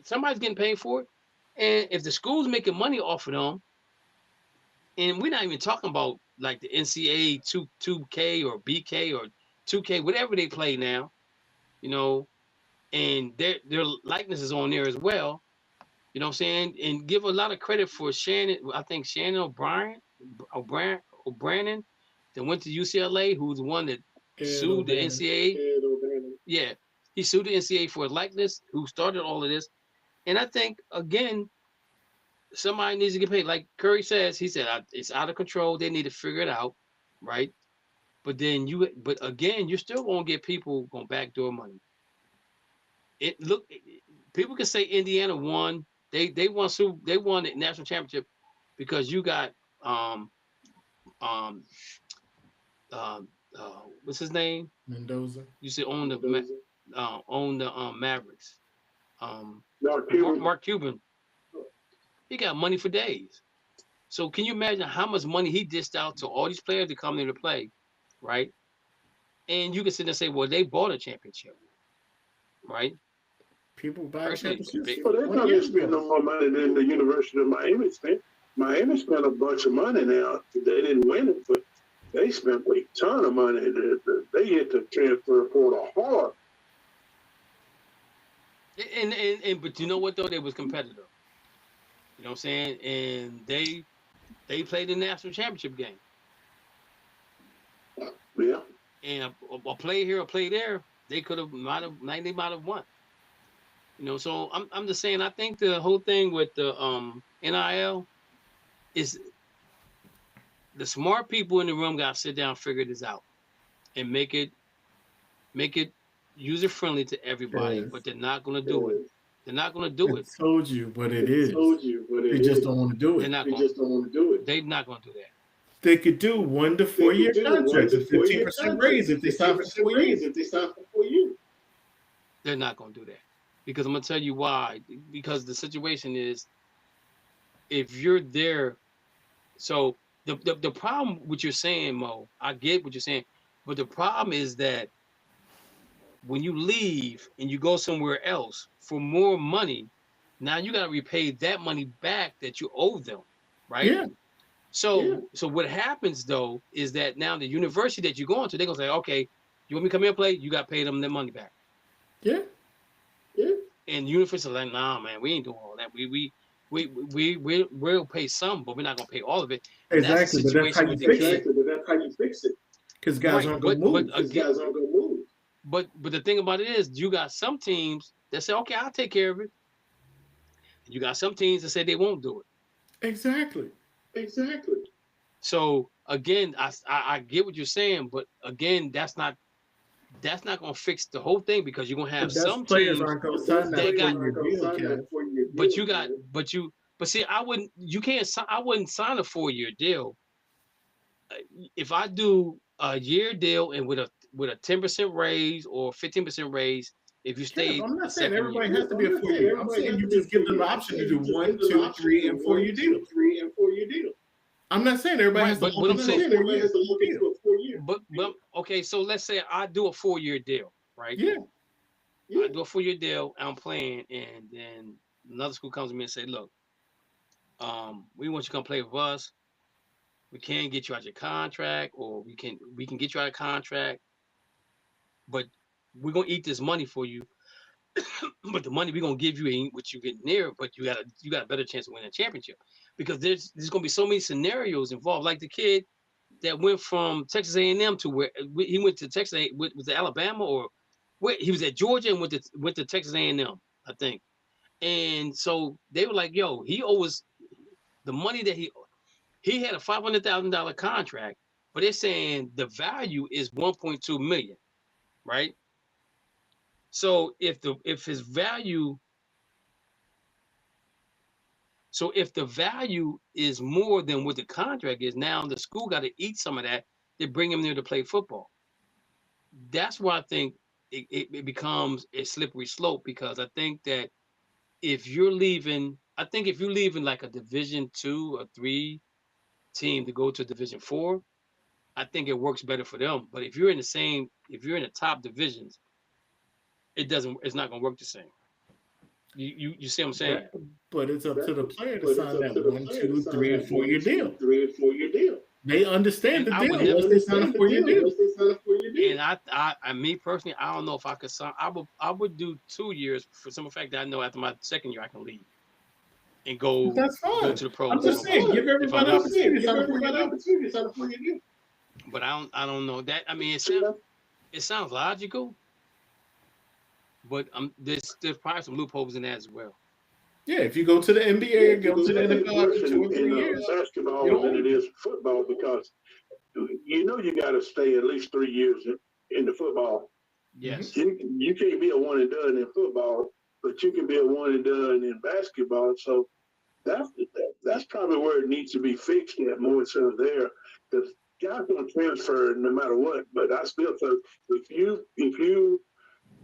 Somebody's getting paid for it. And if the school's making money off of them, and we're not even talking about like the NCAA 2K or BK or 2K, whatever they play now, you know, and their likeness is on there as well. You know what I'm saying? And give a lot of credit for Shannon. I think Shannon O'Brien that went to UCLA, who's the one that sued the NCAA. Yeah, he sued the NCAA for his likeness, who started all of this. And I think, again, somebody needs to get paid. Like Curry says, he said, it's out of control. They need to figure it out, right? But then again, you're still going to get people going backdoor money. People can say Indiana won. They won the national championship because you got what's his name? Mendoza. You said own the Mavericks. Mark Cuban. He got money for days. So can you imagine how much money he dished out to all these players to come in to play, right? And you can sit there and say, well, they bought a championship, right? People buy championships. Well, they're not going to spend no more money than the University of Miami spent. Miami spent a bunch of money now. They didn't win it, but they spent a ton of money. They hit the transfer portal hard. But you know what though? They was competitive. You know what I'm saying? And they played the national championship game. Yeah. And a play here, a play there, they might have won. You know, so I'm just saying, I think the whole thing with the NIL is the smart people in the room got to sit down and figure this out and make it user friendly to everybody, yes. But they're not going to do it. They're not going to do it. Told you, but it is. They just don't want to do it. They just don't want to do it. They're not going to do that. They could do 1 to 4 year contracts, a 15% raise if they sign for 4 years. They're not going to do that. Because I'm going to tell you why. Because the situation is, if you're there, so the problem what you're saying, Mo, I get what you're saying, but the problem is that when you leave and you go somewhere else for more money, now you got to repay that money back that you owe them, right? Yeah. So what happens though is that now the university that you're going to, they're gonna say, okay, you want me to come here and play? You got to pay them their money back. Yeah. And universities are like, nah, man, we ain't doing all that. We'll pay some, but we're not gonna pay all of it. Exactly, but that's how you fix it. Because guys aren't gonna move. But the thing about it is, you got some teams that say, okay, I'll take care of it. You got some teams that say they won't do it. Exactly. So again, I get what you're saying, but again, that's not going to fix the whole thing, because you're going to have some players teams aren't going to sign that but see, I wouldn't sign a 4-year deal. If I do a year deal and with a 10% raise or 15% raise, if you stay. I'm not saying everybody has to be a 4-year. I'm saying you just give them the option to do 1, 2, 3, and 4-year deal. I'm not saying everybody has to look into a 4-year. But okay, so let's say I do a 4-year deal, right? Yeah. I do a 4-year deal, I'm playing, and then another school comes to me and say, look, we want you to come play with us. we can't get you out your contract, or we can get you out of contract, but we're gonna eat this money for you. But the money we're gonna give you ain't what you get near, but you got a better chance of winning a championship, because there's gonna be so many scenarios involved. Like the kid that went from Texas A&M to where he went to Texas, was it Alabama, or where he was at Georgia and went to Texas A&M, I think. And so they were like, yo, he owes the money that he had a $500,000 contract, but they're saying the value is 1.2 million, right? So if the value is more than what the contract is, now the school got to eat some of that to bring him there to play football. That's why I think it becomes a slippery slope, because I think that if you're leaving like a Division 2 or 3 team to go to Division 4, I think it works better for them. But if you're in the top divisions, it's not going to work the same. You see what I'm saying? But it's up to the player to sign that 1, 2, 3, and 4 year deal. They understand the deal once they sign a 4 year deal. And I me personally, I don't know if I could sign. I would do 2 years, for some fact that I know after my second year I can leave and go. That's fine. Go to the pros. I'm just saying, give everybody an opportunity to sign a 4 year deal. But I don't know that. I mean, it sounds logical, but there's probably some loopholes in that as well. Yeah, if you go to the NBA, go to the NFL after 2 or 3 years, basketball than it is football, because you got to stay at least 3 years in the football. Yes, you can't be a one and done in football, but you can be a one and done in basketball. So that's probably where it needs to be fixed at more so there, because guys don't transfer no matter what. But I still think if you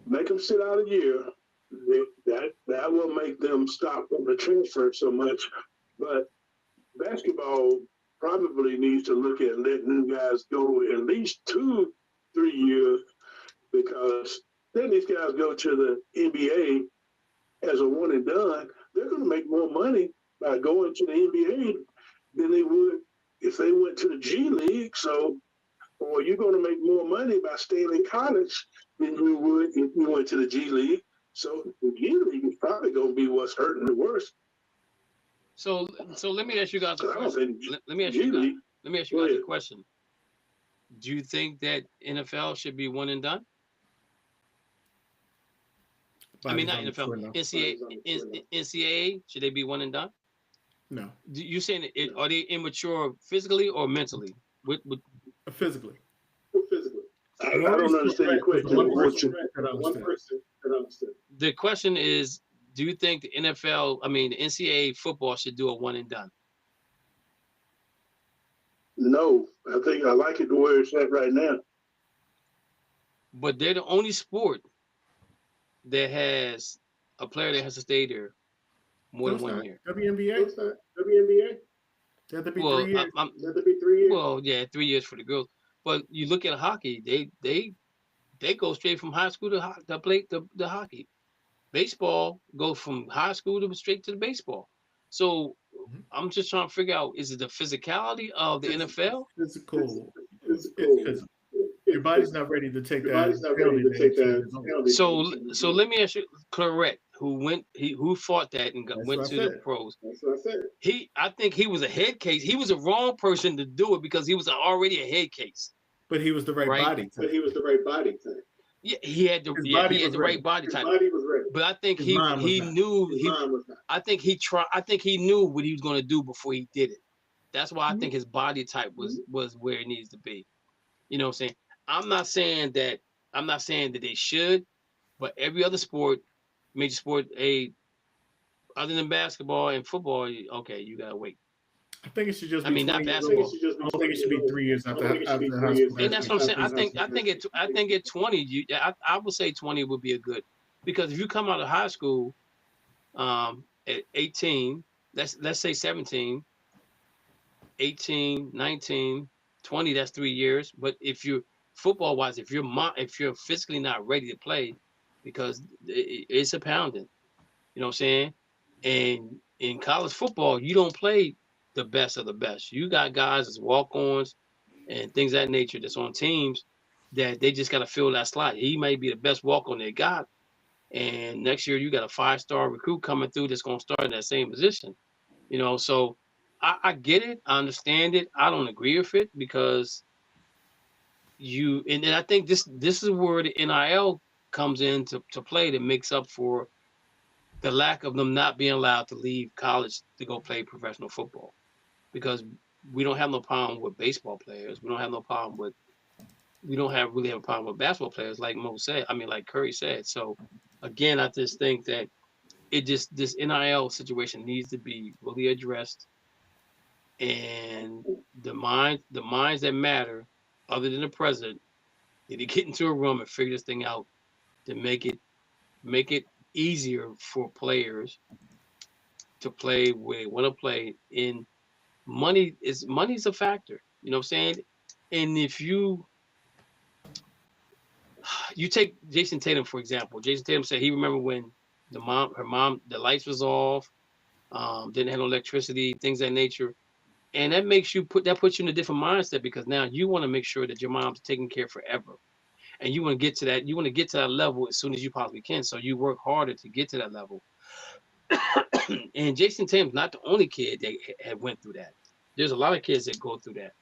make them sit out a year, that will make them stop from the transfer so much. But basketball probably needs to look at letting new guys go at least 2-3 years, because then these guys go to the NBA as a one and done. They're going to make more money by going to the NBA than they would if they went to the G League. So, or you're going to make more money by staying in college than you would if you went to the G League. So the G League is probably going to be what's hurting the worst. So let me ask you guys a question. Let me ask you guys a question. Do you think that NFL should be one and done? I mean, not NFL. NCAA, should they be one and done? No. You saying are they immature physically or mentally? Physically. I don't understand the question. One person can understand. The question is, do you think the NCAA football should do a one and done? No, I think I like it the way it's at right now. But they're the only sport that has a player that has to stay there more than 1 year. WNBA? They have to be 3 years. Well, yeah, 3 years for the girls. But you look at hockey, they go straight from high school to play the hockey. Baseball goes from high school to straight to the baseball. So I'm just trying to figure out, is it the physicality of the NFL? Physical. Your body's not ready to take that. So let me ask you, Claret, who fought that and went to the pros. That's what I said. I think he was a head case. He was the wrong person to do it because he was already a head case. But he was the right body type. Yeah, he had the right body type. But I think he knew I think he knew what he was going to do before he did it. That's why I think his body type was where it needs to be. You know what I'm saying? I'm not saying that they should, but every other sport, major sport, other than basketball and football, okay, you gotta wait. I think it should just be not basketball. I don't think it should be 3 years after high school. And that's what I'm saying. I think at 20, I would say 20 would be a good, because if you come out of high school at 18, let's say 17, 18, 19, 20, that's 3 years. But if you're football wise, if you're physically not ready to play, because it's a pounding, you know what I'm saying? And in college football, you don't play the best of the best. You got guys as walk-ons and things of that nature that's on teams that they just got to fill that slot. He may be the best walk-on they got, and next year you got a 5-star recruit coming through that's going to start in that same position. You know, so I get it. I understand it. I don't agree with it because and I think this is where the NIL comes in to play to mix up for the lack of them not being allowed to leave college to go play professional football, because we don't have no problem with baseball players. We don't have no problem with. We don't really have a problem with basketball players, like Mo said. I mean, like Curry said. So, again, I just think that this NIL situation needs to be really addressed, and the minds that matter, other than the president, need to get into a room and figure this thing out to make it easier for players to play where they want to play. In money's a factor, you know what I'm saying? And if you take Jason Tatum, for example. Jason Tatum said he remember when her mom, the lights was off, didn't have no electricity, things of that nature. And that puts you in a different mindset, because now you want to make sure that your mom's taken care of forever. And you want to get to that level as soon as you possibly can. So you work harder to get to that level. And Jason Tatum's not the only kid that had went through that. There's a lot of kids that go through that.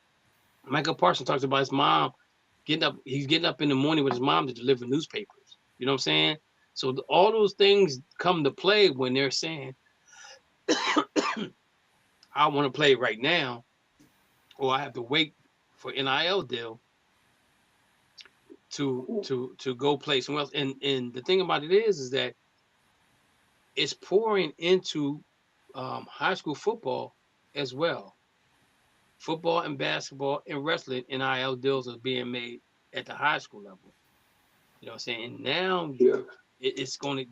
Michael Parsons talks about his mom he's getting up in the morning with his mom to deliver newspapers. You know what I'm saying? So all those things come to play when they're saying, I want to play right now, or I have to wait for NIL deal to go play somewhere else. And the thing about it is that it's pouring into high school football as well. Football and basketball and wrestling, NIL deals are being made at the high school level. You know what I'm saying? And now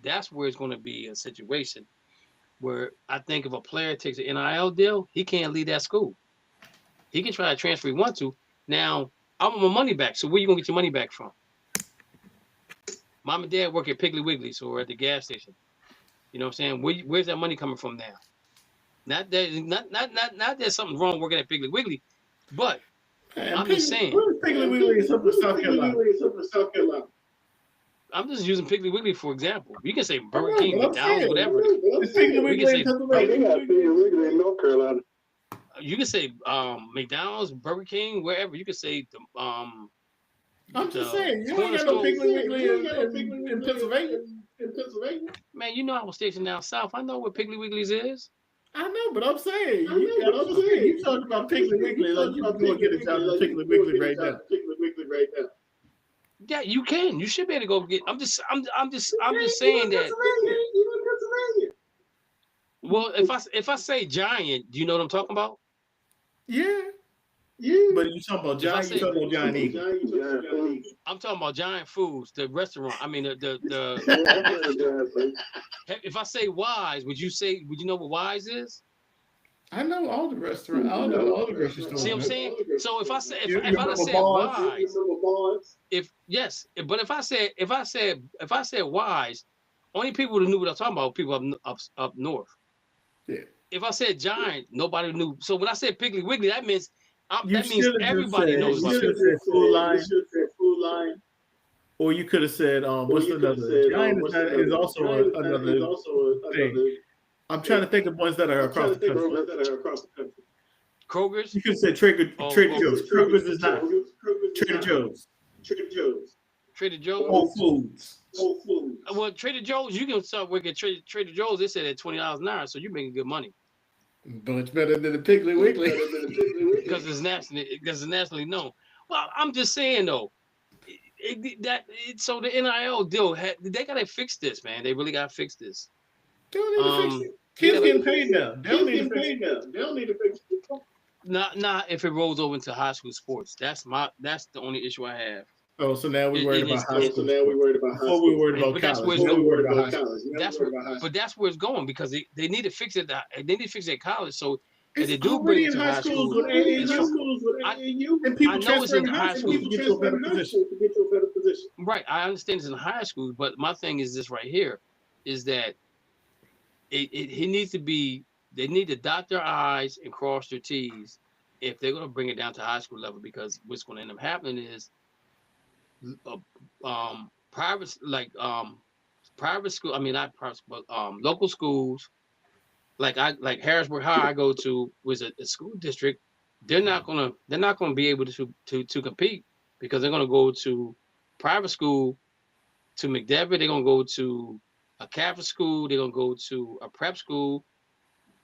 that's where it's going to be a situation where I think if a player takes an NIL deal, he can't leave that school. He can try to transfer if he wants to. Now, I want my money back. So where you going to get your money back from? Mom and dad work at Piggly Wiggly's or at the gas station. You know what I'm saying? Where's that money coming from now? Not that there's something wrong working at Piggly Wiggly, but I'm just saying. Where's Piggly Wiggly in South Carolina? I'm just using Piggly Wiggly for example. You can say Burger King, McDonald's, whatever. Piggly Wiggly in Piggly in North Carolina. You can say McDonald's, Burger King, wherever. You can say I'm just saying, you ain't got no Piggly Wiggly in Pennsylvania. Man, you know I was stationed down south. I know what Piggly Wiggly's is. I know, but I'm saying, you talking about Piggly Wiggly like you can get a job at Piggly Wiggly right now. Yeah, you can. You should be able to go get. I'm just saying that. Well, if I say Giant, do you know what I'm talking about? Yeah. But you talking about Giant? You talking about Giant Eagle? I'm talking about Giant Foods, the restaurant. I mean the. If I say Wise, would you know what Wise is? I know all the restaurants. I know all the grocery stores. See what I'm saying? So if I say if I said Wise, but if I said Wise, only people who knew what I'm talking about were people up north. Yeah. If I said Giant, nobody knew. So when I said Piggly Wiggly, that means everybody knows about it. You should have said Food Line. Or you could have said, what's another? Giant is also another thing. I'm trying to think of ones that are across the country. Kroger's? You could say Trader Joe's. Kroger's is not. Trader Joe's. Trader Joe's? Whole Foods. Well, Trader Joe's, you can start working at Trader Joe's. They said at $20 an hour, so you're making good money. Much better than the Piggly Wiggly. Because it's nationally known. Well, I'm just saying though, so the NIL deal they gotta fix this, man. They really gotta fix this. They don't need to fix it. Kids getting paid now. They don't need to fix it. Not if it rolls over into high school sports. That's the only issue I have. Oh, so now we're worried about high school. Before we worried about college. Now we're worried about high school. But that's where it's going, because they need to fix it. They need to fix it at college. So if they It's do bring already it in to high high schools school, with AAU, and people I know it's in transferring high high school schools to get to a better position. right? I understand it's in high school, but my thing is this right here, is that he needs to be they need to dot their I's and cross their T's if they're going to bring it down to high school level, because what's going to end up happening is private school. I mean, not private, but local schools like Harrisburg High I go to was a school district. They're not gonna be able to compete because they're gonna go to private school to McDevitt. They're gonna go to a Catholic school. They're gonna go to a prep school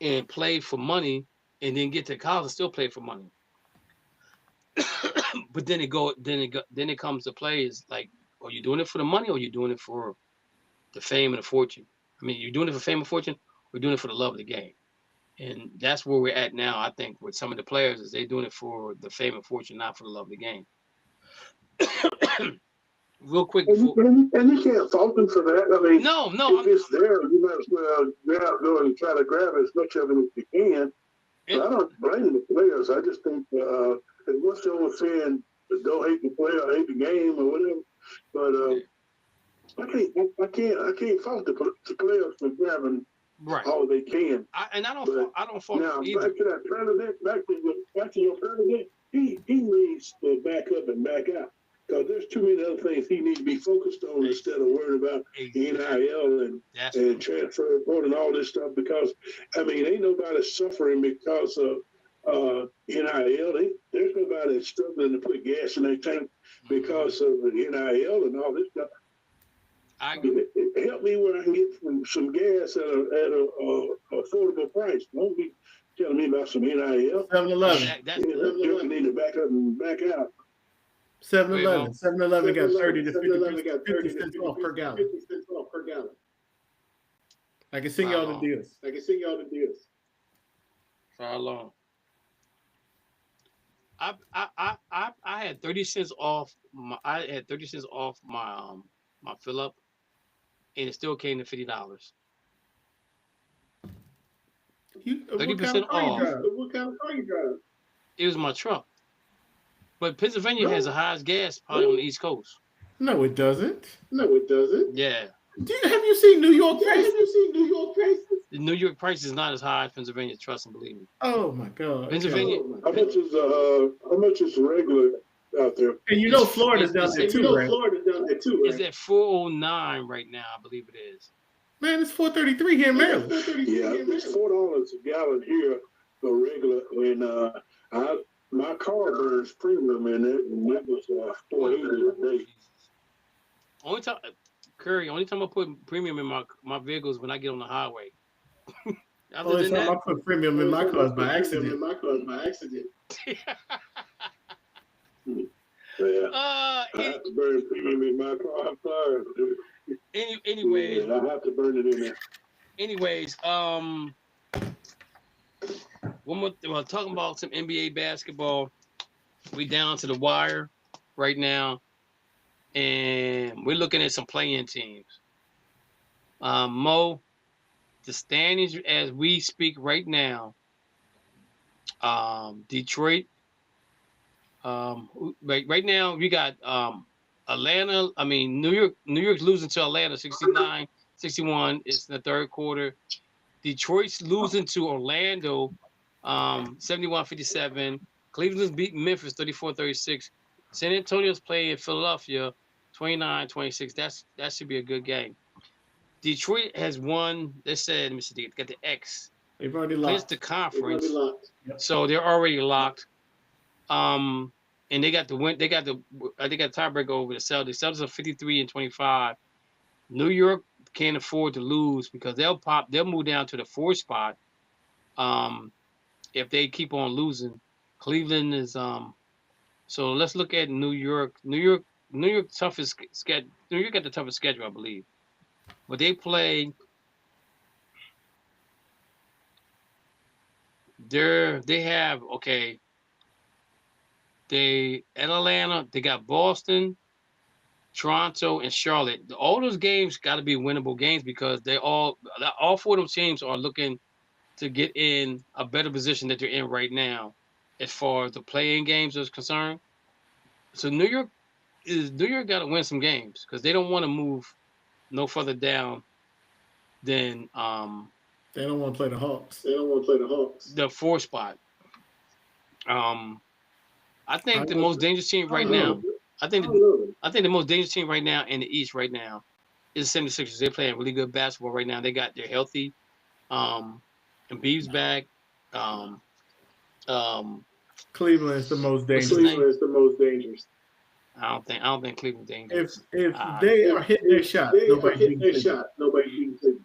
and play for money, and then get to college and still play for money. But then it comes to play is like, are you doing it for the money or are you doing it for the fame and the fortune? I mean, you're doing it for fame and fortune, or doing it for the love of the game. And that's where we're at now, I think, with some of the players, is they're doing it for the fame and fortune, not for the love of the game. Real quick. And you can't fault them for that. I mean, no. If it's there, you might as well go and try to grab as much of it as you can. I don't blame the players. I just think what's the old saying? Don't hate the player, hate the game, or whatever. But I can't fault the players for grabbing all they can. I don't fault now, either. Back to that president, back to your president. He needs to back up and back out, because there's too many other things he needs to be focused on instead of worrying about NIL and transfer report and all this stuff. Because I mean, ain't nobody suffering because of NIL. There's nobody struggling to put gas in their tank because of the NIL and all this stuff. Help me where I can get some gas at a affordable price. Don't be telling me about some NIL. 7-Eleven. You need to back up and back out. 7-Eleven. 7-Eleven got 30 to 50 cents off per gallon. I can sing y'all the deals. For how long? I had 30 cents off my my fill up, and it still came to $50. 30% off. What kind of car you drive? It was my truck. But Pennsylvania has the highest gas probably on the East Coast. No, it doesn't. Yeah. Have you seen New York prices? The New York price is not as high as Pennsylvania, trust and believe me. Oh my God. Pennsylvania. How much is regular out there? And you know Florida's down there too, right? It's at 409 right now, I believe it is. Man, it's 433 here in Maryland. Yeah, it's $4 a gallon here for regular, and my car burns premium in it, and it was $4.80 a day. Only time I put premium in my vehicles when I get on the highway. Only time I put premium in my car is by accident. I have to burn premium in my car. I'm sorry. Anyways, I have to burn it in there. Anyways, one more. Well, talking about some NBA basketball. We down to the wire right now, and we're looking at some play-in teams. Mo, the standings as we speak right now. Detroit. Right now we got Atlanta. I mean, New York's losing to Atlanta 69-61. It's in the third quarter. Detroit's losing to Orlando 71-57. Cleveland's beating Memphis 34-36. San Antonio's playing Philadelphia 29-26. That should be a good game. Detroit has won. They said, let me see, they got the X. They've already locked the conference. So they're already locked. And they got the win. They got tiebreaker over the Celtics. Celtics are 53-25. New York can't afford to lose because they'll move down to the 4th spot. If they keep on losing. Cleveland is so let's look at New York. New York toughest schedule. New York got the toughest schedule, I believe. But they play they have Atlanta, they got Boston, Toronto, and Charlotte. All those games got to be winnable games because all 4 of those teams are looking to get in a better position that they're in right now as far as the play-in games is concerned. So New York got to win some games because they don't want to move no further down than They don't want to play the Hawks. The 4 spot. I think the most dangerous team right now. I think the most dangerous team right now in the East right now is the 76ers. They're playing really good basketball right now. They're healthy. Embiid's back. Cleveland is the most dangerous. I don't think Cleveland's dangerous. If they are hitting their shot, nobody can Cleveland.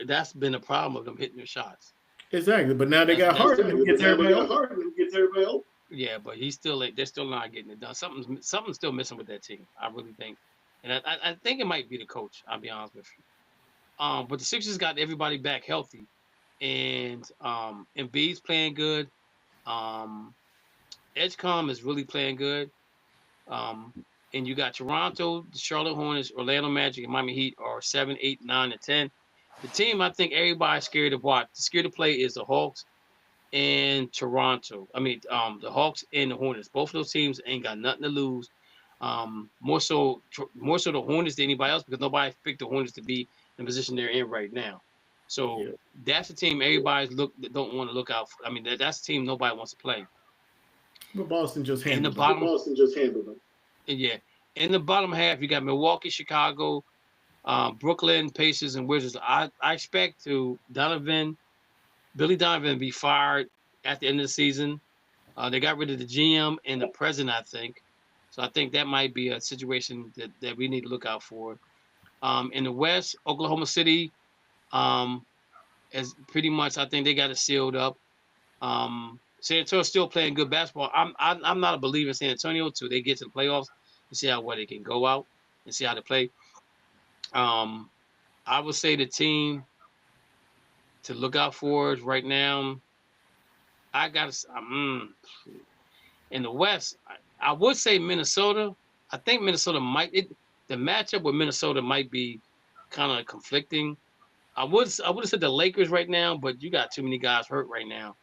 That's been a problem of them hitting their shots. Exactly, but now they got Harden who gets everybody open. Yeah, but they're still not getting it done. Something's still missing with that team. I really think, and I think it might be the coach. I'll be honest with you. But the Sixers got everybody back healthy, and Embiid's playing good. Edgecombe is really playing good. And you got Toronto, the Charlotte Hornets, Orlando Magic, and Miami Heat are 7, 8, 9, and 10. The team I think everybody's scared to watch, scared to play is the Hawks and Toronto. I mean, the Hawks and the Hornets. Both of those teams ain't got nothing to lose. More so the Hornets than anybody else because nobody picked the Hornets to be in the position they're in right now. So that's the team everybody's don't want to look out for. I mean, that's the team nobody wants to play. But Boston just handled them. Yeah. In the bottom half, you got Milwaukee, Chicago, Brooklyn, Pacers, and Wizards. I expect Billy Donovan to be fired at the end of the season. They got rid of the GM and the president, I think. So I think that might be a situation that we need to look out for. In the West, Oklahoma City is pretty much, I think they got it sealed up. San Antonio's still playing good basketball. I'm not a believer in San Antonio till they get to the playoffs and see how well they can go out and see how they play. I would say the team to look out for is right now. I got in the West. I would say Minnesota. I think Minnesota the matchup with Minnesota might be kind of conflicting. I would have said the Lakers right now, but you got too many guys hurt right now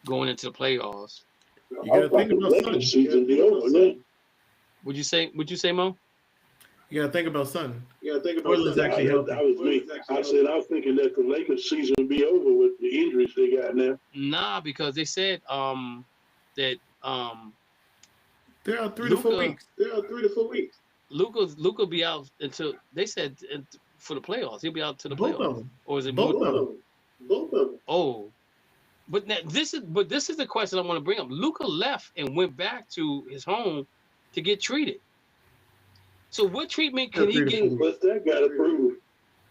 going into the playoffs. You got to think about something. Would you say, Mo? You got to think about something. Portland's actually healthy. That was me. I was thinking that the Lakers season would be over with the injuries they got now. Nah, because they said that they're out 3 to 4 weeks. Luka be out until they said for the playoffs. He'll be out to the playoffs. Both of them. Or is it both of them? Both of them. Oh, but this is the question I want to bring up. Luka left and went back to his home to get treated. So what treatment can he get? What's that got to prove?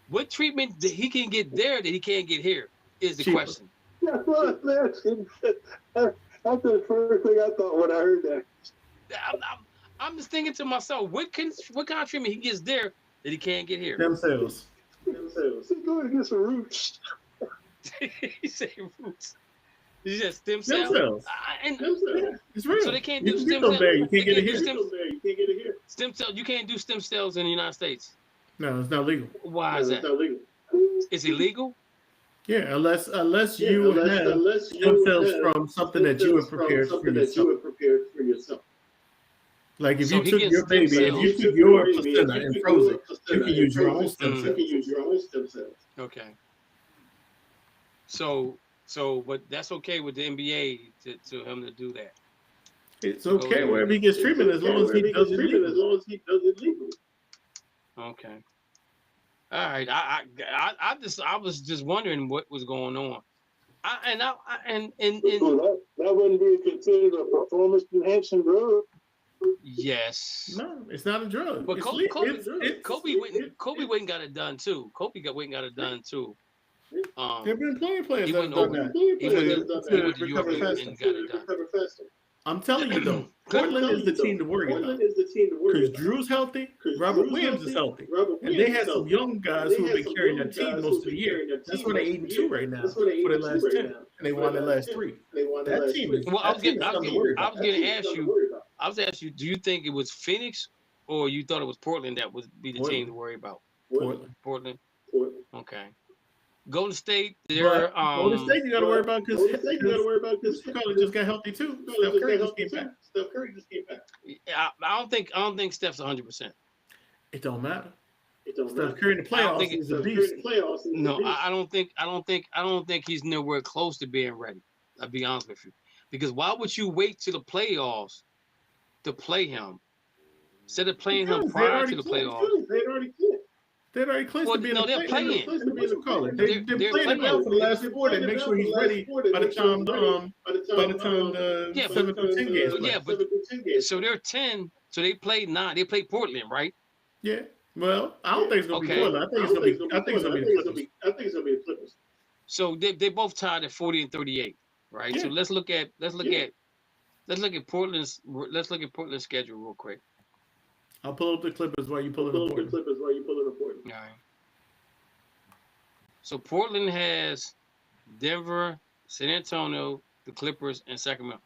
What treatment that he can get there that he can't get here is the question. That's what I'm asking. That's the first thing I thought when I heard that. I'm just thinking to myself, what kind of treatment he gets there that he can't get here? Themselves. He's going to get some roots. He said roots. He said stem cells. It's real. So they can't do stem cells. You can't get it here. Stem cells. You can't do stem cells in the United States. No, it's not legal. Why is that? It's not legal. Is it legal? Yeah, unless you have stem cells from something that you have prepared for yourself. Like if you took your baby, if you took your placenta and froze it, you can use your own stem cells. Okay. So, but that's okay with the NBA to him to do that. It's okay wherever he gets treatment as long as he does it legally. Okay. All right. I was just wondering what was going on. That wouldn't be considered a performance enhancing drug. Yes. No, it's not a drug. But Kobe went and got it done too. Kobe went and got it done too. There have been plenty of players He that went have done that. He went to Europe and got it done. I'm telling you though, Portland is the team to worry about. Because Drew's healthy, Robert Williams is healthy, and they had some young guys who have been carrying their team most of the year. That's why they're 8-2 right now for their last 10, and they won their last 3. That team is. Well, I was going to ask you. Do you think it was Phoenix, or you thought it was Portland that would be the team to worry about? Portland. Okay. Golden State, Golden State, you got to worry about because Curry just got healthy too. Steph Curry just came back. I don't think Steph's 100%. It don't matter. Steph Curry in the playoffs is a beast. No, I don't think he's nowhere close to being ready. I'll be honest with you. Because why would you wait to the playoffs to play him instead of playing him prior to the playoffs? They'd already clinched to be in the they're playing. They're playing him out for the last 4 to make sure he's ready by the time the 7 through 10 games. Yeah, but so they're 10. So they played 9. They played Portland, right? Yeah. Well, I don't think it's gonna be Portland. I think it's gonna be the Clippers. So they both tied at 40 and 38, right? Yeah. So let's look at Portland's schedule real quick. I'll pull up the Clippers while you pull it up Portland. All right. So Portland has Denver, San Antonio, the Clippers, and Sacramento.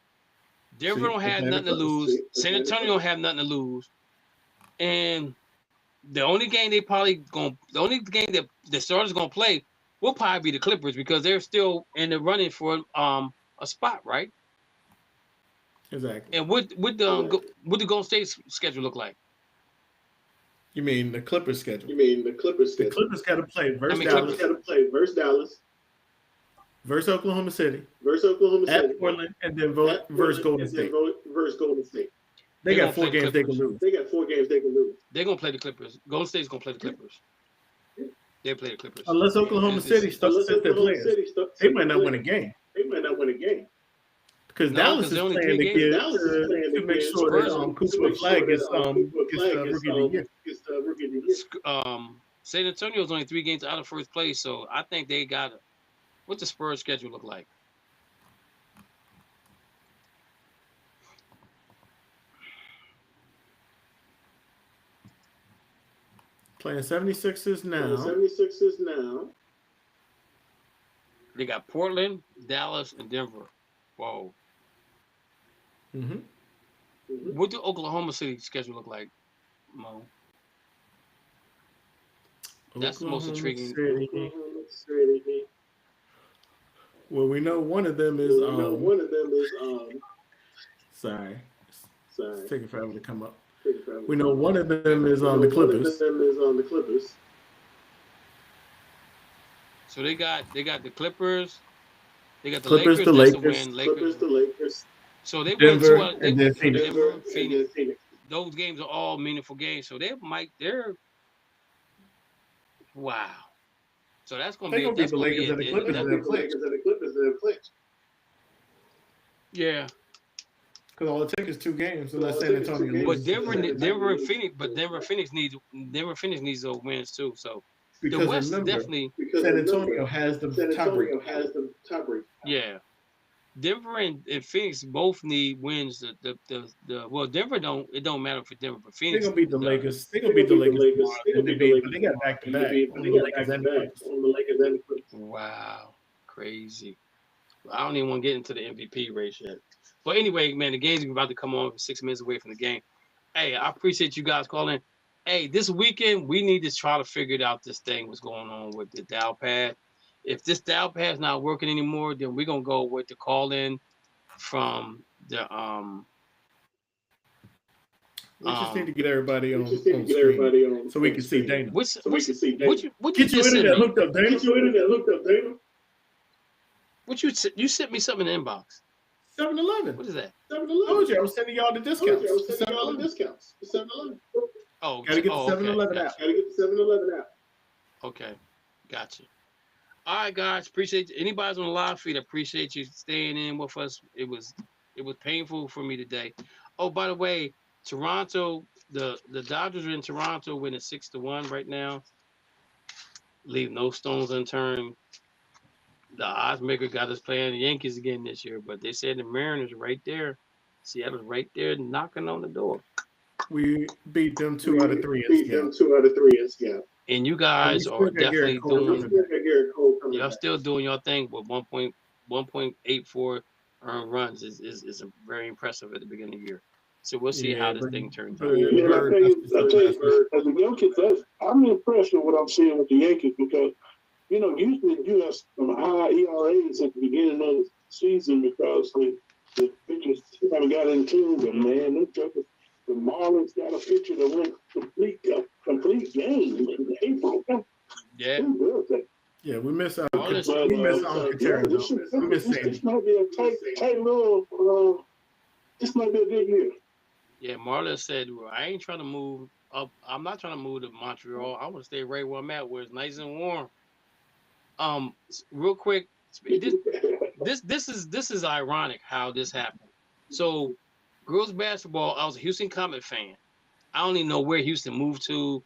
Denver don't have nothing to lose. San Antonio don't have nothing to lose. And the only game that the starters gonna play will probably be the Clippers because they're still in the running for a spot, right? Exactly. And what the Golden State schedule look like? You mean the Clippers schedule? The Clippers got to play versus Dallas. Versus Oklahoma City. At Portland, and then versus Golden State. They got 4 games they can lose. They're gonna play the Clippers. Golden State's gonna play the Clippers. They play the Clippers. Unless Oklahoma City starts to set their players, they might not win a game. Because Dallas is playing to make sure that Cooper Flag gets the Rookie of the Year. San Antonio's only 3 games out of first place, so I think they got it. What's the Spurs schedule look like? Playing 76ers now. They got Portland, Dallas, and Denver. Whoa. Mm-hmm. What do Oklahoma City schedule look like, Mo? That's the most intriguing. Well, we know one of them is sorry. It's taking forever to come up. We know one of them is on the Clippers. So they got the Clippers. They got the Clippers, Lakers. the Lakers. So they Denver, win 2 and then Phoenix. Denver, Phoenix. Those games are all meaningful games. So they're wow. So that's gonna be the Lakers and the Clippers and the Clippers. Yeah. Because all it takes is 2 games unless San Antonio But loses. Denver and Phoenix needs those wins too. So because the West remember, definitely San Antonio has the tiebreaker. Yeah. Denver and Phoenix both need wins. Well, Denver don't. It don't matter for Denver, but Phoenix. They're gonna beat the Lakers. They're gonna beat the Lakers. But they got back to back. Wow, crazy. I don't even want to get into the MVP race yet. But anyway, man, the game's about to come on. 6 minutes away from the game. Hey, I appreciate you guys calling. Hey, this weekend we need to try to figure out this thing. What's going on with the dial pad? If this dial pad's not working anymore, then we're gonna go with the call in from the We just need to get everybody on screen so we can see Dana. What Get your internet hooked up, Dana. What you sent me something in the inbox? 7-Eleven. What is that? 7-Eleven. I told you I was sending y'all the discounts. 7-Eleven. Oh, gotta get the 7-Eleven app. Okay, gotcha. All right, guys. Appreciate you. Anybody's on the live feed. Appreciate you staying in with us. It was painful for me today. Oh, by the way, Toronto, the Dodgers are in Toronto winning 6-1 right now. Leave no stones unturned. The odds maker got us playing the Yankees again this year, but they said the Mariners are right there. Seattle's right there knocking on the door. We beat them 2 out of 3 in Seattle. And you guys are definitely doing. Y'all still doing your thing with 1.84 earned runs is very impressive at the beginning of the year. So we'll see how this thing turns out. I tell you, as a Yankees, I'm impressed with what I'm seeing with the Yankees because, usually you have some high ERAs at the beginning of the season because the pitchers haven't got in tune, but man, the Marlins got a pitcher that went complete game in April. Yeah. Yeah, we miss out. Marlins, We miss out. We miss This might be a tight little. This might be a good year. yeah, Marlins said, well, I ain't trying to move up. I'm not trying to move to Montreal. I want to stay right where I'm at, where it's nice and warm. Real quick, this is ironic how this happened. So, girls basketball, I was a Houston Comet fan. I don't even know where Houston moved to.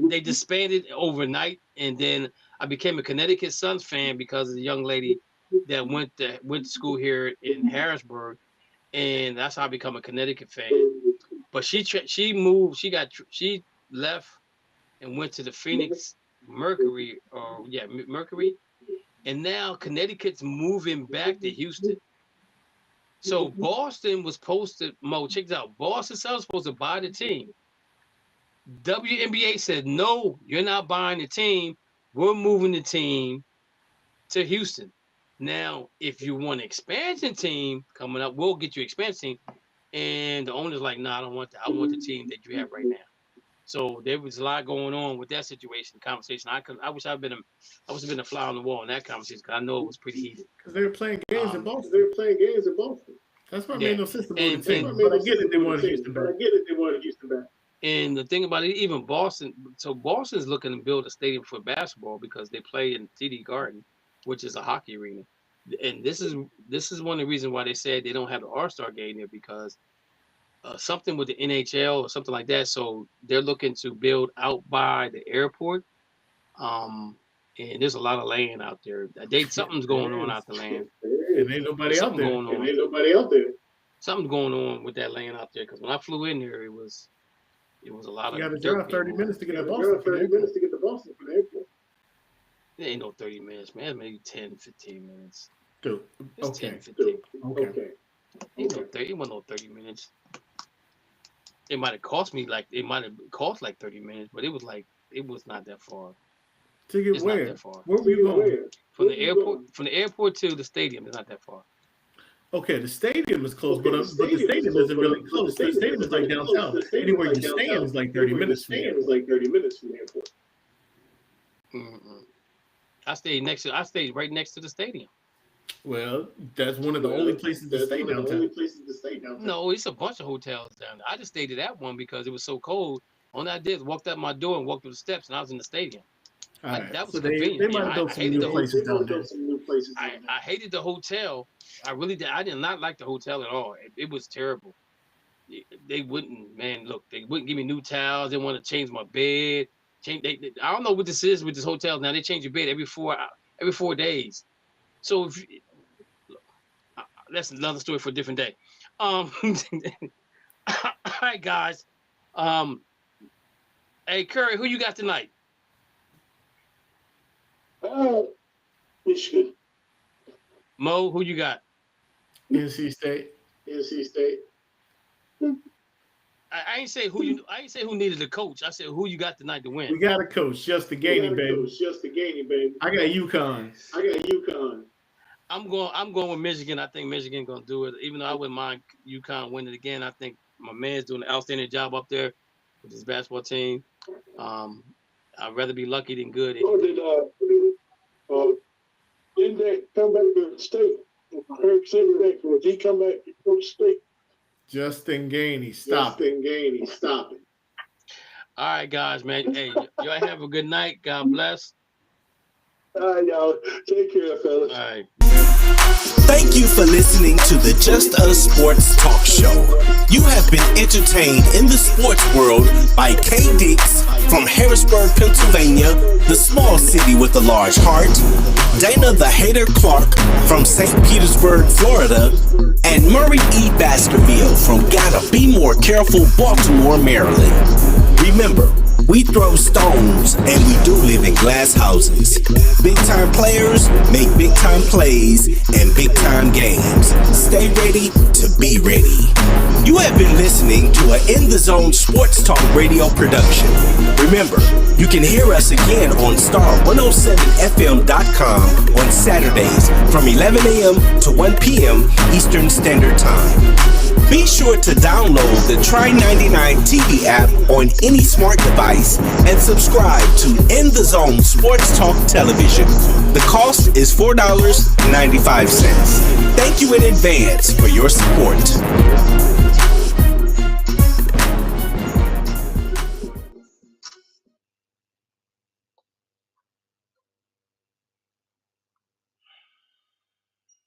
They disbanded overnight, and then I became a Connecticut Suns fan because of the young lady that went to school here in Harrisburg, and that's how I become a Connecticut fan. But she moved, she left and went to the Phoenix Mercury, Mercury, and now Connecticut's moving back to Houston. So Boston was supposed to, check this out. Boston Celtics was supposed to buy the team. WNBA said, no, you're not buying the team. We're moving the team to Houston. Now, if you want an expansion team coming up, we'll get you an expansion team. And the owner's like, no, I don't want that. I want the team that you have right now. So there was a lot going on with that conversation. I wish I'd been a fly on the wall in that conversation because I know it was pretty heated. Because they were playing games in Boston. That's why it made no sense to move the team. But I get it, they wanted Houston back. And the thing about it, even Boston, so Boston's looking to build a stadium for basketball because they play in TD Garden, which is a hockey arena. And this is one of the reasons why they said they don't have the All-Star game there because something with the NHL or something like that. So they're looking to build out by the airport. And there's a lot of land out there. Something's going on out the land. And ain't nobody out there. Something's going on with that land out there. Because when I flew in there, it was a lot of. You got to drive 30 minutes to get to Boston. From the airport. There ain't no 30 minutes, man. Maybe 10, 15 minutes. Dude, it's okay. 10, 15. Okay. It wasn't no 30 minutes. It might have cost like 30 minutes, but it was not that far. To get it's where? Not that far. Where were you going? From the airport to the stadium, it's not that far. Okay, the stadium is close, but the stadium isn't really close. The stadium is like downtown. Anywhere you stand is like 30 minutes from the airport. Mm-mm. I stayed right next to the stadium. Well, that's one of the only places to stay downtown. No, it's a bunch of hotels down there. I just stayed at that one because it was so cold. All I did was walked out my door and walked up the steps, and I was in the stadium. Right. That was so convenient. They might have built some new places down there. I hated the hotel. I really did. I did not like the hotel at all. It was terrible. They wouldn't give me new towels. They want to change my bed. I don't know what this is with this hotel. Now they change your bed every 4 days. So that's another story for a different day. All right, guys. Hey, Curry, who you got tonight? Michigan. Mo, who you got? NC State. I ain't say who needed a coach. I said who you got tonight to win. We got a coach, Justin Gainey, baby. I got UConn. I'm going with Michigan. I think Michigan gonna do it. Even though I wouldn't mind UConn winning again. I think my man's doing an outstanding job up there with his basketball team. I'd rather be lucky than good. Didn't they come back to state? Herb Silverback, did he come back to Coach State? Justin Gainey, stop it. All right, guys, man. Hey, y'all have a good night. God bless. All right, y'all. Take care, fellas. All right. Thank you for listening to the Just Us Sports Talk Show. You have been entertained in the sports world by K. Dix from Harrisburg, Pennsylvania, the small city with a large heart, Dana the Hater Clark from St. Petersburg, Florida, and Murray E. Baskerville from Gotta Be More Careful, Baltimore, Maryland. Remember, We throw stones and we do live in glass houses. Big time players make big time plays and big time games. Stay ready to be ready. You have been listening to an In the Zone Sports Talk Radio production. Remember, you can hear us again on star107fm.com on Saturdays from 11 a.m. to 1 p.m. Eastern Standard Time. Be sure to download the Try99 TV app on any smart device and subscribe to In the Zone Sports Talk Television. The cost is $4.95. Thank you in advance for your support.